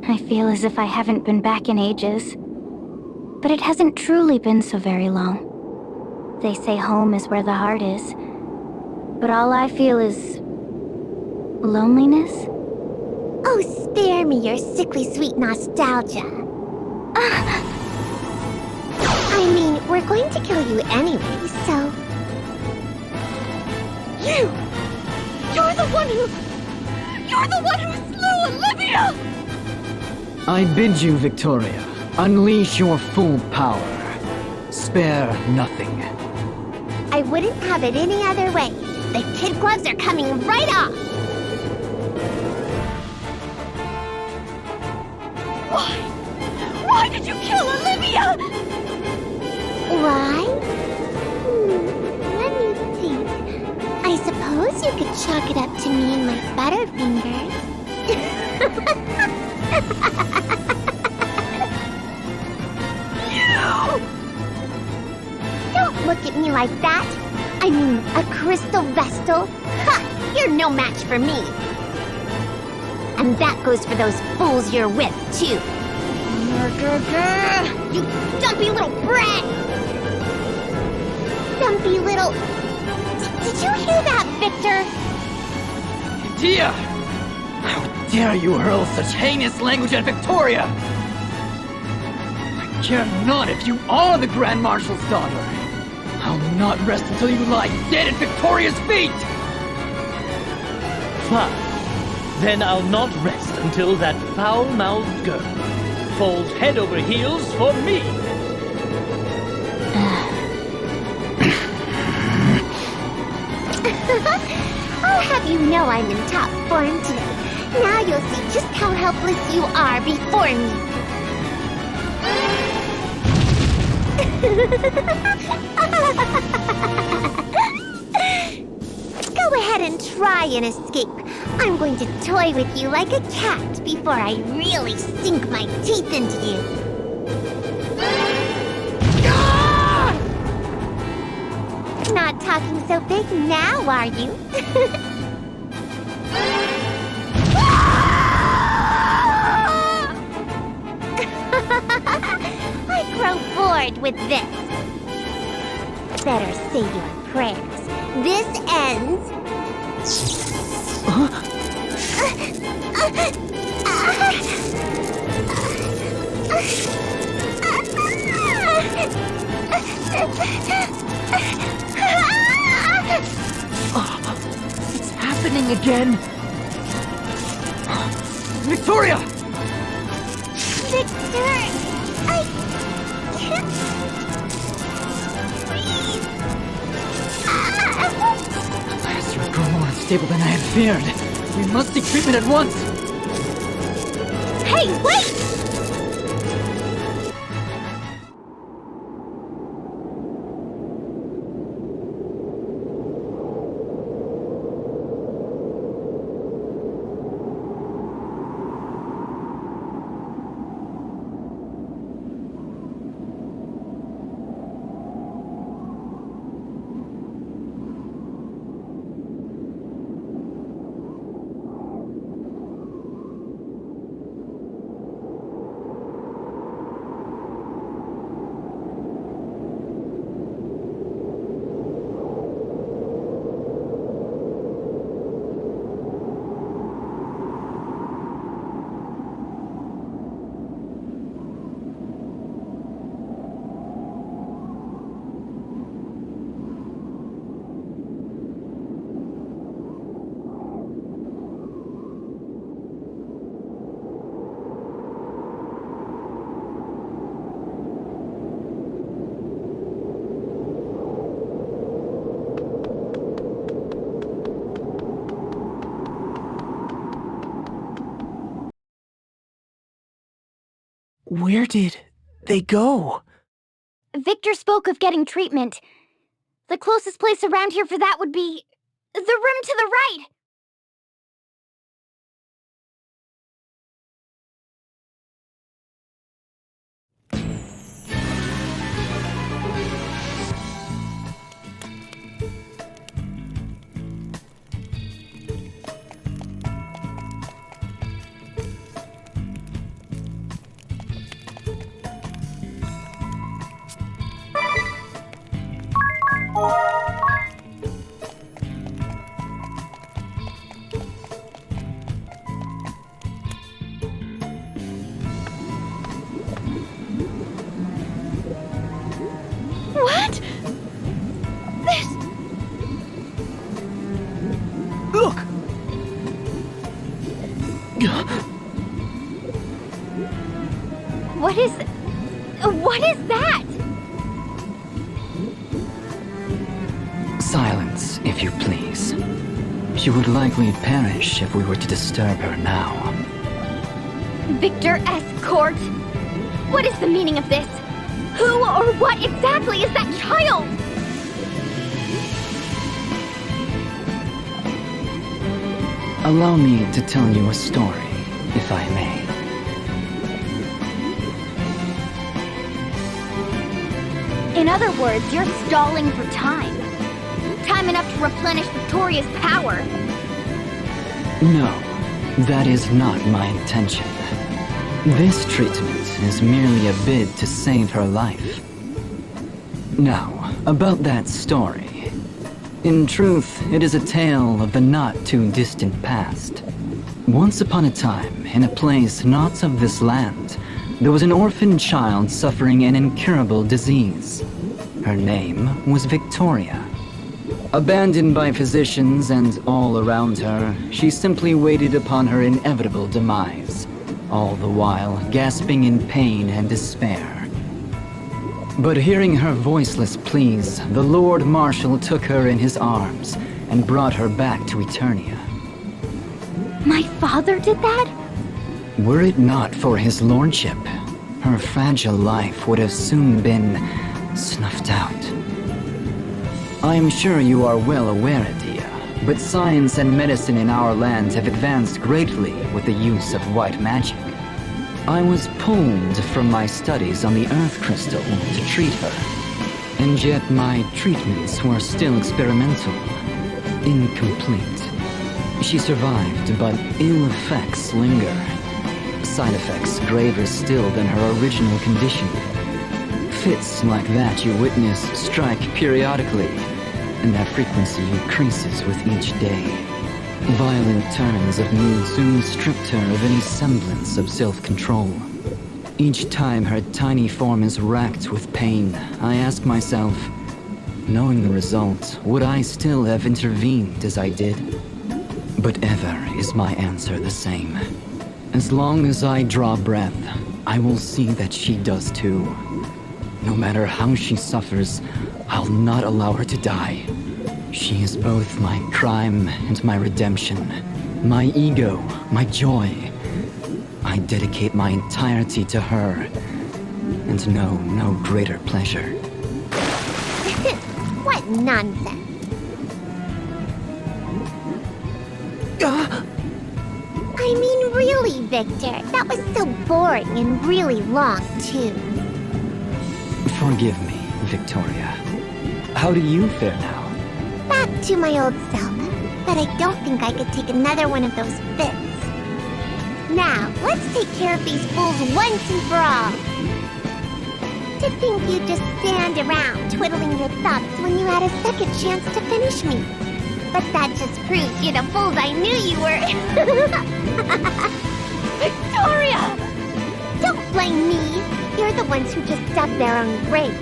I feel as if I haven't been back in ages. But it hasn't truly been so very long. They say home is where the heart is. But all I feel is... loneliness? Oh, spare me your sickly sweet nostalgia. I mean, we're going to kill you anyway, so... You're the one who slew Olivia! I bid you, Victoria, unleash your full power. Spare nothing. I wouldn't have it any other way. The kid gloves are coming right off! Why did you kill Olivia? Why? Let me think. I suppose you could chalk it up to me and my butterfingers. Don't look at me like that. I mean, a crystal vestal? Ha! You're no match for me. And that goes for those fools you're with, too. You dumpy little brat! Dumpy little... Did you hear that, Victor? Dia! How dare you hurl such heinous language at Victoria! I care not if you are the Grand Marshal's daughter. I'll not rest until you lie dead at Victoria's feet! Fine. Then I'll not rest until that foul-mouthed girl falls head over heels for me! I'll have you know I'm in top form today. Now you'll see just how helpless you are before me. Go ahead and try and escape. I'm going to toy with you like a cat before I really sink my teeth into you. Not talking so big now, are you? I grow bored with this. Better say your prayers. This ends... It's happening again! Victoria! Victor, I can't breathe. Alas, you have grown more unstable than I had feared. We must seek treatment at once! Hey, wait! Where did they go? Victor spoke of getting treatment. The closest place around here for that would be... the room to the right! What is that? Silence, if you please. She would likely perish if we were to disturb her now. Victor S. Court? What is the meaning of this? Who or what exactly is that child? Allow me to tell you a story, if I may. In other words, you're stalling for time. Time enough to replenish Victoria's power. No, that is not my intention. This treatment is merely a bid to save her life. Now, about that story. In truth, it is a tale of the not-too-distant past. Once upon a time, in a place not of this land, there was an orphan child suffering an incurable disease. Her name was Victoria. Abandoned by physicians and all around her, she simply waited upon her inevitable demise, all the while gasping in pain and despair. But hearing her voiceless pleas, the Lord Marshal took her in his arms and brought her back to Eternia. My father did that? Were it not for his lordship, her fragile life would have soon been snuffed out. I am sure you are well aware, Adia, but science and medicine in our land have advanced greatly with the use of white magic. I was pulled from my studies on the Earth Crystal to treat her, and yet my treatments were still experimental, incomplete. She survived, but ill effects linger. Side effects graver still than her original condition. Fits like that you witness strike periodically, and that frequency increases with each day. Violent turns of mood soon stripped her of any semblance of self-control. Each time her tiny form is racked with pain, I ask myself, knowing the result, would I still have intervened as I did? But ever is my answer the same. As long as I draw breath, I will see that she does too. No matter how she suffers, I'll not allow her to die. She is both my crime and my redemption. My ego, my joy. I dedicate my entirety to her, and know no greater pleasure. What nonsense. I mean, really, Victor, that was so boring and really long, too. Forgive me, Victoria. How do you fare now? Back to my old self, but I don't think I could take another one of those fits. Now, let's take care of these fools once and for all. To think you'd just stand around twiddling your thumbs when you had a second chance to finish me. But that just proves you're the fools I knew you were. Victoria! Don't blame me. You're the ones who just dug their own graves.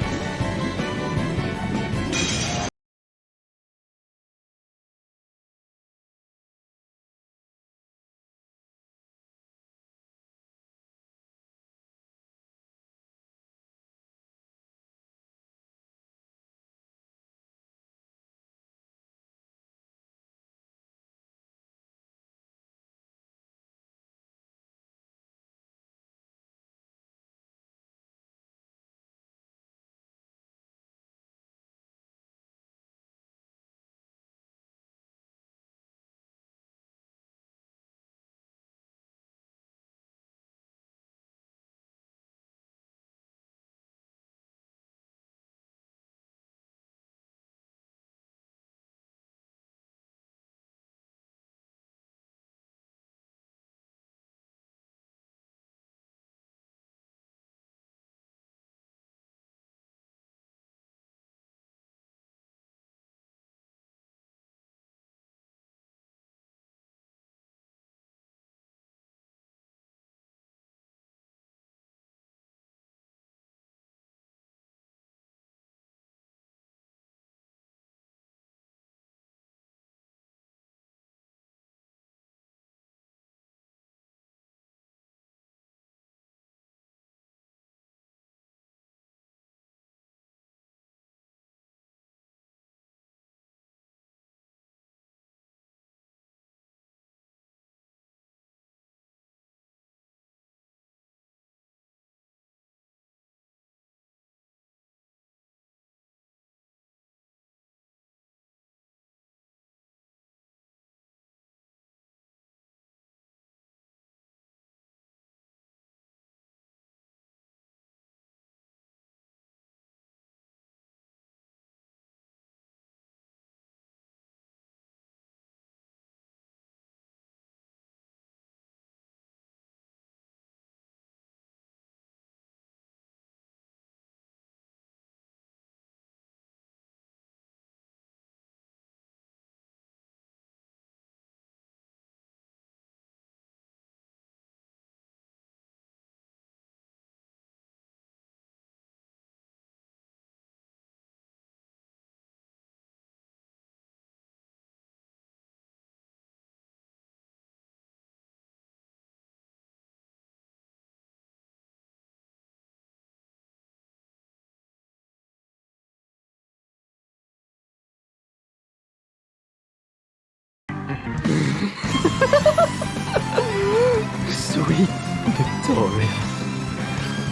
Victoria.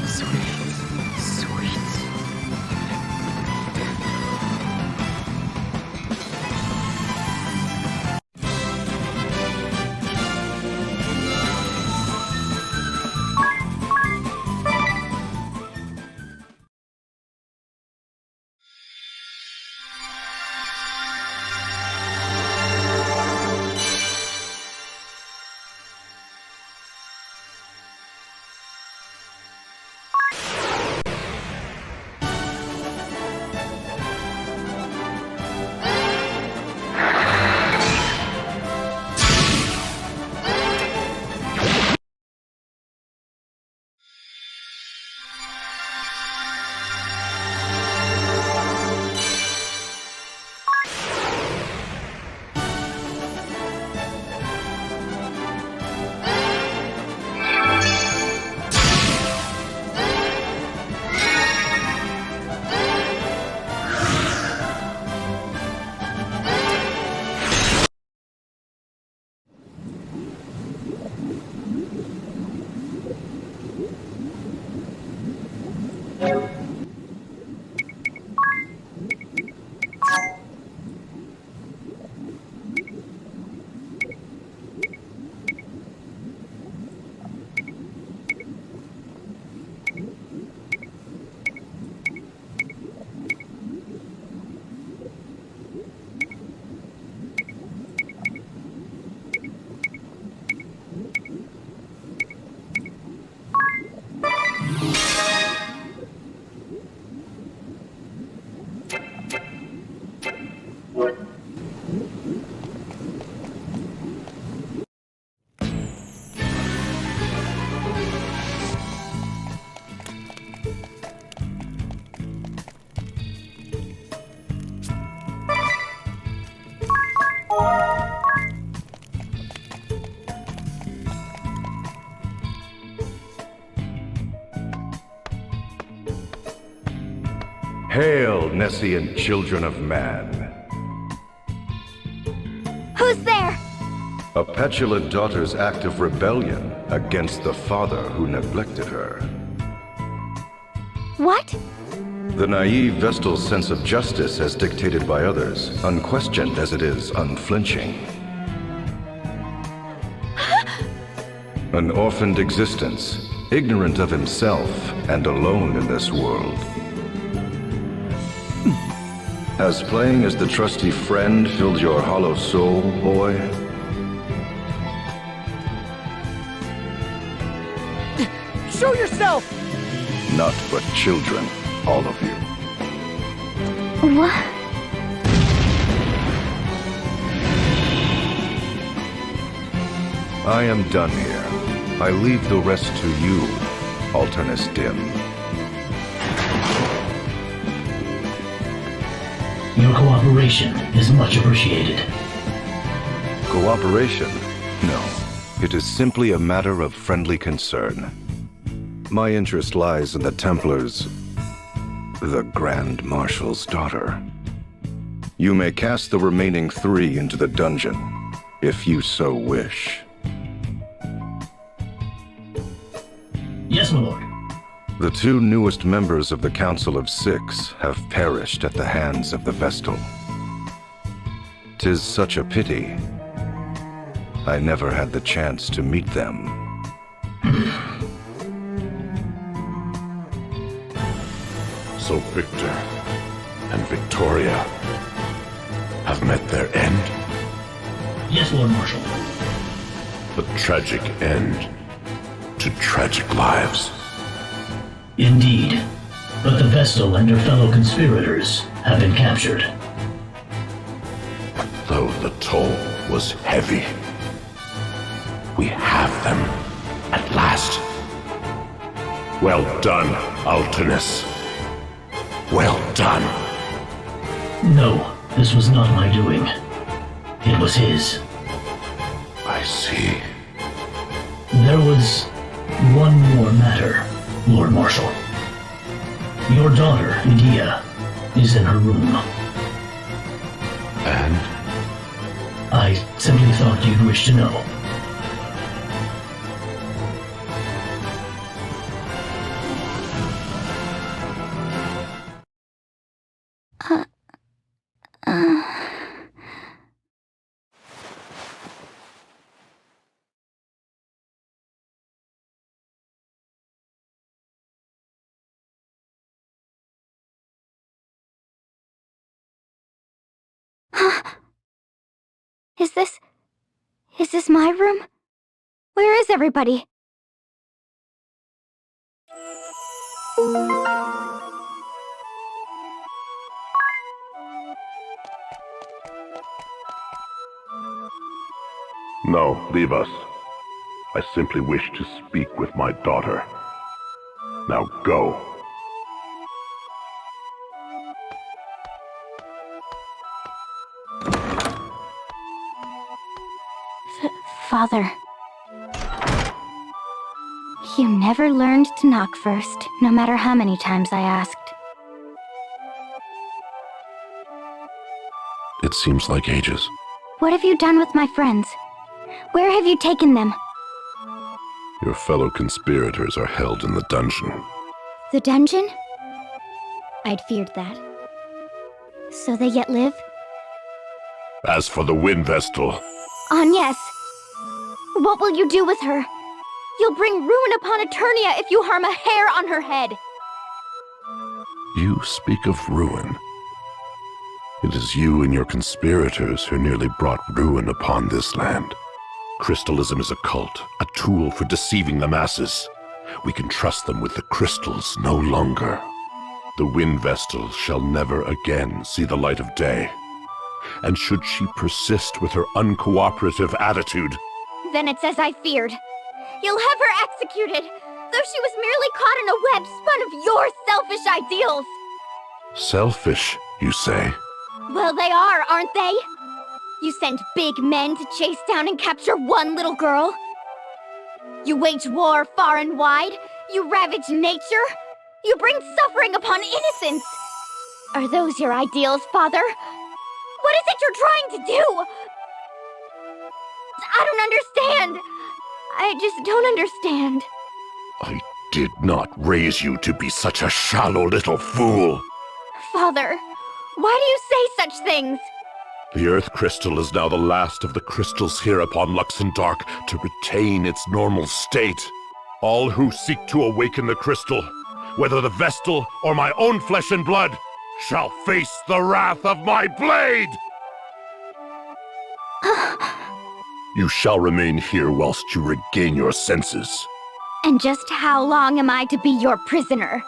Sweet, sweet. Hail, Nessian children of man. Who's there? A petulant daughter's act of rebellion against the father who neglected her. What? The naive Vestal's sense of justice as dictated by others, unquestioned as it is unflinching. An orphaned existence, ignorant of himself and alone in this world. Has playing as the trusty friend filled your hollow soul, boy? Show yourself! Not but children, all of you. What? I am done here. I leave the rest to you, Alternus Dim. Your cooperation is much appreciated. Cooperation? No. It is simply a matter of friendly concern. My interest lies in the Templars, the Grand Marshal's daughter. You may cast the remaining 3 into the dungeon, if you so wish. Yes, my lord. The 2 newest members of the Council of 6 have perished at the hands of the Vestal. 'Tis such a pity. I never had the chance to meet them. So Victor and Victoria have met their end? Yes, Lord Marshal. A tragic end to tragic lives. Indeed. But the Vestal and her fellow conspirators have been captured. Though the toll was heavy, we have them at last. Well done, Alternus. Well done. No, this was not my doing. It was his. I see. There was one more matter, Lord Marshal. Your daughter, Edea, is in her room. And? I simply thought you'd wish to know. Is this my room? Where is everybody? No, leave us. I simply wish to speak with my daughter. Now go. Father. You never learned to knock first, no matter how many times I asked. It seems like ages. What have you done with my friends? Where have you taken them? Your fellow conspirators are held in the dungeon. The dungeon? I'd feared that. So they yet live? As for the Wind Vestal, Agnes! What will you do with her? You'll bring ruin upon Eternia if you harm a hair on her head! you speak of ruin. It is you and your conspirators who nearly brought ruin upon this land. Crystalism is a cult, a tool for deceiving the masses. We can trust them with the crystals no longer. The Wind Vestal shall never again see the light of day. And should she persist with her uncooperative attitude, Then it's as I feared. You'll have her executed, though she was merely caught in a web spun of your selfish ideals. selfish, you say? Well, they are, aren't they? You send big men to chase down and capture one little girl. You wage war far and wide. You ravage nature. You bring suffering upon innocence. Are those your ideals, Father? What is it you're trying to do? I don't understand. I just don't understand. I did not raise you to be such a shallow little fool. Father, why do you say such things? The Earth Crystal is now the last of the crystals here upon Luxendark to retain its normal state. All who seek to awaken the crystal, whether the Vestal or my own flesh and blood, shall face the wrath of my blade! You shall remain here whilst you regain your senses. And just how long am I to be your prisoner?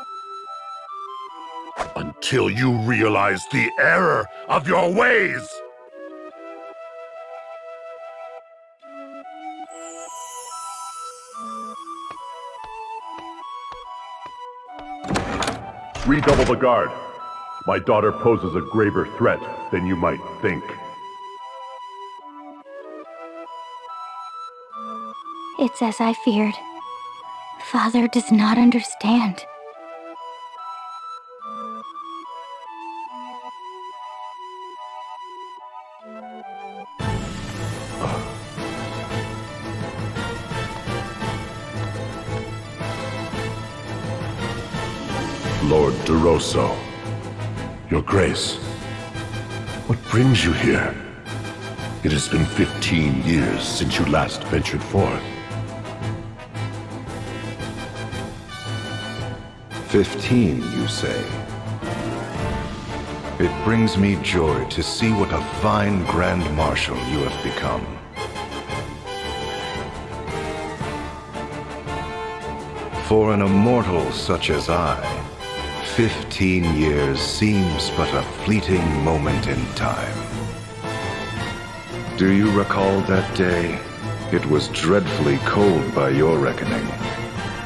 Until you realize the error of your ways! Redouble the guard. My daughter poses a graver threat than you might think. It's as I feared. Father does not understand. Lord DeRosso, Your Grace, what brings you here? It has been 15 years since you last ventured forth. 15, you say? It brings me joy to see what a fine Grand Marshal you have become. For an immortal such as I, 15 years seems but a fleeting moment in time. Do you recall that day? It was dreadfully cold by your reckoning,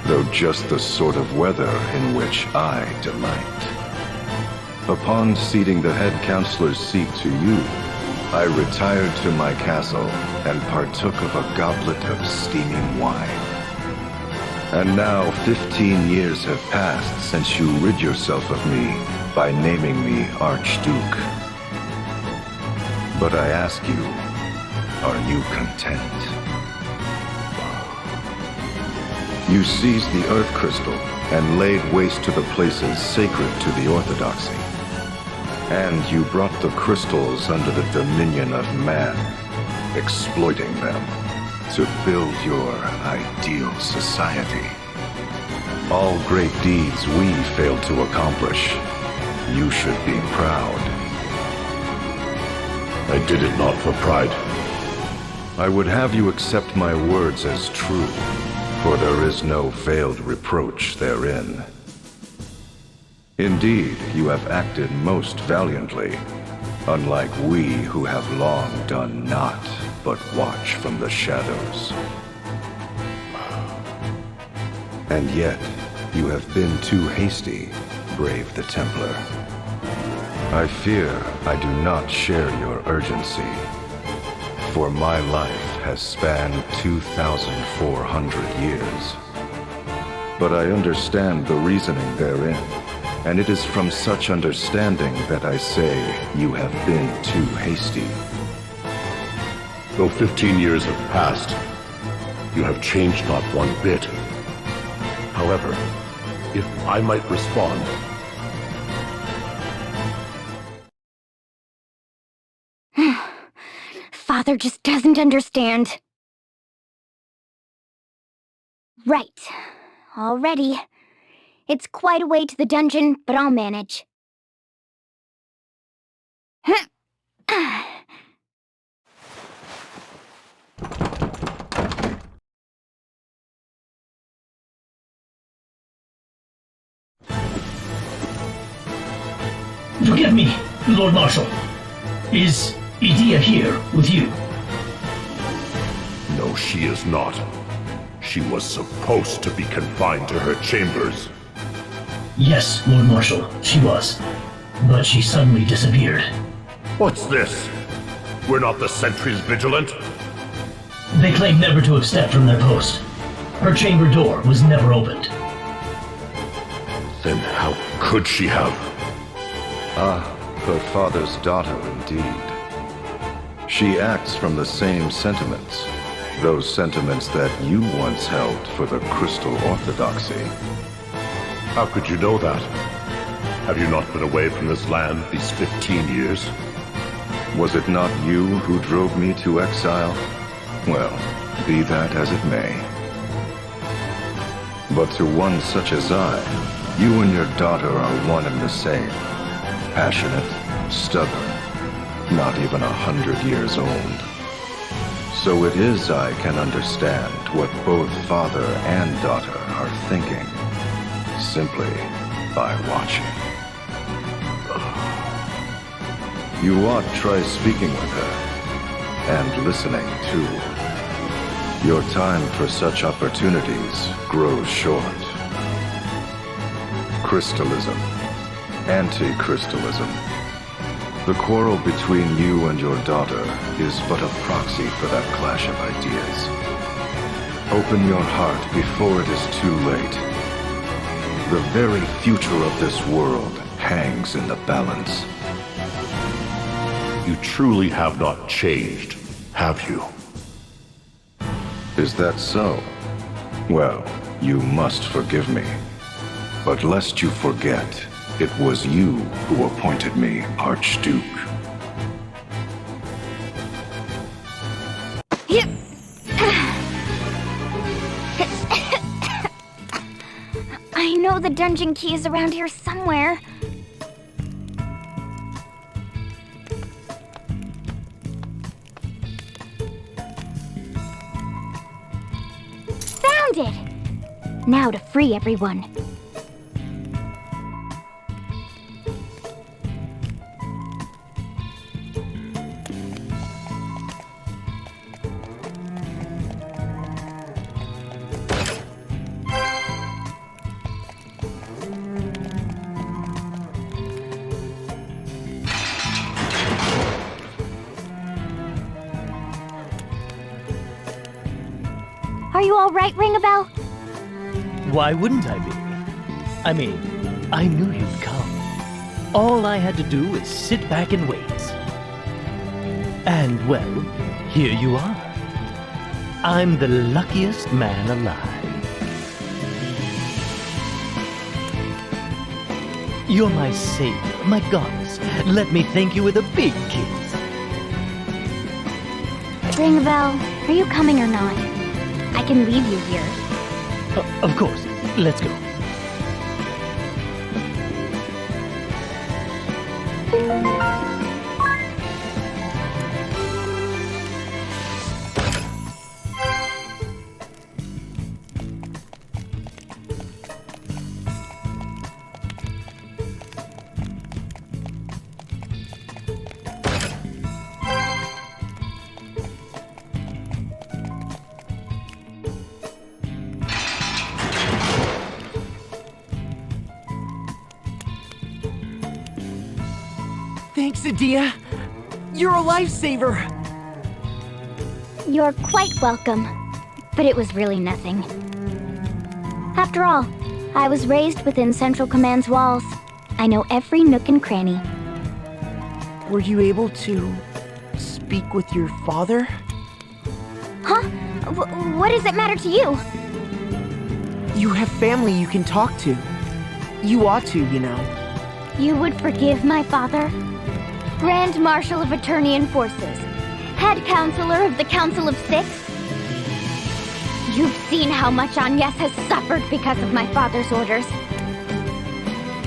though just the sort of weather in which I delight. Upon ceding the head counselor's seat to you, I retired to my castle and partook of a goblet of steaming wine. And now 15 years have passed since you rid yourself of me by naming me Archduke. But I ask you, are you content? You seized the Earth Crystal and laid waste to the places sacred to the Orthodoxy. And you brought the crystals under the dominion of man, exploiting them to build your ideal society. All great deeds we failed to accomplish. You should be proud. I did it not for pride. I would have you accept my words as true, for there is no veiled reproach therein. Indeed, you have acted most valiantly, unlike we who have long done naught but watch from the shadows. And yet, you have been too hasty, brave the Templar. I fear I do not share your urgency, for my life has spanned 2,400 years. But I understand the reasoning therein, and it is from such understanding that I say you have been too hasty. Though 15 years have passed, you have changed not one bit. However, if I might respond... Father just doesn't understand. Right. All ready. It's quite a way to the dungeon, but I'll manage. Forgive me, Lord Marshal. Is Edea here with you? No, she is not. She was supposed to be confined to her chambers. Yes, Lord Marshal, she was. But she suddenly disappeared. What's this? We're not the sentries vigilant? They claim never to have stepped from their post. Her chamber door was never opened. Then how could she have? Her father's daughter indeed. She acts from the same sentiments, those sentiments that you once held for the Crystal Orthodoxy. How could you know that? Have you not been away from this land these 15 years? Was it not you who drove me to exile? Well, be that as it may. But to one such as I, you and your daughter are one and the same. Passionate, stubborn, not even 100 years old. So it is I can understand what both father and daughter are thinking, simply by watching. You ought try speaking with her, and listening too. Your time for such opportunities grows short. Crystalism. Anti-crystalism. The quarrel between you and your daughter is but a proxy for that clash of ideas. Open your heart before it is too late. The very future of this world hangs in the balance. You truly have not changed, have you? Is that so? Well, you must forgive me. But lest you forget, it was you who appointed me Archduke. I know the dungeon key is around here somewhere. Found it! Now to free everyone. Are you all right, Ring-a-Bell? Why wouldn't I be? I mean, I knew you'd come. All I had to do was sit back and wait. And, well, here you are. I'm the luckiest man alive. You're my savior, my goddess. Let me thank you with a big kiss. Ringabel, are you coming or not? I can leave you here. Of course. Let's go. Thanks, Adia. You're a lifesaver. You're quite welcome. But it was really nothing. After all, I was raised within Central Command's walls. I know every nook and cranny. Were you able to speak with your father? Huh? What does it matter to you? You have family you can talk to. You ought to, you know. You would forgive my father? Grand Marshal of Eternian Forces. Head Counselor of the Council of Six. You've seen how much Agnes has suffered because of my father's orders.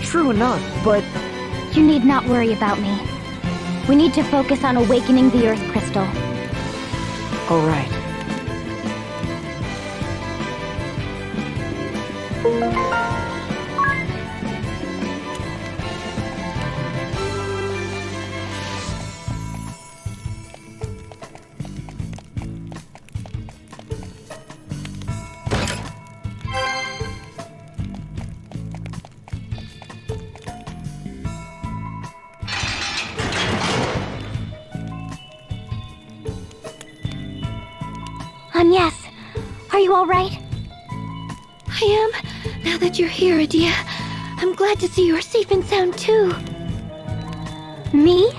True enough, but... You need not worry about me. We need to focus on awakening the Earth Crystal. All right. Agnes, are you all right? I am. Now that you're here, Adia, I'm glad to see you're safe and sound too. Me?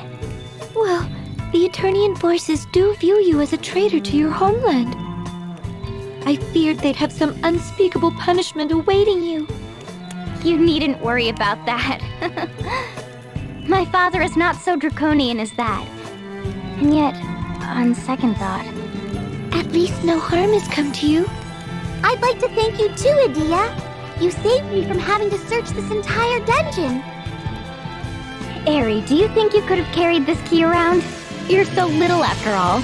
Well, the Eternian forces do view you as a traitor to your homeland. I feared they'd have some unspeakable punishment awaiting you. You needn't worry about that. My father is not so draconian as that. And yet, on second thought... At least no harm has come to you. I'd like to thank you too, Adia. You saved me from having to search this entire dungeon. Eri, do you think you could have carried this key around? You're so little after all.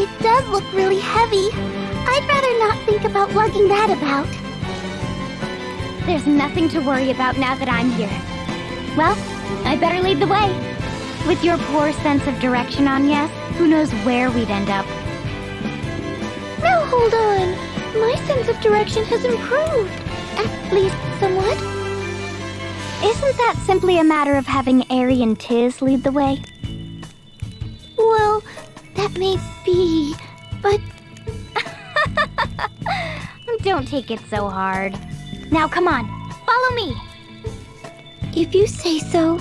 It does look really heavy. I'd rather not think about lugging that about. There's nothing to worry about now that I'm here. Well, I better lead the way. With your poor sense of direction, Agnes, who knows where we'd end up. Now hold on. My sense of direction has improved. At least somewhat. Isn't that simply a matter of having Eri and Tiz lead the way? Well, that may be, but... Don't take it so hard. Now come on, follow me. If you say so.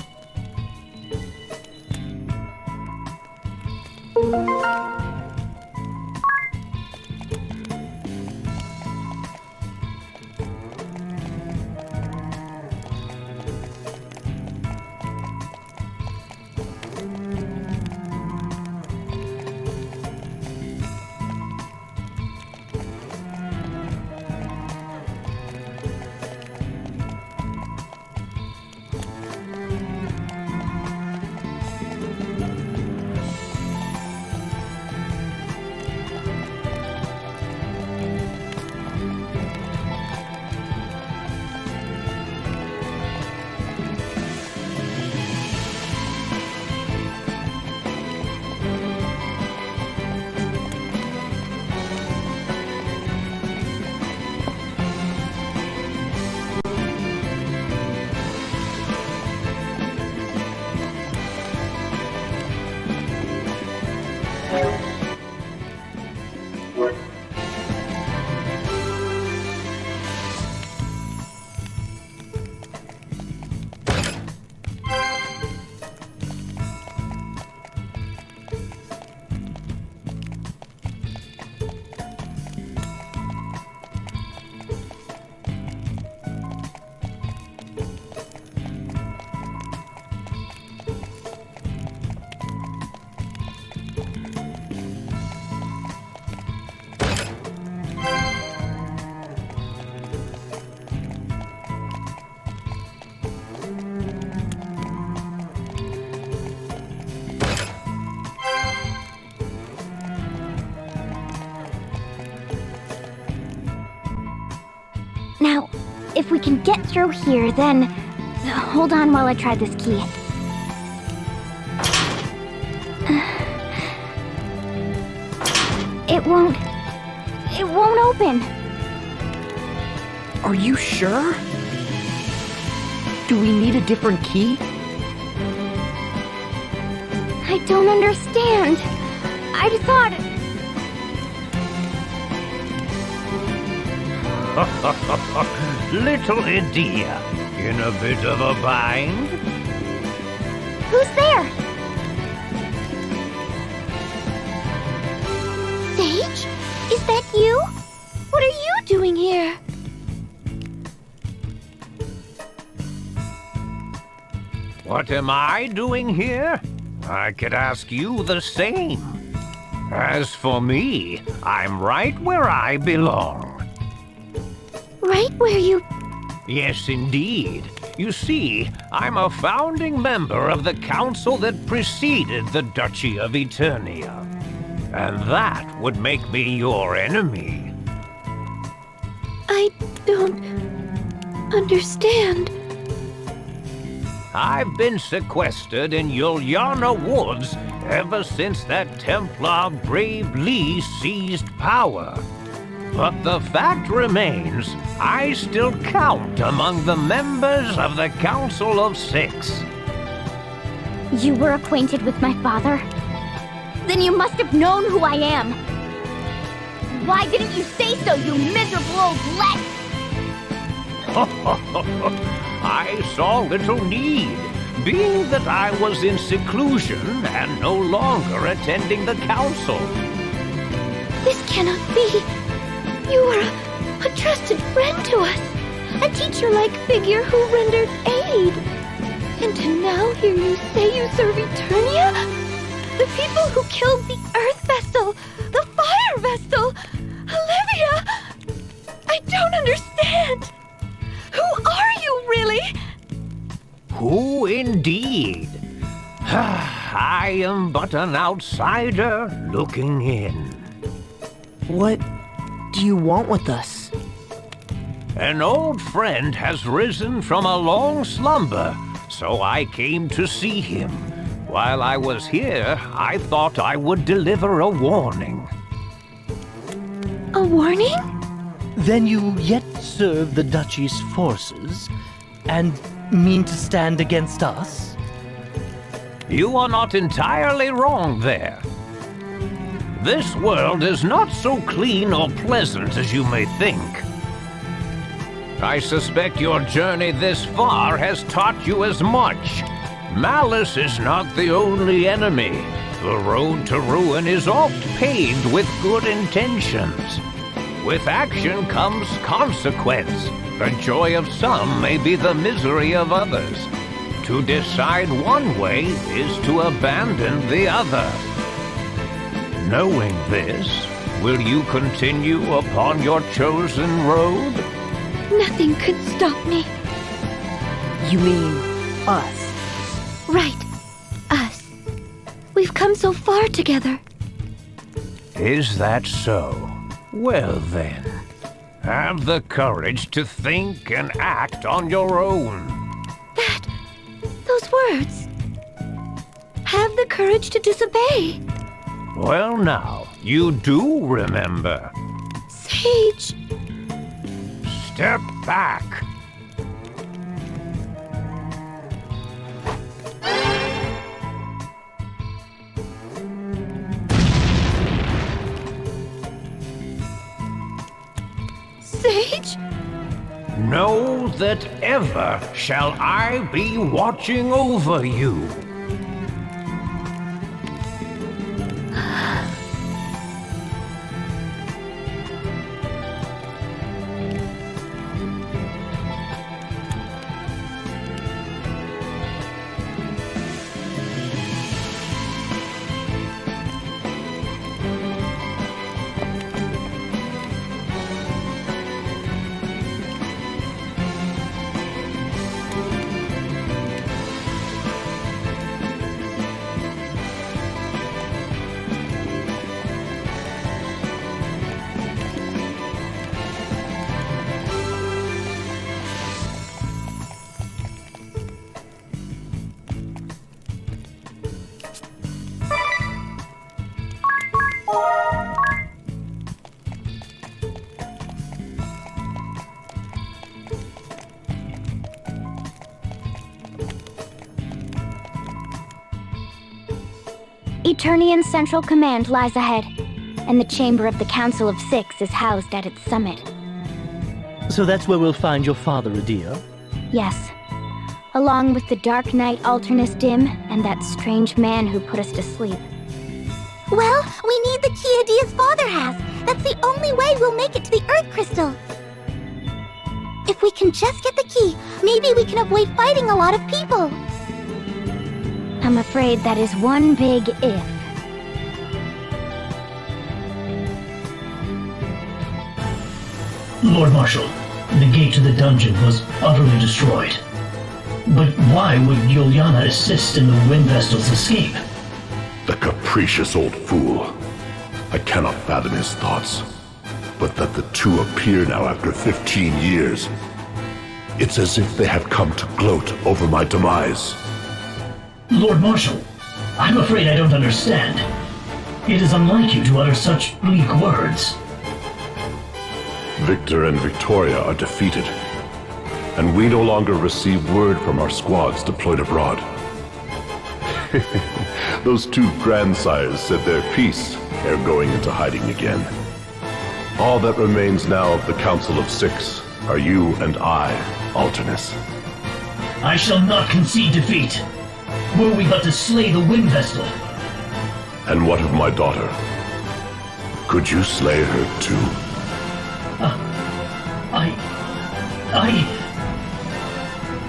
If we can get through here, then... Hold on while I try this key. It won't open. Are you sure? Do we need a different key? I don't understand. I thought... Little Edea, in a bit of a bind? Who's there? Sage? Is that you? What are you doing here? What am I doing here? I could ask you the same. As for me, I'm right where I belong. Right where you... Yes, indeed. You see, I'm a founding member of the council that preceded the Duchy of Eternia. And that would make me your enemy. I don't understand. I've been sequestered in Yuliana Woods ever since that Templar Brave Lee seized power. But the fact remains, I still count among the members of the Council of Six. You were acquainted with my father? Then you must have known who I am. Why didn't you say so, you miserable old let? I saw little need, being that I was in seclusion and no longer attending the council. This cannot be. You were a trusted friend to us. A teacher-like figure who rendered aid. And to now hear you say you serve Eternia? The people who killed the Earth Vestal, the Fire Vestal, Olivia! I don't understand. Who are you, really? Who indeed? I am but an outsider looking in. What do you want with us? An old friend has risen from a long slumber, so I came to see him. While I was here, I thought I would deliver a warning. A warning? Then you yet serve the Duchy's forces, and mean to stand against us? You are not entirely wrong there. This world is not so clean or pleasant as you may think. I suspect your journey this far has taught you as much. Malice is not the only enemy. The road to ruin is oft paved with good intentions. With action comes consequence. The joy of some may be the misery of others. To decide one way is to abandon the other. Knowing this, will you continue upon your chosen road? Nothing could stop me. You mean us? Right. Us. We've come so far together. Is that so? Well then, have the courage to think and act on your own. Those words. Have the courage to disobey. Well now, you do remember. Sage. Step back. Sage? Know that ever shall I be watching over you. Eternian Central Command lies ahead, and the Chamber of the Council of Six is housed at its summit. So that's where we'll find your father, Adia? Yes. Along with the Dark Knight Alternus Dim and that strange man who put us to sleep. Well, we need the key Adia's father has. That's the only way we'll make it to the Earth Crystal. If we can just get the key, maybe we can avoid fighting a lot of people. I'm afraid that is one big if. Lord Marshal, the gate to the dungeon was utterly destroyed. But why would Yuliana assist in the Wind Vestal's escape? The capricious old fool. I cannot fathom his thoughts. But that the two appear now after 15 years. It's as if they have come to gloat over my demise. Lord Marshal, I'm afraid I don't understand. It is unlike you to utter such bleak words. Victor and Victoria are defeated, and we no longer receive word from our squads deployed abroad. Those two grandsires said their piece ere going into hiding again. All that remains now of the Council of Six are you and I, Alternus. I shall not concede defeat. Were we but to slay the Wind Vestal. And what of my daughter? Could you slay her too?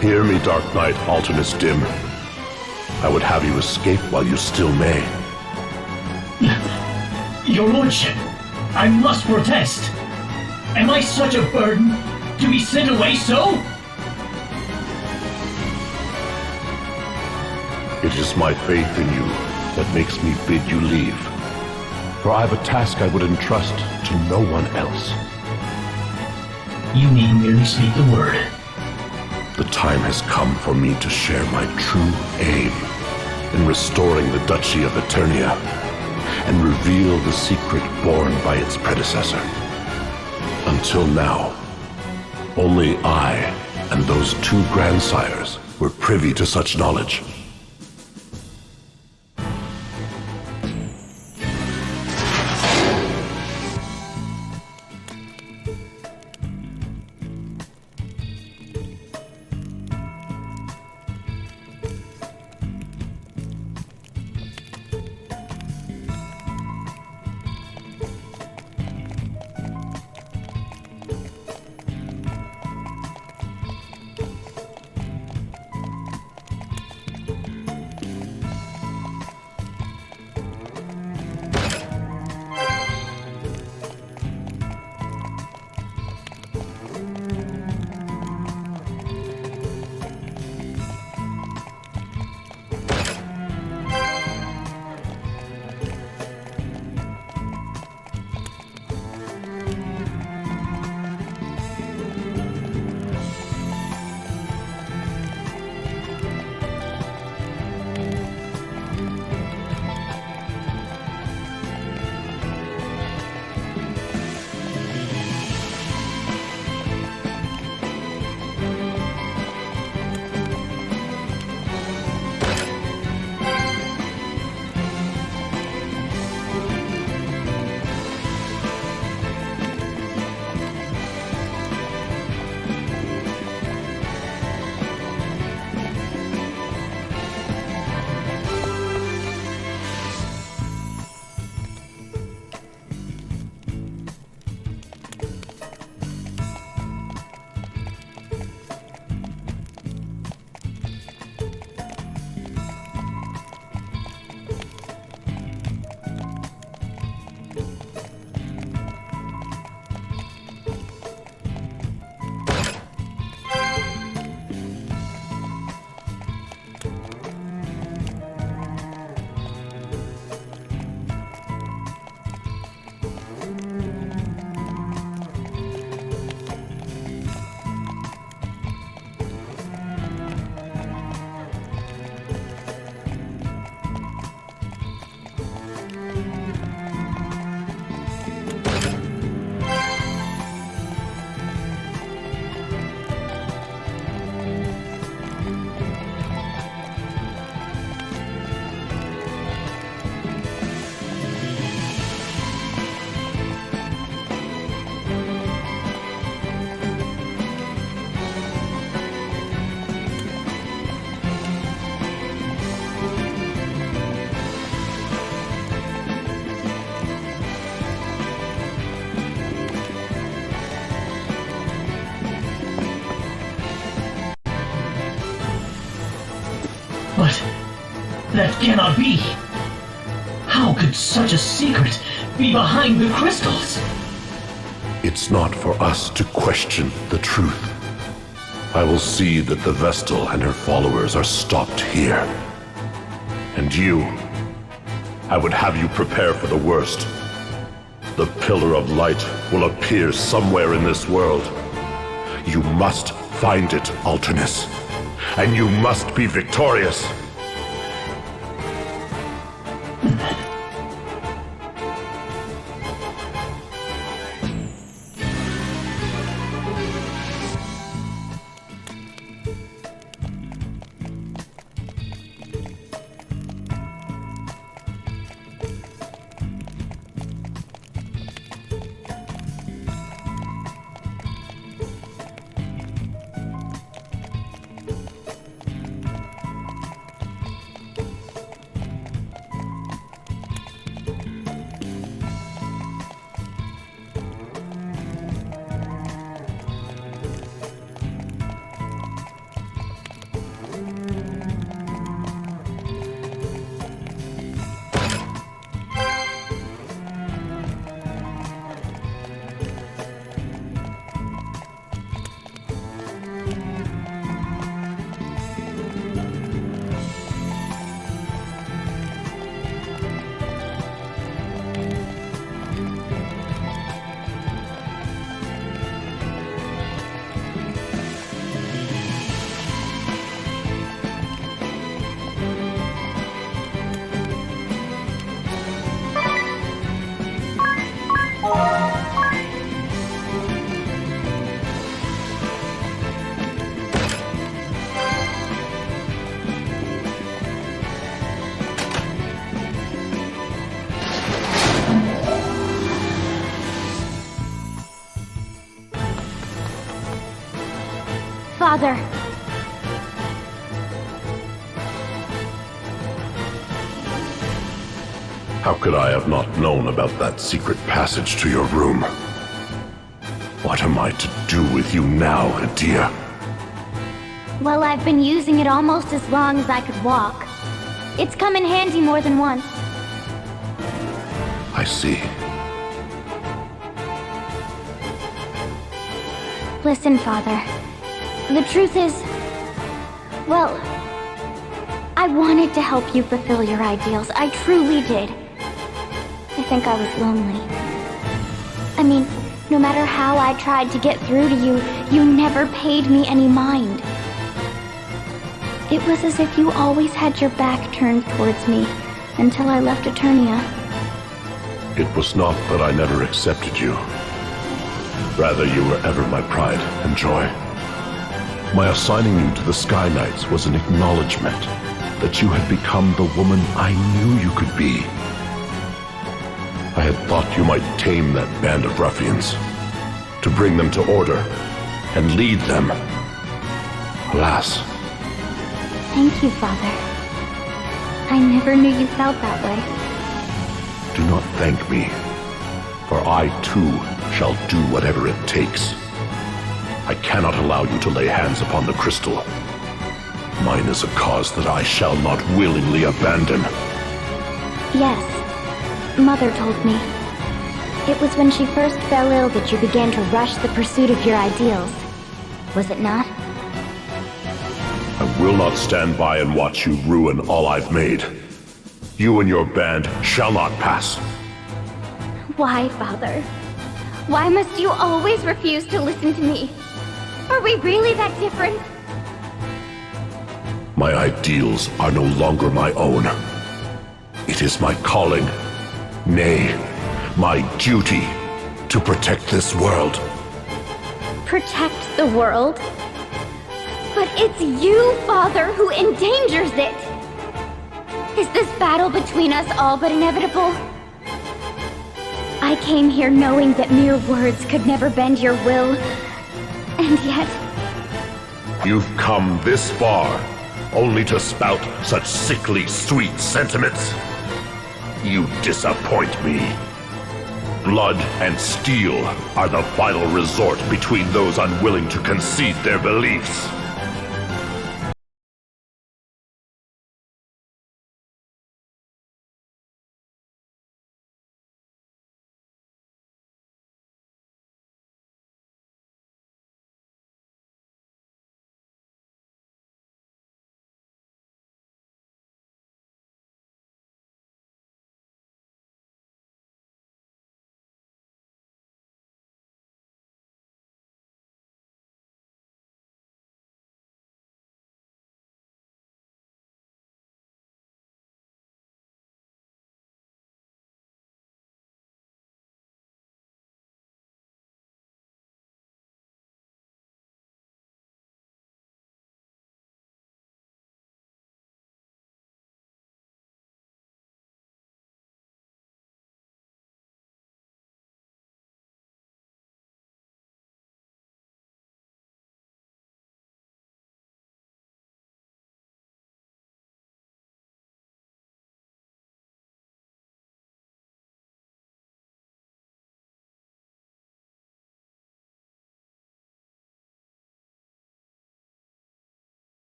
Hear me, Dark Knight Alternus Dim. I would have you escape while you still may. Your Lordship, I must protest. Am I such a burden to be sent away so? It is my faith in you that makes me bid you leave. For I have a task I would entrust to no one else. You need merely speak the word. The time has come for me to share my true aim in restoring the Duchy of Eternia and reveal the secret borne by its predecessor. Until now, only I and those two grandsires were privy to such knowledge. But that cannot be. How could such a secret be behind the crystals? It's not for us to question the truth. I will see that the Vestal and her followers are stopped here. And you, I would have you prepare for the worst. The Pillar of Light will appear somewhere in this world. You must find it, Alternus. And you must be victorious. Father. How could I have not known about that secret passage to your room? What am I to do with you now, Adia? Well, I've been using it almost as long as I could walk. It's come in handy more than once. I see. Listen, Father. The truth is, well, I wanted to help you fulfill your ideals. I truly did. I think I was lonely. I mean, no matter how I tried to get through to you, you never paid me any mind. It was as if you always had your back turned towards me until I left Eternia. It was not that I never accepted you. Rather, you were ever my pride and joy. My assigning you to the Sky Knights was an acknowledgement that you had become the woman I knew you could be. I had thought you might tame that band of ruffians, to bring them to order and lead them. Alas. Thank you, Father. I never knew you felt that way. Do not thank me, for I too shall do whatever it takes. I cannot allow you to lay hands upon the crystal. Mine is a cause that I shall not willingly abandon. Yes, Mother told me. It was when she first fell ill that you began to rush the pursuit of your ideals. Was it not? I will not stand by and watch you ruin all I've made. You and your band shall not pass. Why, Father? Why must you always refuse to listen to me? Are we really that different? My ideals are no longer my own. It is my calling, nay, my duty, to protect this world. Protect the world? But it's you, Father, who endangers it! Is this battle between us all but inevitable? I came here knowing that mere words could never bend your will, and yet... You've come this far, only to spout such sickly sweet sentiments. You disappoint me. Blood and steel are the final resort between those unwilling to concede their beliefs.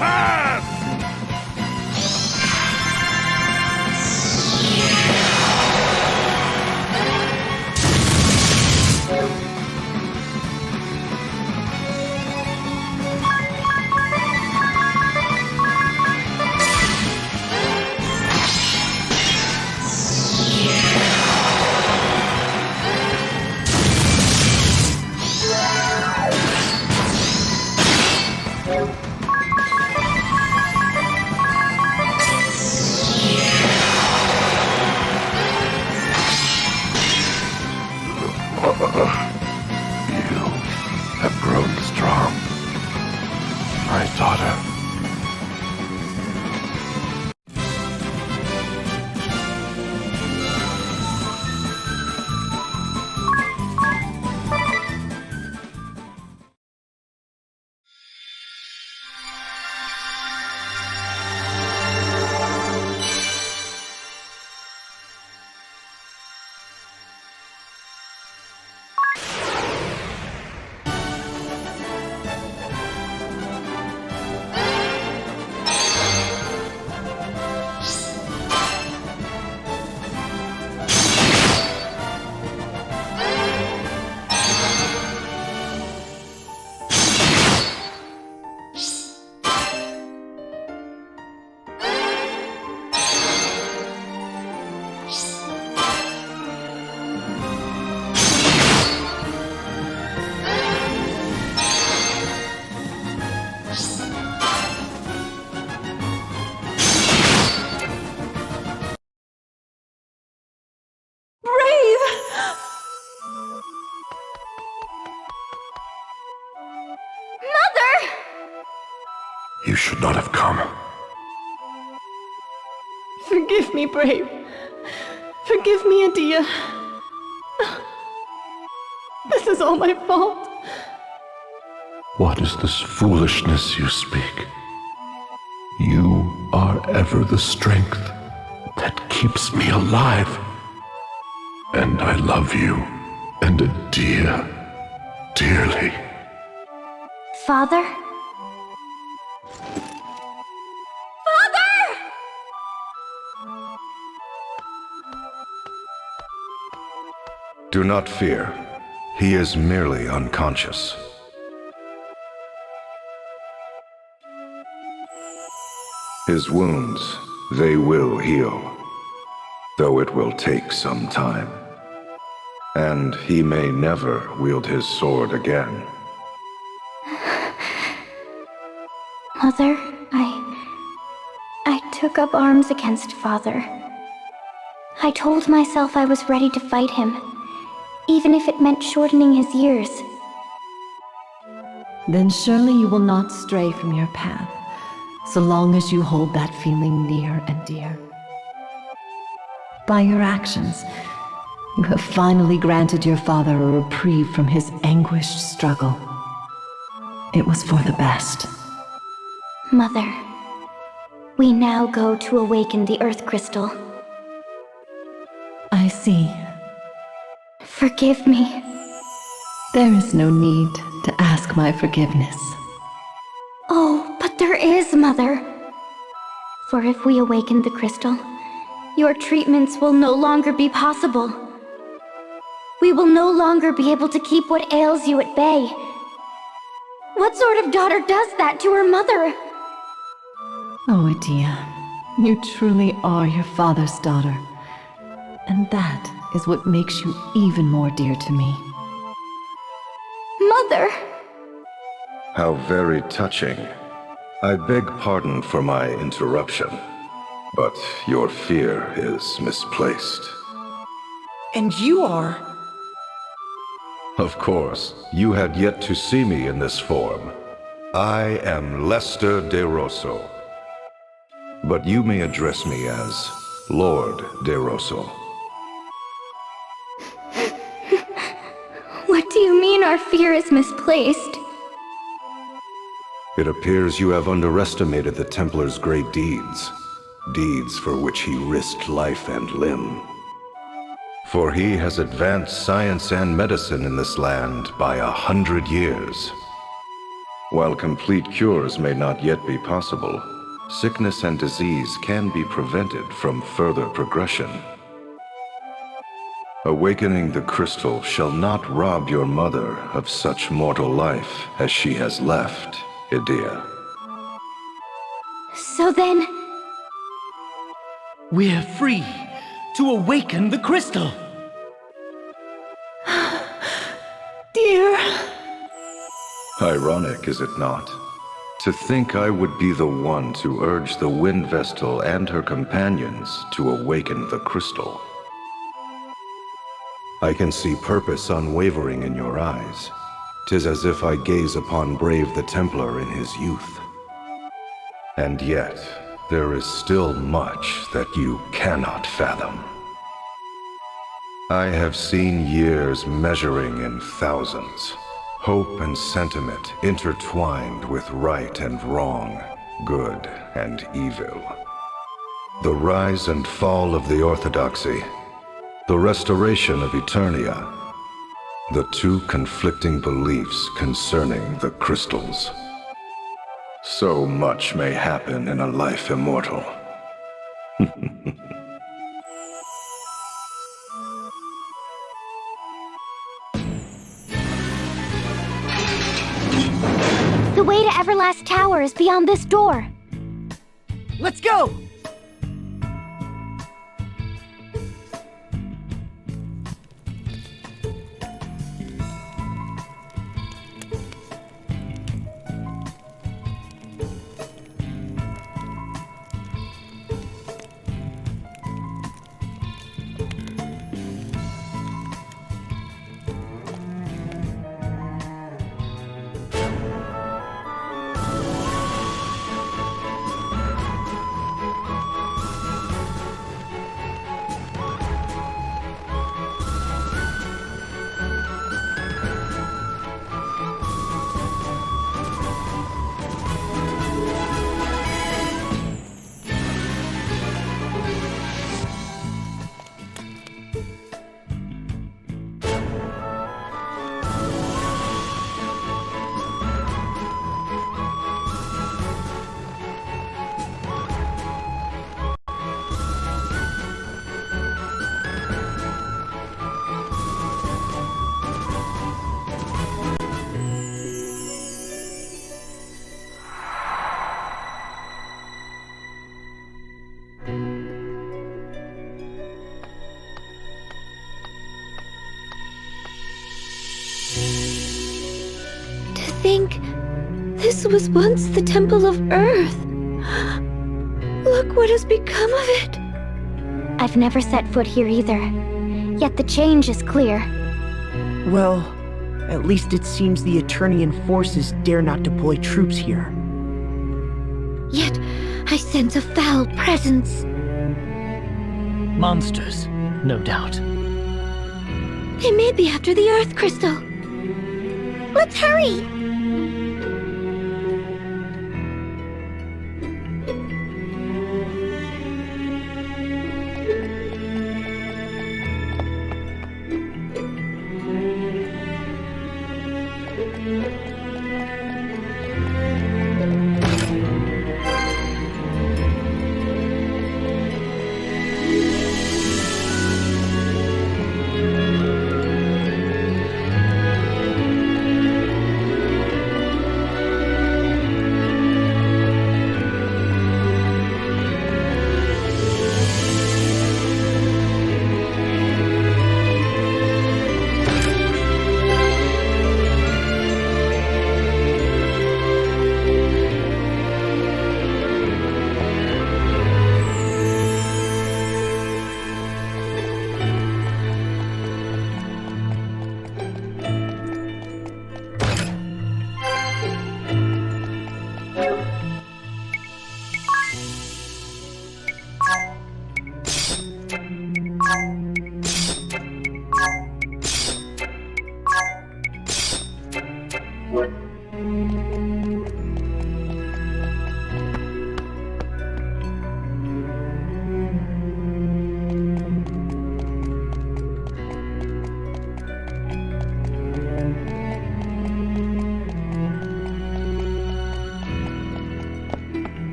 path! Have grown strong, my daughter. You should not have come. Forgive me, Brave. Forgive me, Adia. This is all my fault. What is this foolishness you speak? You are ever the strength that keeps me alive. And I love you, and Adia, dearly. Father? Do not fear. He is merely unconscious. His wounds, they will heal, though it will take some time. And he may never wield his sword again. Mother, I took up arms against Father. I told myself I was ready to fight him, even if it meant shortening his years. Then surely you will not stray from your path, so long as you hold that feeling near and dear. By your actions, you have finally granted your father a reprieve from his anguished struggle. It was for the best. Mother, we now go to awaken the Earth Crystal. I see. Forgive me. There is no need to ask my forgiveness. Oh, but there is, Mother. For if we awaken the crystal, your treatments will no longer be possible. We will no longer be able to keep what ails you at bay. What sort of daughter does that to her mother? Oh, Adia, you truly are your father's daughter. And that is what makes you even more dear to me. Mother! How very touching. I beg pardon for my interruption, but your fear is misplaced. And you are... Of course, you had yet to see me in this form. I am Lester de Rosso. But you may address me as Lord de Rosso. What do you mean our fear is misplaced? It appears you have underestimated the Templar's great deeds. Deeds for which he risked life and limb. For he has advanced science and medicine in this land by 100 years. While complete cures may not yet be possible, sickness and disease can be prevented from further progression. Awakening the crystal shall not rob your mother of such mortal life as she has left, Idea. So then... We're free to awaken the crystal! Dear... Ironic, is it not? To think I would be the one to urge the Wind Vestal and her companions to awaken the crystal. I can see purpose unwavering in your eyes. 'Tis as if I gaze upon Brave the Templar in his youth. And yet, there is still much that you cannot fathom. I have seen years measuring in thousands. Hope and sentiment intertwined with right and wrong, good and evil. The rise and fall of the Orthodoxy, the restoration of Eternia, the two conflicting beliefs concerning the crystals. So much may happen in a life immortal. The way to Everlast Tower is beyond this door. Let's go! This was once the Temple of Earth. Look what has become of it. I've never set foot here either. Yet the change is clear. Well, at least it seems the Eternian forces dare not deploy troops here. Yet, I sense a foul presence. Monsters, no doubt. They may be after the Earth Crystal. Let's hurry!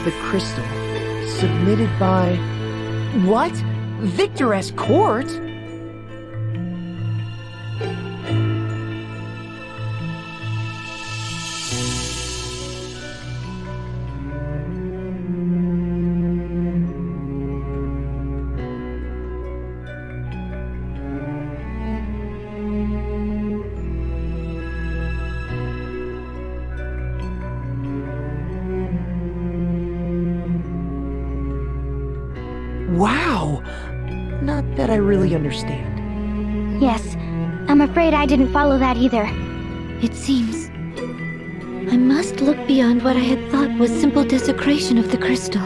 the crystal. Submitted by... What? Victoress Court? Wow! Not that I really understand. Yes, I'm afraid I didn't follow that either. It seems I must look beyond what I had thought was simple desecration of the crystal.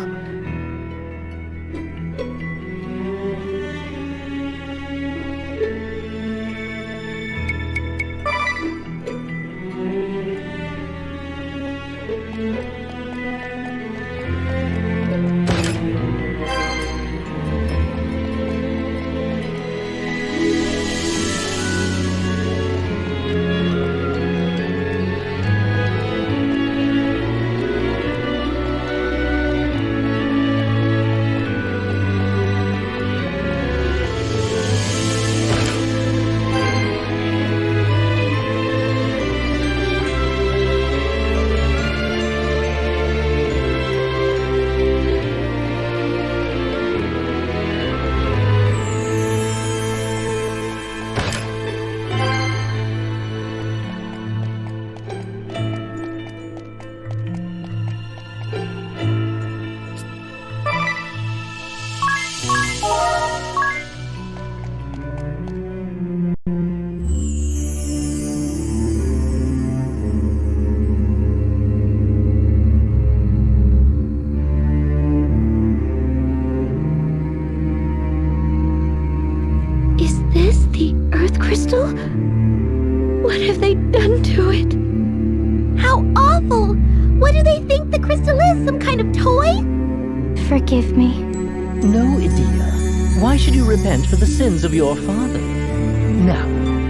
What have they done to it? How awful! What do they think the crystal is? Some kind of toy? Forgive me. No, Edea. Why should you repent for the sins of your father? Now,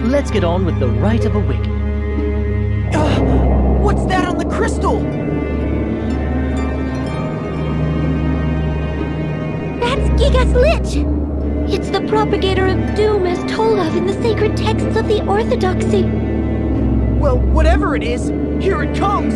let's get on with the rite of awakening. What's that on the crystal? That's Giga's Lich! It's the propagator of doom as told of in the sacred texts of the Orthodoxy. Well, whatever it is, here it comes!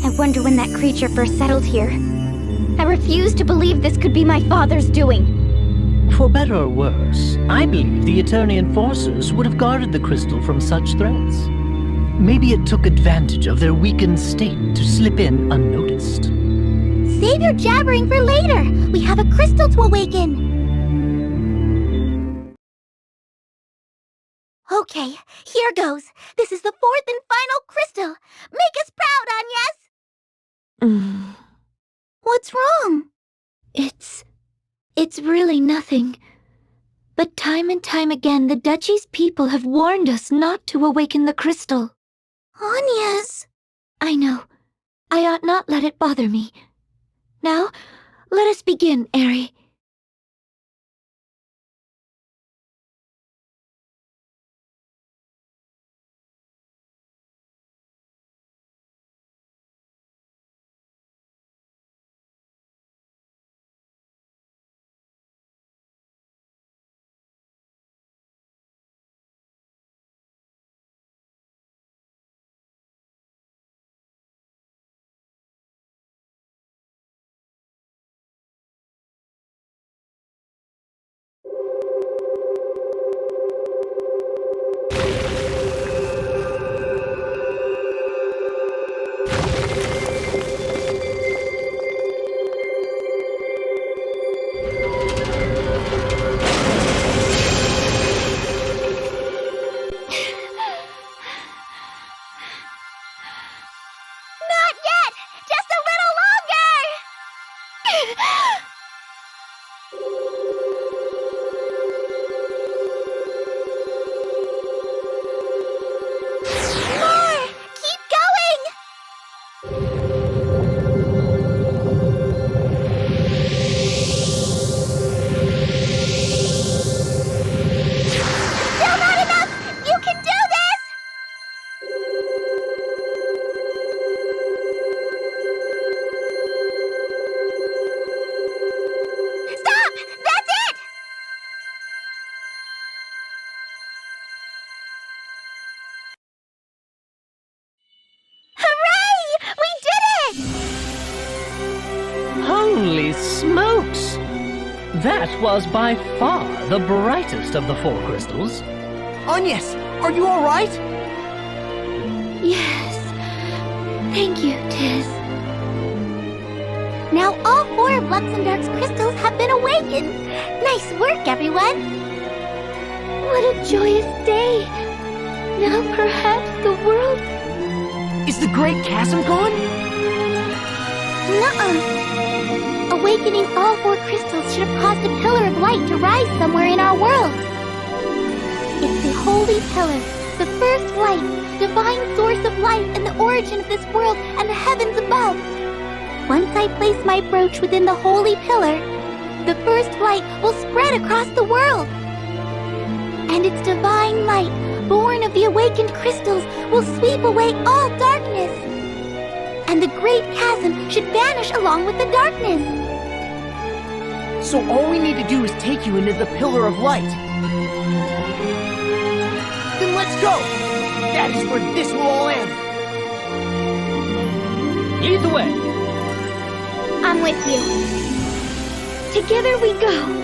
I wonder when that creature first settled here. I refuse to believe this could be my father's doing. For better or worse, I believe the Eternian forces would have guarded the crystal from such threats. Maybe it took advantage of their weakened state to slip in unnoticed. Save your jabbering for later! We have a crystal to awaken! Okay, here goes. This is the fourth and final crystal. Make us proud, Agnes! What's wrong? It's really nothing. But time and time again, the Duchy's people have warned us not to awaken the crystal. Agnes! I know. I ought not let it bother me. Now, let us begin, Eri. Holy smokes! That was by far the brightest of the 4 crystals. Agnes, are you all right? Yes. Thank you, Tiz. Now all 4 of Luxembourg's crystals have been awakened. Nice work, everyone. What a joyous day. Now perhaps the world... Is the Great Chasm gone? Nuh-uh. Awakening all 4 crystals should have caused a pillar of light to rise somewhere in our world. It's the Holy Pillar, the first light, divine source of life and the origin of this world and the heavens above. Once I place my brooch within the Holy Pillar, the first light will spread across the world. And its divine light, born of the awakened crystals, will sweep away all darkness. And the Great Chasm should vanish along with the darkness. So all we need to do is take you into the Pillar of Light. Then let's go! That is where this will all end. Lead the way. I'm with you. Together we go.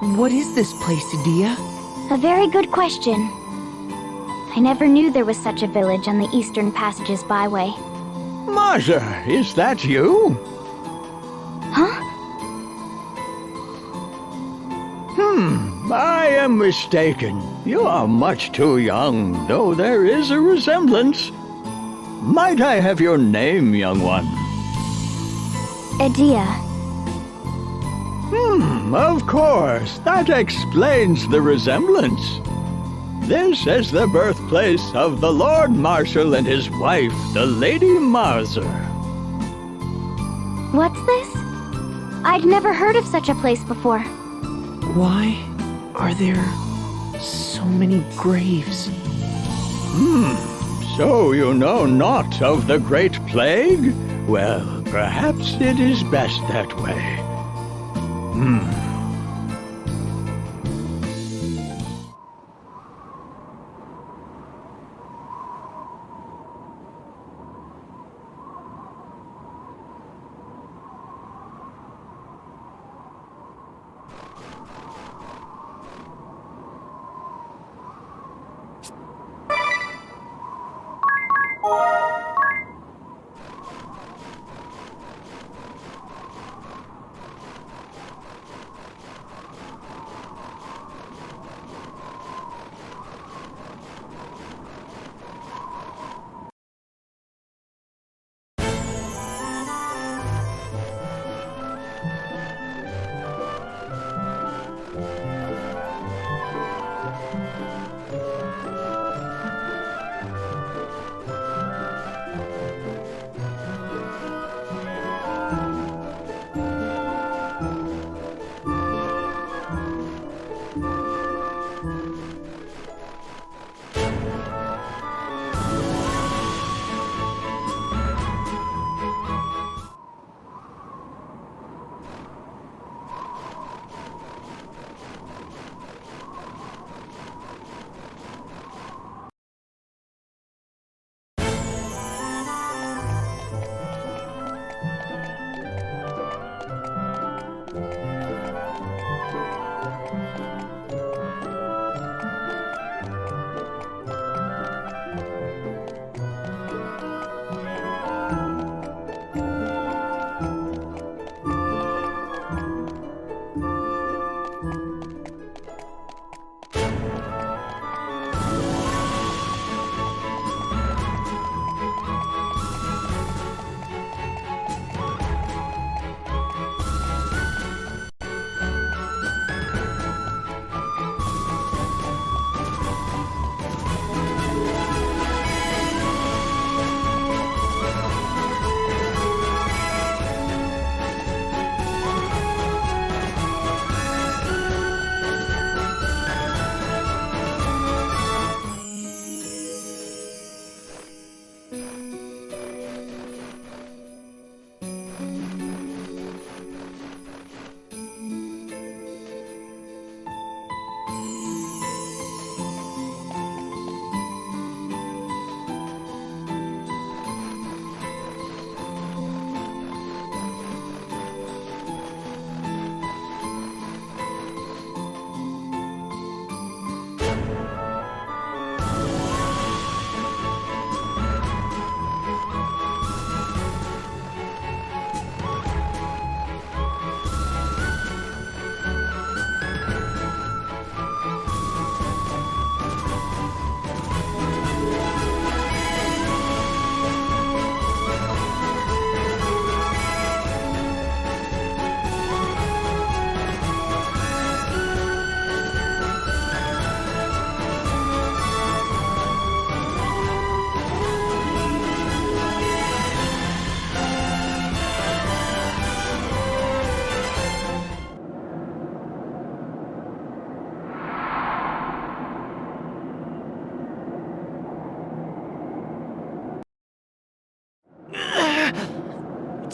What is this place, Adia? A very good question. I never knew there was such a village on the Eastern Passages Byway. Marza, is that you? Huh? I am mistaken. You are much too young, though there is a resemblance. Might I have your name, young one? Adia. Of course. That explains the resemblance. This is the birthplace of the Lord Marshal and his wife, the Lady Marza. What's this? I'd never heard of such a place before. Why are there so many graves? So you know not of the Great Plague? Well, perhaps it is best that way.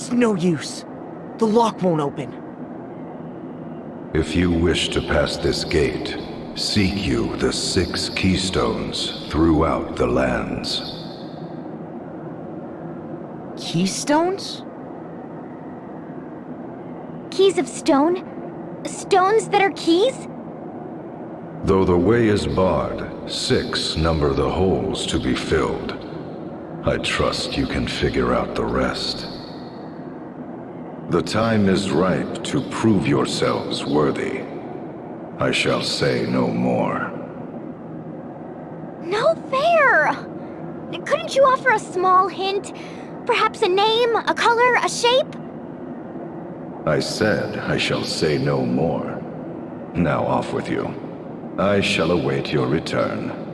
It's no use. The lock won't open. If you wish to pass this gate, seek you the 6 keystones throughout the lands. Keystones? Keys of stone? Stones that are keys? Though the way is barred, 6 number the holes to be filled. I trust you can figure out the rest. The time is ripe to prove yourselves worthy. I shall say no more. No fair! Couldn't you offer a small hint? Perhaps a name, a color, a shape? I said I shall say no more. Now off with you. I shall await your return.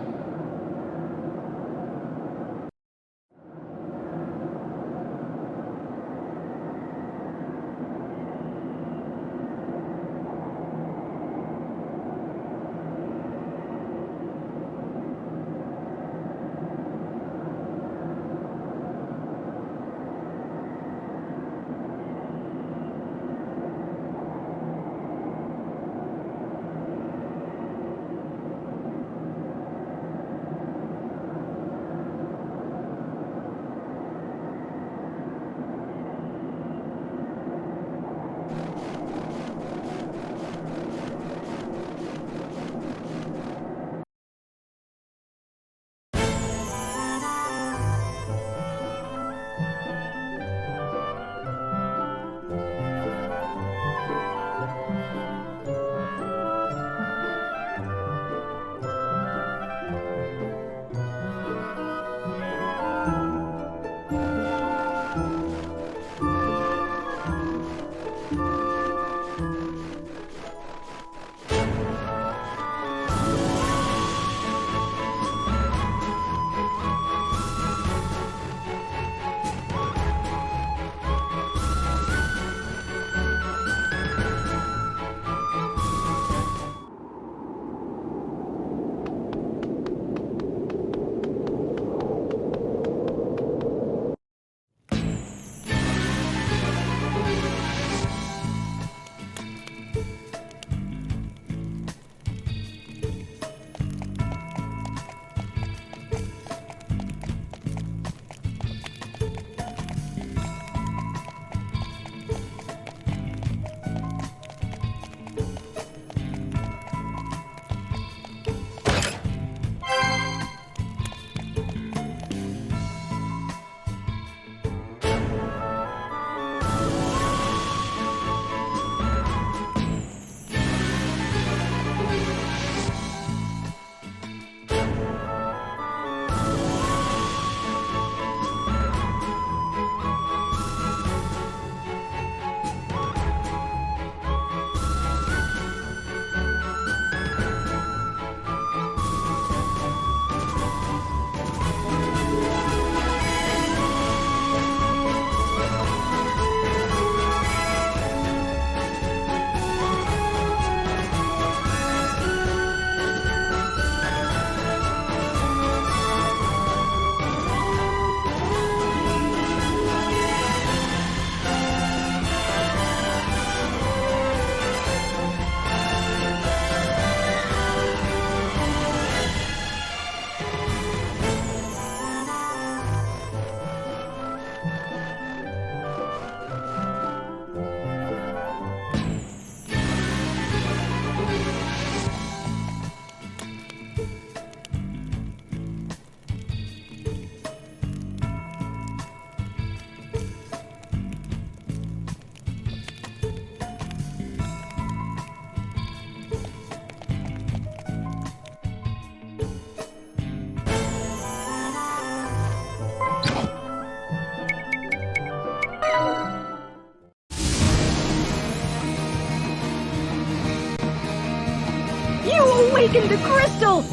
awakened the crystal!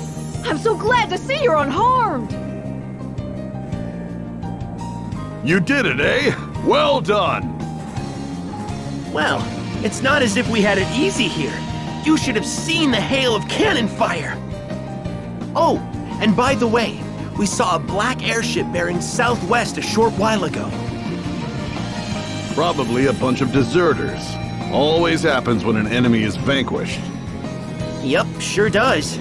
I'm so glad to see you're unharmed! You did it, eh? Well done! Well, it's not as if we had it easy here. You should have seen the hail of cannon fire! Oh, and by the way, we saw a black airship bearing southwest a short while ago. Probably a bunch of deserters. Always happens when an enemy is vanquished. Yep, sure does.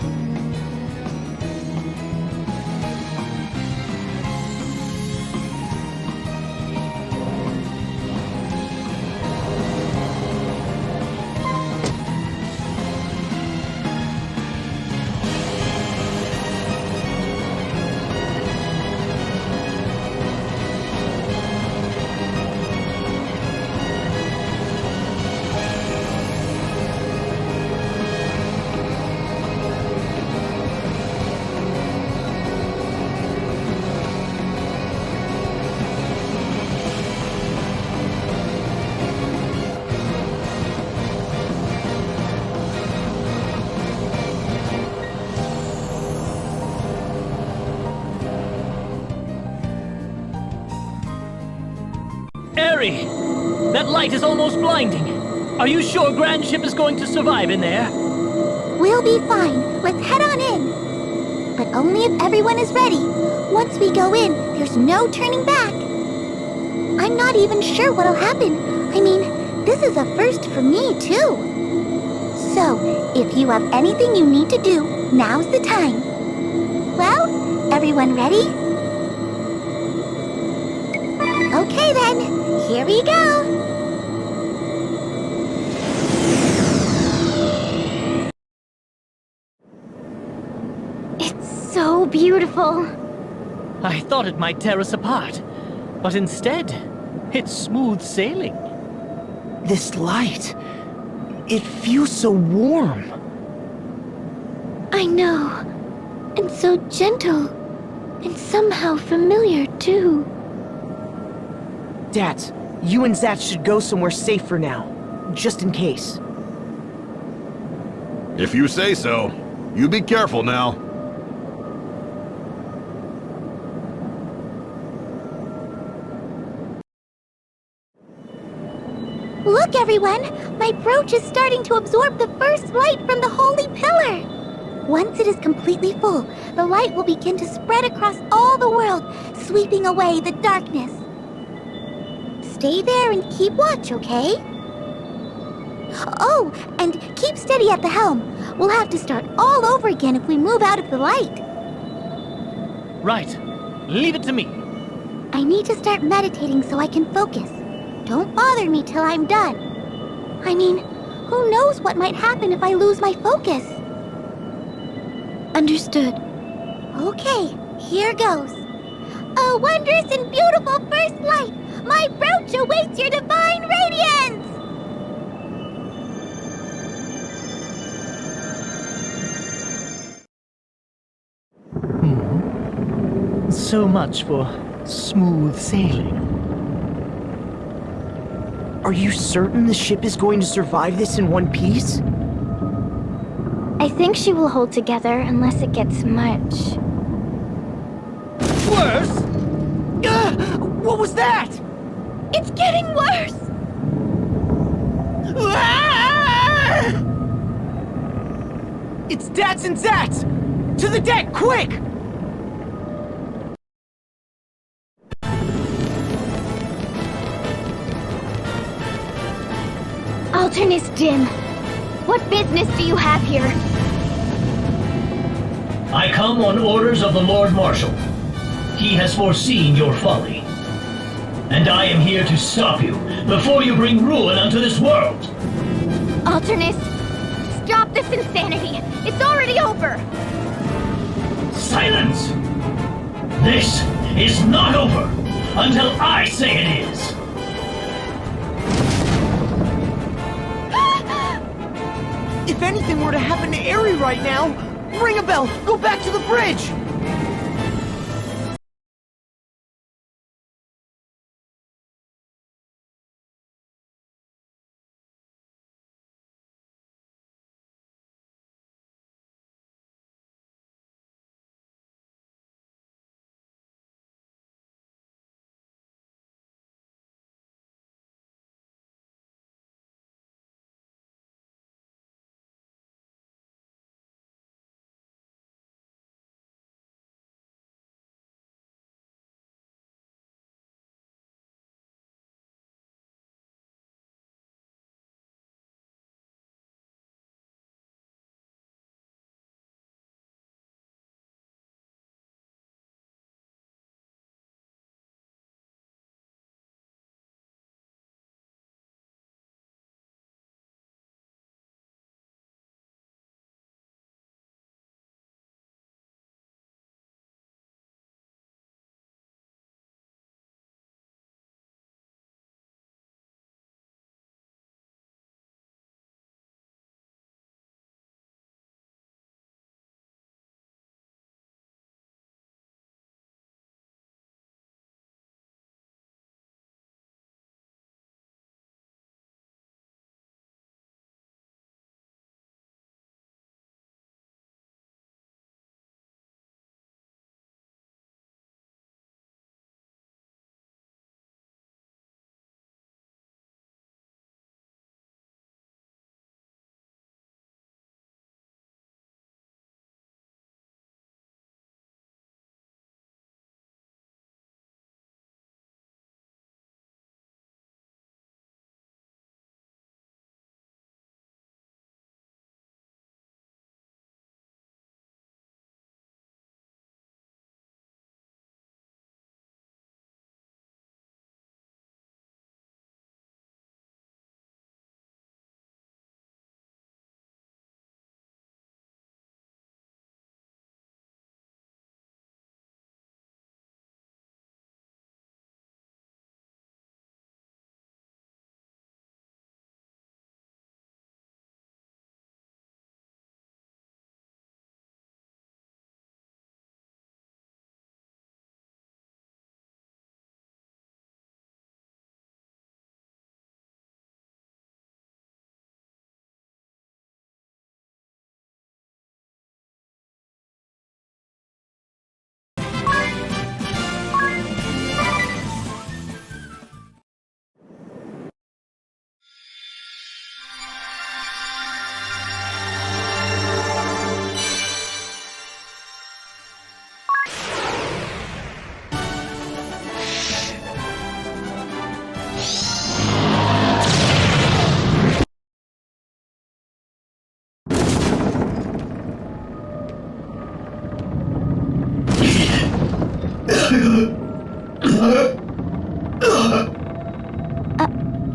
Airy! That light is almost blinding. Are you sure Grand Ship is going to survive in there? We'll be fine. Let's head on in. But only if everyone is ready. Once we go in, there's no turning back. I'm not even sure what'll happen. I mean, this is a first for me, too. So, if you have anything you need to do, now's the time. Well, everyone ready? Okay then, here we go. It's so beautiful. I thought it might tear us apart, but instead, it's smooth sailing. This light, it feels so warm. I know. And so gentle. And somehow familiar, too. Dad, you and Zach should go somewhere safe for now, just in case. If you say so. You be careful now. Look, everyone! My brooch is starting to absorb the first light from the holy pillar! Once it is completely full, the light will begin to spread across all the world, sweeping away the darkness. Stay there and keep watch, okay? Oh, and keep steady at the helm. We'll have to start all over again if we move out of the light. Right. Leave it to me. I need to start meditating so I can focus. Don't bother me till I'm done. I mean, who knows what might happen if I lose my focus? Understood. Okay, here goes. A wondrous and beautiful first light! My brooch awaits your divine radiance! So much for smooth sailing. Are you certain the ship is going to survive this in one piece? I think she will hold together unless it gets much... Worse? What was that? It's getting worse! It's Dads and Zats! To the deck, quick! Alternus dim. What business do you have here? I come on orders of the Lord Marshal. He has foreseen your folly. And I am here to stop you before you bring ruin unto this world. Alternus, stop this insanity. It's already over. Silence! This is not over until I say it is. If anything were to happen to Aerie right now, ring a bell, go back to the bridge!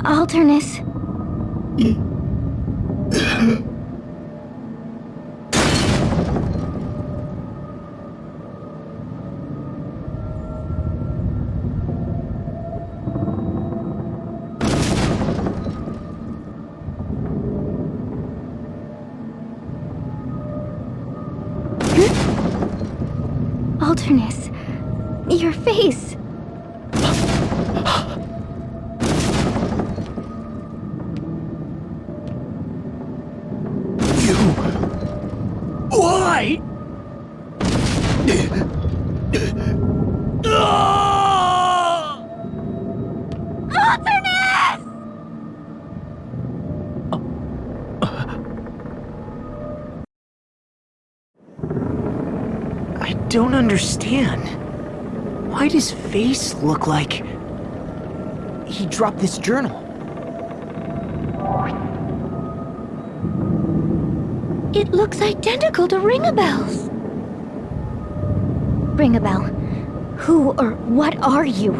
Alternus. Alternus, your face. Why? Alternus! I don't understand. Why does face look like... he dropped this journal? It looks identical to Ring-a-Bell's. Ring-a-Bell, who or what are you?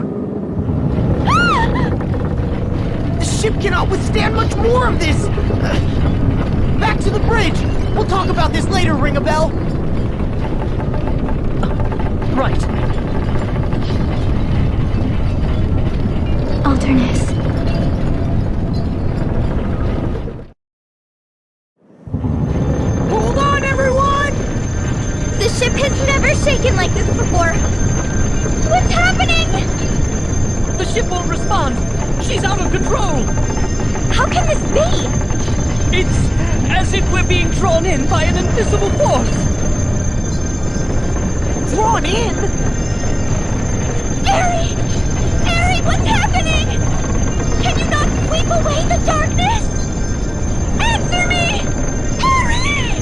The ship cannot withstand much more of this! Back to the bridge! We'll talk about this later, Ring-a-Bell! Right. Alternus. Hold on, everyone! The ship has never shaken like this before. What's happening? The ship won't respond. She's out of control. How can this be? It's as if we're being drawn in by an invisible force. Drawn in? Eri! Eri, what's happening? Can you not sweep away the darkness? Answer me! Eri!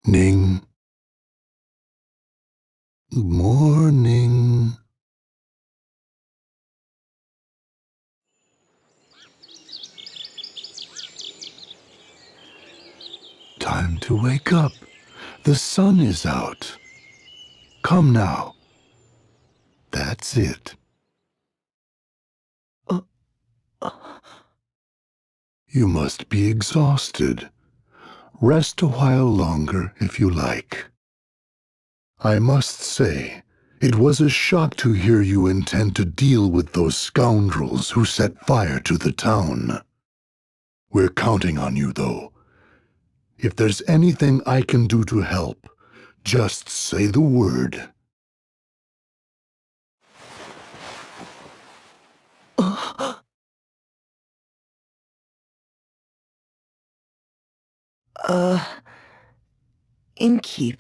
Ning. Morning. Time to wake up. The sun is out. Come now. That's it. You must be exhausted. Rest a while longer if you like. I must say, it was a shock to hear you intend to deal with those scoundrels who set fire to the town. We're counting on you, though. If there's anything I can do to help, just say the word. Innkeep.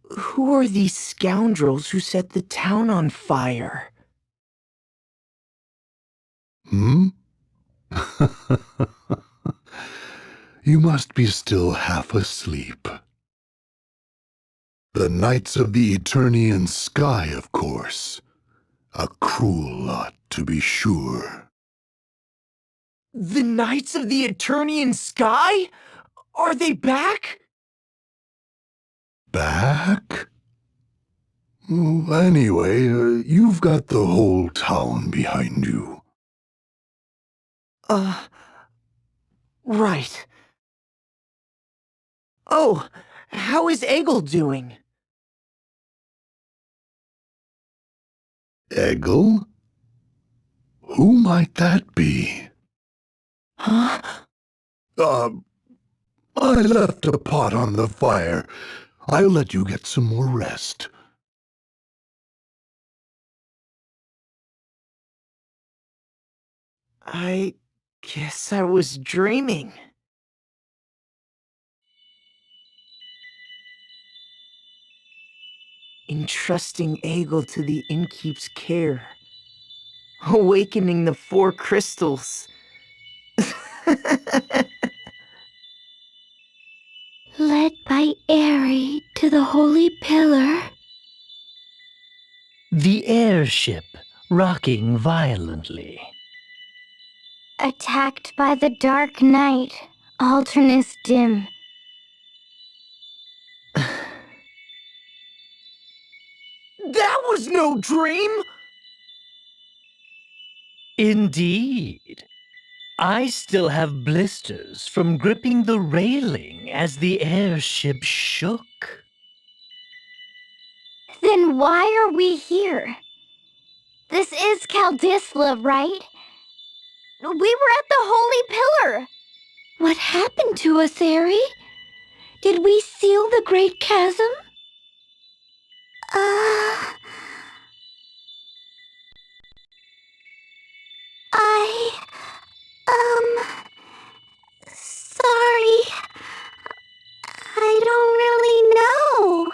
Who are these scoundrels who set the town on fire? Hmm? You must be still half asleep. The Knights of the Eternian Sky, of course. A cruel lot, to be sure. The Knights of the Eternian Sky? Are they back? Back? Anyway, you've got the whole town behind you. Right. Oh, how is Egil doing? Egil? Who might that be? Huh? I left a pot on the fire. I'll let you get some more rest. I guess I was dreaming. Entrusting Egil to the Innkeep's care. Awakening the 4 crystals. Led by Aerie to the Holy Pillar. The airship, rocking violently. Attacked by the Dark Knight, Alternus Dim. That was no dream! Indeed. I still have blisters from gripping the railing as the airship shook. Then why are we here? This is Caldisla, right? We were at the Holy Pillar. What happened to us, Aerie? Did we seal the Great Chasm? Sorry. I don't really know.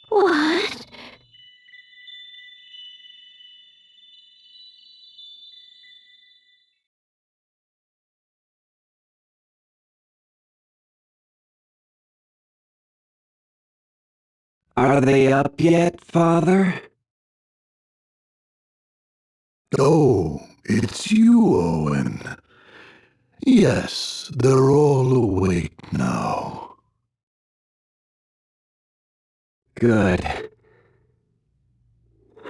What? Are they up yet, Father? Oh, it's you, Owen. Yes, they're all awake now. Good.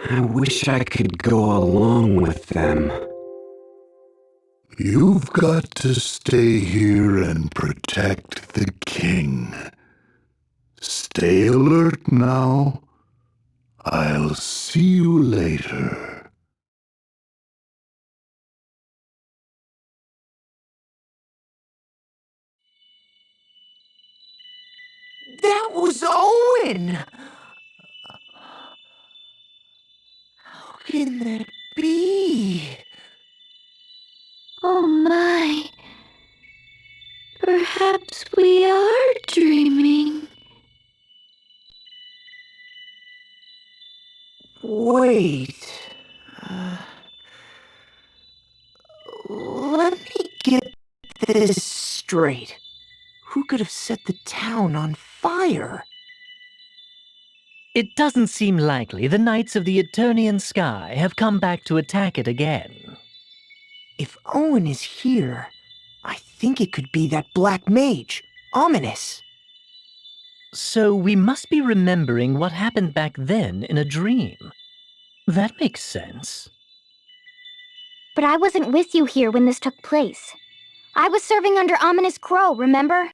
I wish I could go along with them. You've got to stay here and protect the king. Stay alert now. I'll see you later. That was Owen! How can that be? Oh my. Perhaps we are dreaming. Wait. Let me get this straight. Who could have set the town on fire? It doesn't seem likely the Knights of the Eternian Sky have come back to attack it again. If Owen is here, I think it could be that black mage, Ominous. So we must be remembering what happened back then in a dream. That makes sense. But I wasn't with you here when this took place. I was serving under Ominous Crow, remember?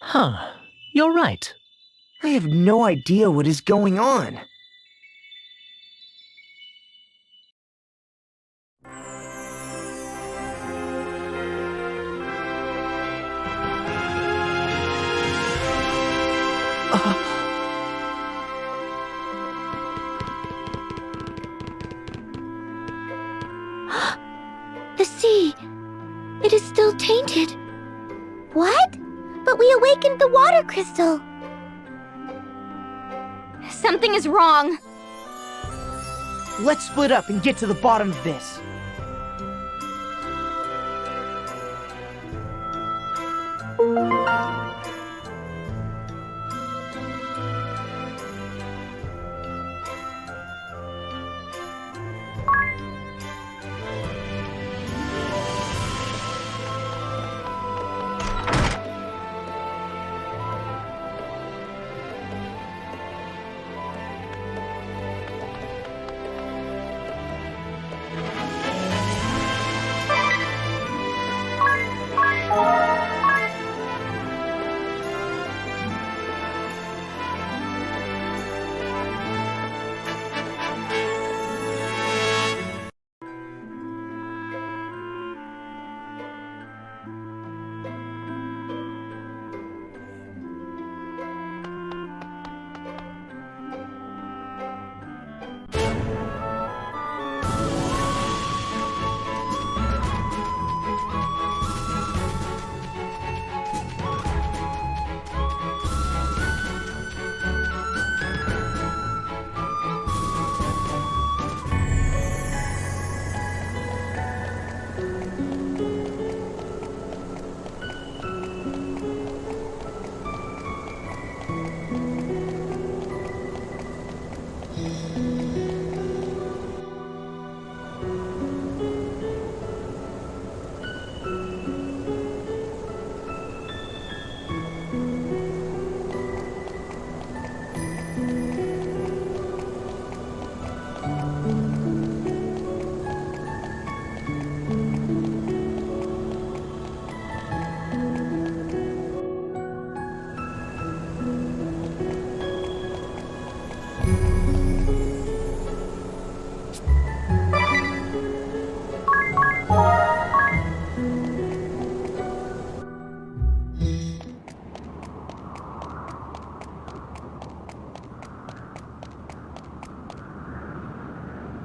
Huh. You're right. I have no idea what is going on. The sea. It is still tainted. What? But we awakened the water crystal. Something is wrong. Let's split up and get to the bottom of this.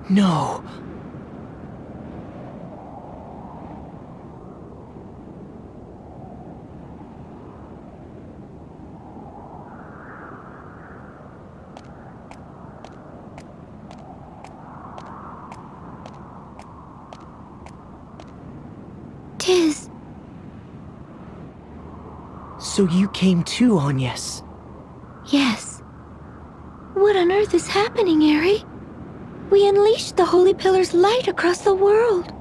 No. Tis. So you came too, Agnes. Yes. What on earth is happening, Eri? We unleashed the Holy Pillar's light across the world.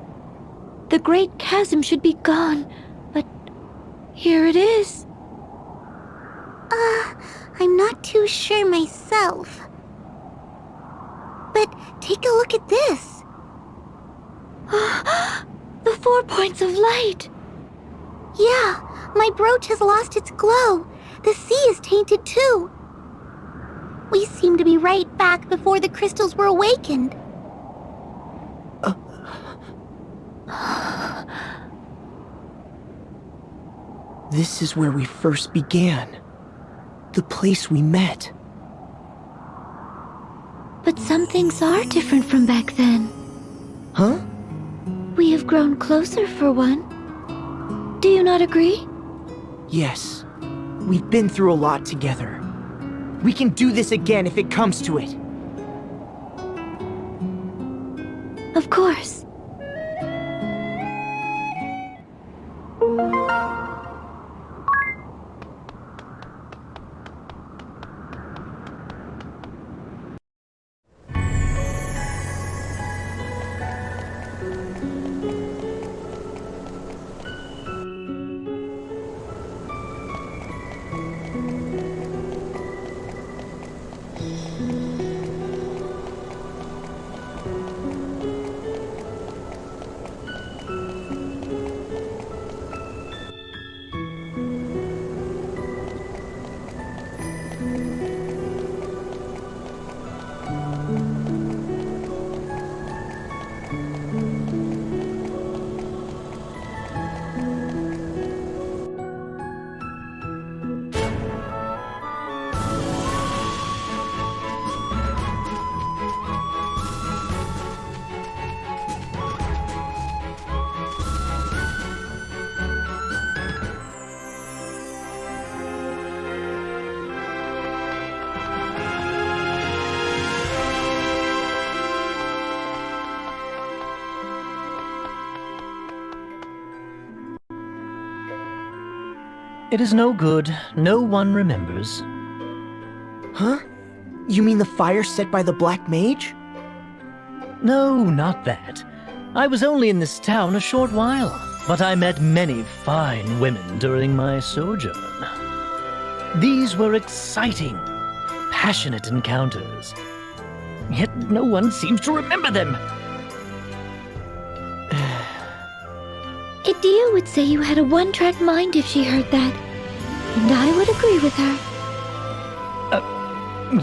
The Great Chasm should be gone, but here it is. I'm not too sure myself. But take a look at this. The 4 points of light. Yeah, my brooch has lost its glow. The sea is tainted too. We seem to be right back before the crystals were awakened. This is where we first began. The place we met. But some things are different from back then. Huh? We have grown closer for one. Do you not agree? Yes. We've been through a lot together. We can do this again if it comes to it. Of course. It is no good. No one remembers. Huh? You mean the fire set by the Black Mage? No, not that. I was only in this town a short while, but I met many fine women during my sojourn. These were exciting, passionate encounters. Yet no one seems to remember them. Idia would say you had a one-track mind if she heard that. And I would agree with her.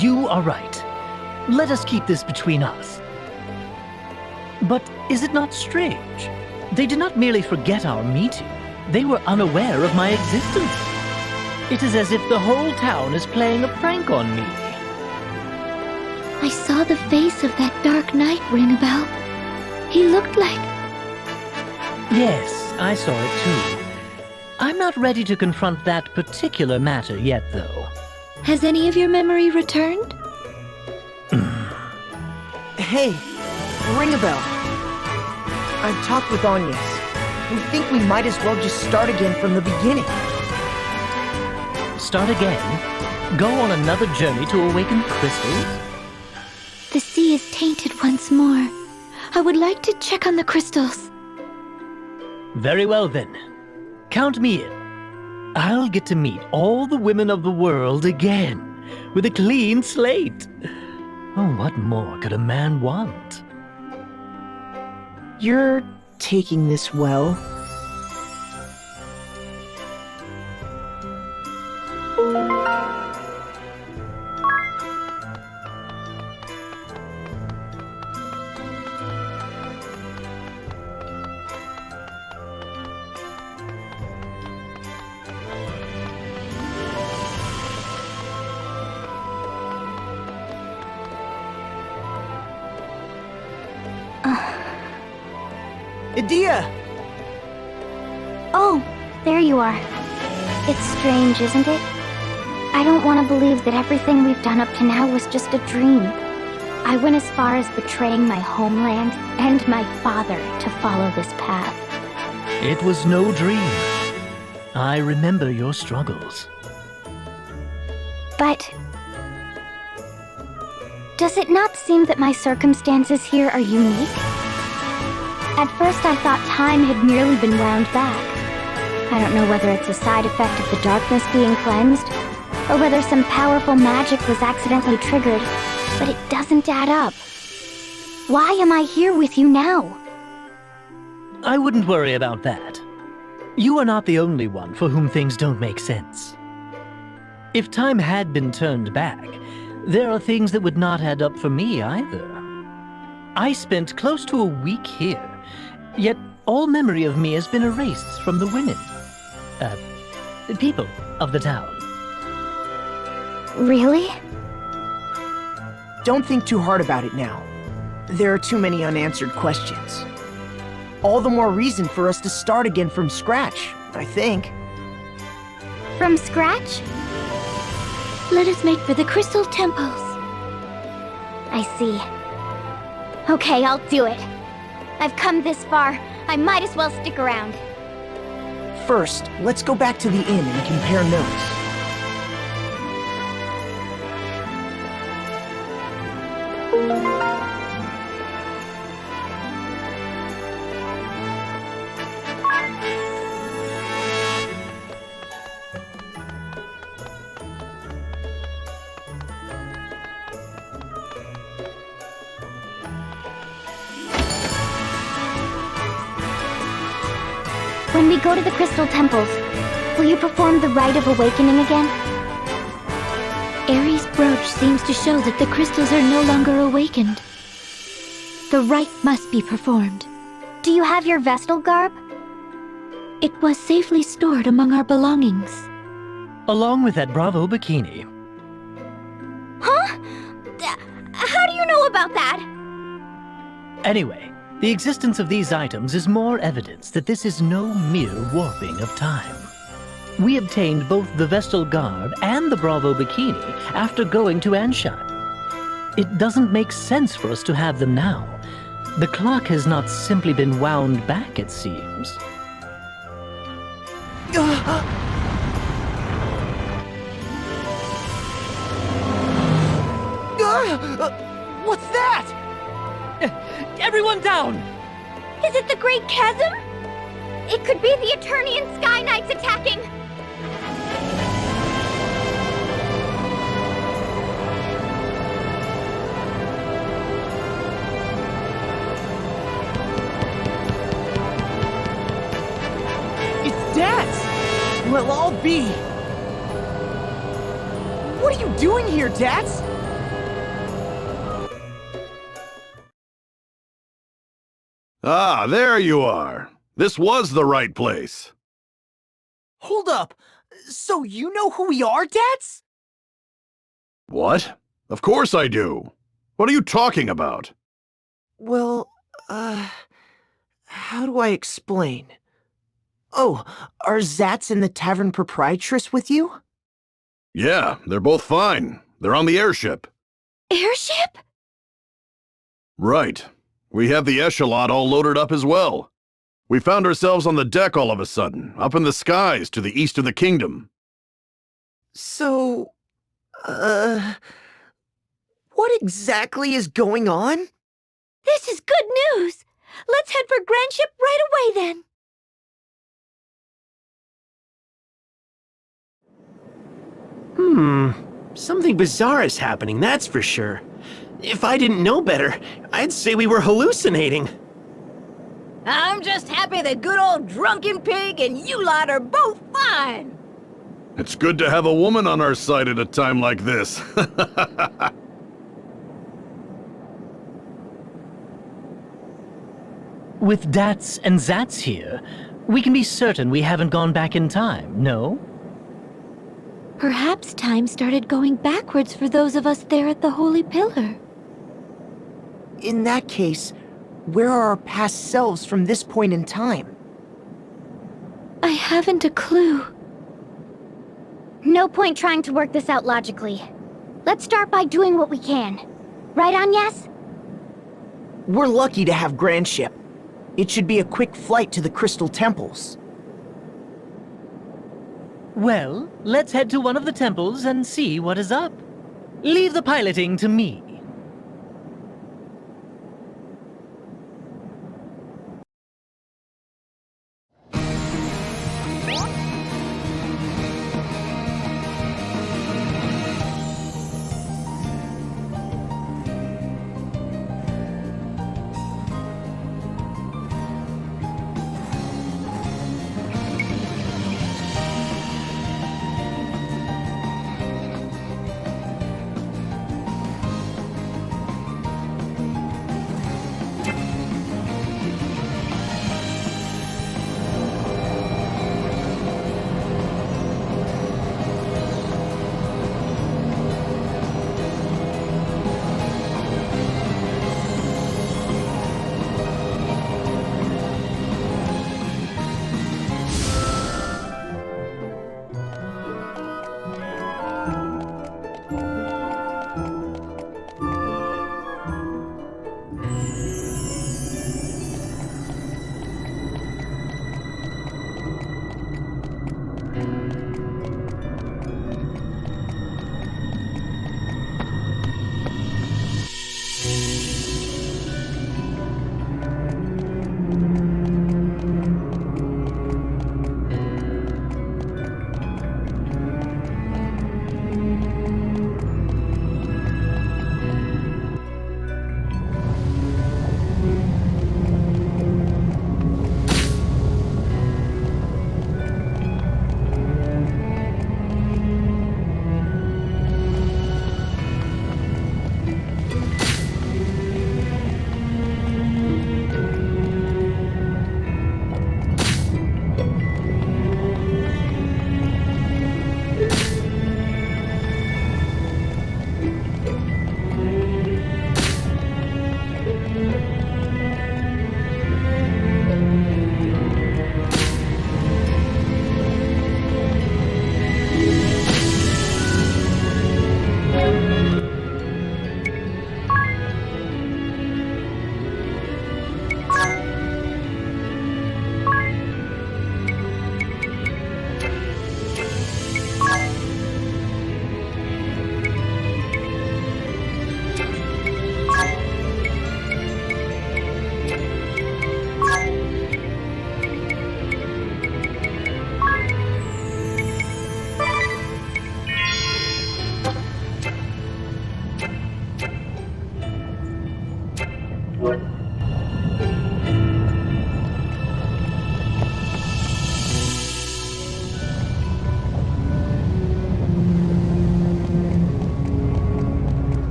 You are right. Let us keep this between us. But is it not strange? They did not merely forget our meeting. They were unaware of my existence. It is as if the whole town is playing a prank on me. I saw the face of that dark knight ring a bell. He looked like... Yes, I saw it too. I'm not ready to confront that particular matter yet, though. Has any of your memory returned? Hey, ring a bell. I've talked with Agnes. We think we might as well just start again from the beginning. Start again? Go on another journey to awaken crystals? The sea is tainted once more. I would like to check on the crystals. Very well then. Count me in. I'll get to meet all the women of the world again, with a clean slate. Oh, what more could a man want? You're taking this well. Idia! Oh, there you are. It's strange, isn't it? I don't want to believe that everything we've done up to now was just a dream. I went as far as betraying my homeland and my father to follow this path. It was no dream. I remember your struggles. But does it not seem that my circumstances here are unique? At first I thought time had merely been wound back. I don't know whether it's a side effect of the darkness being cleansed, or whether some powerful magic was accidentally triggered, but it doesn't add up. Why am I here with you now? I wouldn't worry about that. You are not the only one for whom things don't make sense. If time had been turned back, there are things that would not add up for me either. I spent close to a week here, yet all memory of me has been erased from the women. People of the town. Really? Don't think too hard about it now. There are too many unanswered questions. All the more reason for us to start again from scratch, I think. From scratch? Let us make for the crystal temples. I see. Okay, I'll do it. I've come this far. I might as well stick around. First, let's go back to the inn and compare notes. When we go to the crystal temples, will you perform the rite of awakening again? Ares' brooch seems to show that the crystals are no longer awakened. The rite must be performed. Do you have your Vestal garb? It was safely stored among our belongings. Along with that Bravo bikini. Huh? How do you know about that? Anyway, the existence of these items is more evidence that this is no mere warping of time. We obtained both the Vestal garb and the Bravo bikini after going to Anshan. It doesn't make sense for us to have them now. The clock has not simply been wound back, it seems. What's that? Everyone down! Is it the Great Chasm? It could be the Eternian Sky Knights attacking! It's Dats! Well, I'll be. What are you doing here, Dats? Ah, there you are. This was the right place. Hold up. So you know who we are, Dats? What? Of course I do. What are you talking about? Well, how do I explain? Oh, are Zats and the Tavern Proprietress with you? Yeah, they're both fine. They're on the airship. Airship? Right. We have the echelon all loaded up as well. We found ourselves on the deck all of a sudden, up in the skies to the east of the kingdom. So, what exactly is going on? This is good news! Let's head for Grandship right away then! Something bizarre is happening, that's for sure. If I didn't know better, I'd say we were hallucinating. I'm just happy that good old Drunken Pig and you lot are both fine. It's good to have a woman on our side at a time like this. With Dats and Zats here, we can be certain we haven't gone back in time, no? Perhaps time started going backwards for those of us there at the Holy Pillar. In that case, Where are our past selves from this point in time? I haven't a clue. No point trying to work this out logically. Let's start by doing what we can. Right, Agnes? We're lucky to have Grandship. It should be a quick flight to the Crystal Temples. Well, let's head to one of the temples and see what is up. Leave the piloting to me.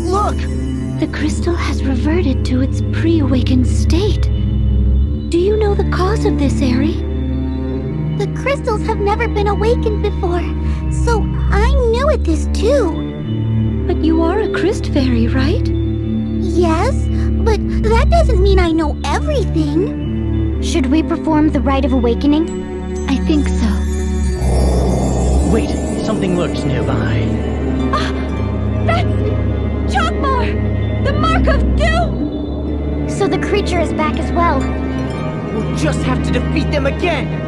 Look! The crystal has reverted to its pre-awakened state. Do you know the cause of this, Eri? The crystals have never been awakened before, so I knew it this too. But you are a Christ fairy, right? Yes, but that doesn't mean I know everything. Should we perform the rite of awakening? I think so. Wait, something lurks nearby. That's Chokmar! The Mark of Doom! So the creature is back as well. We'll just have to defeat them again!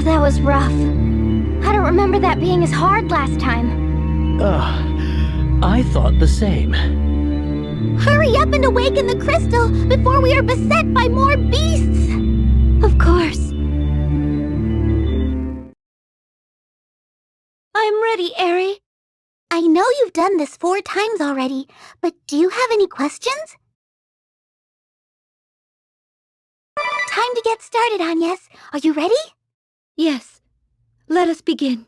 That was rough. I don't remember that being as hard last time. I thought the same. Hurry up and awaken the crystal before we are beset by more beasts! Of course. I'm ready, Eri. I know you've done this 4 times already, but do you have any questions? Time to get started, Agnes. Are you ready? Yes. Let us begin.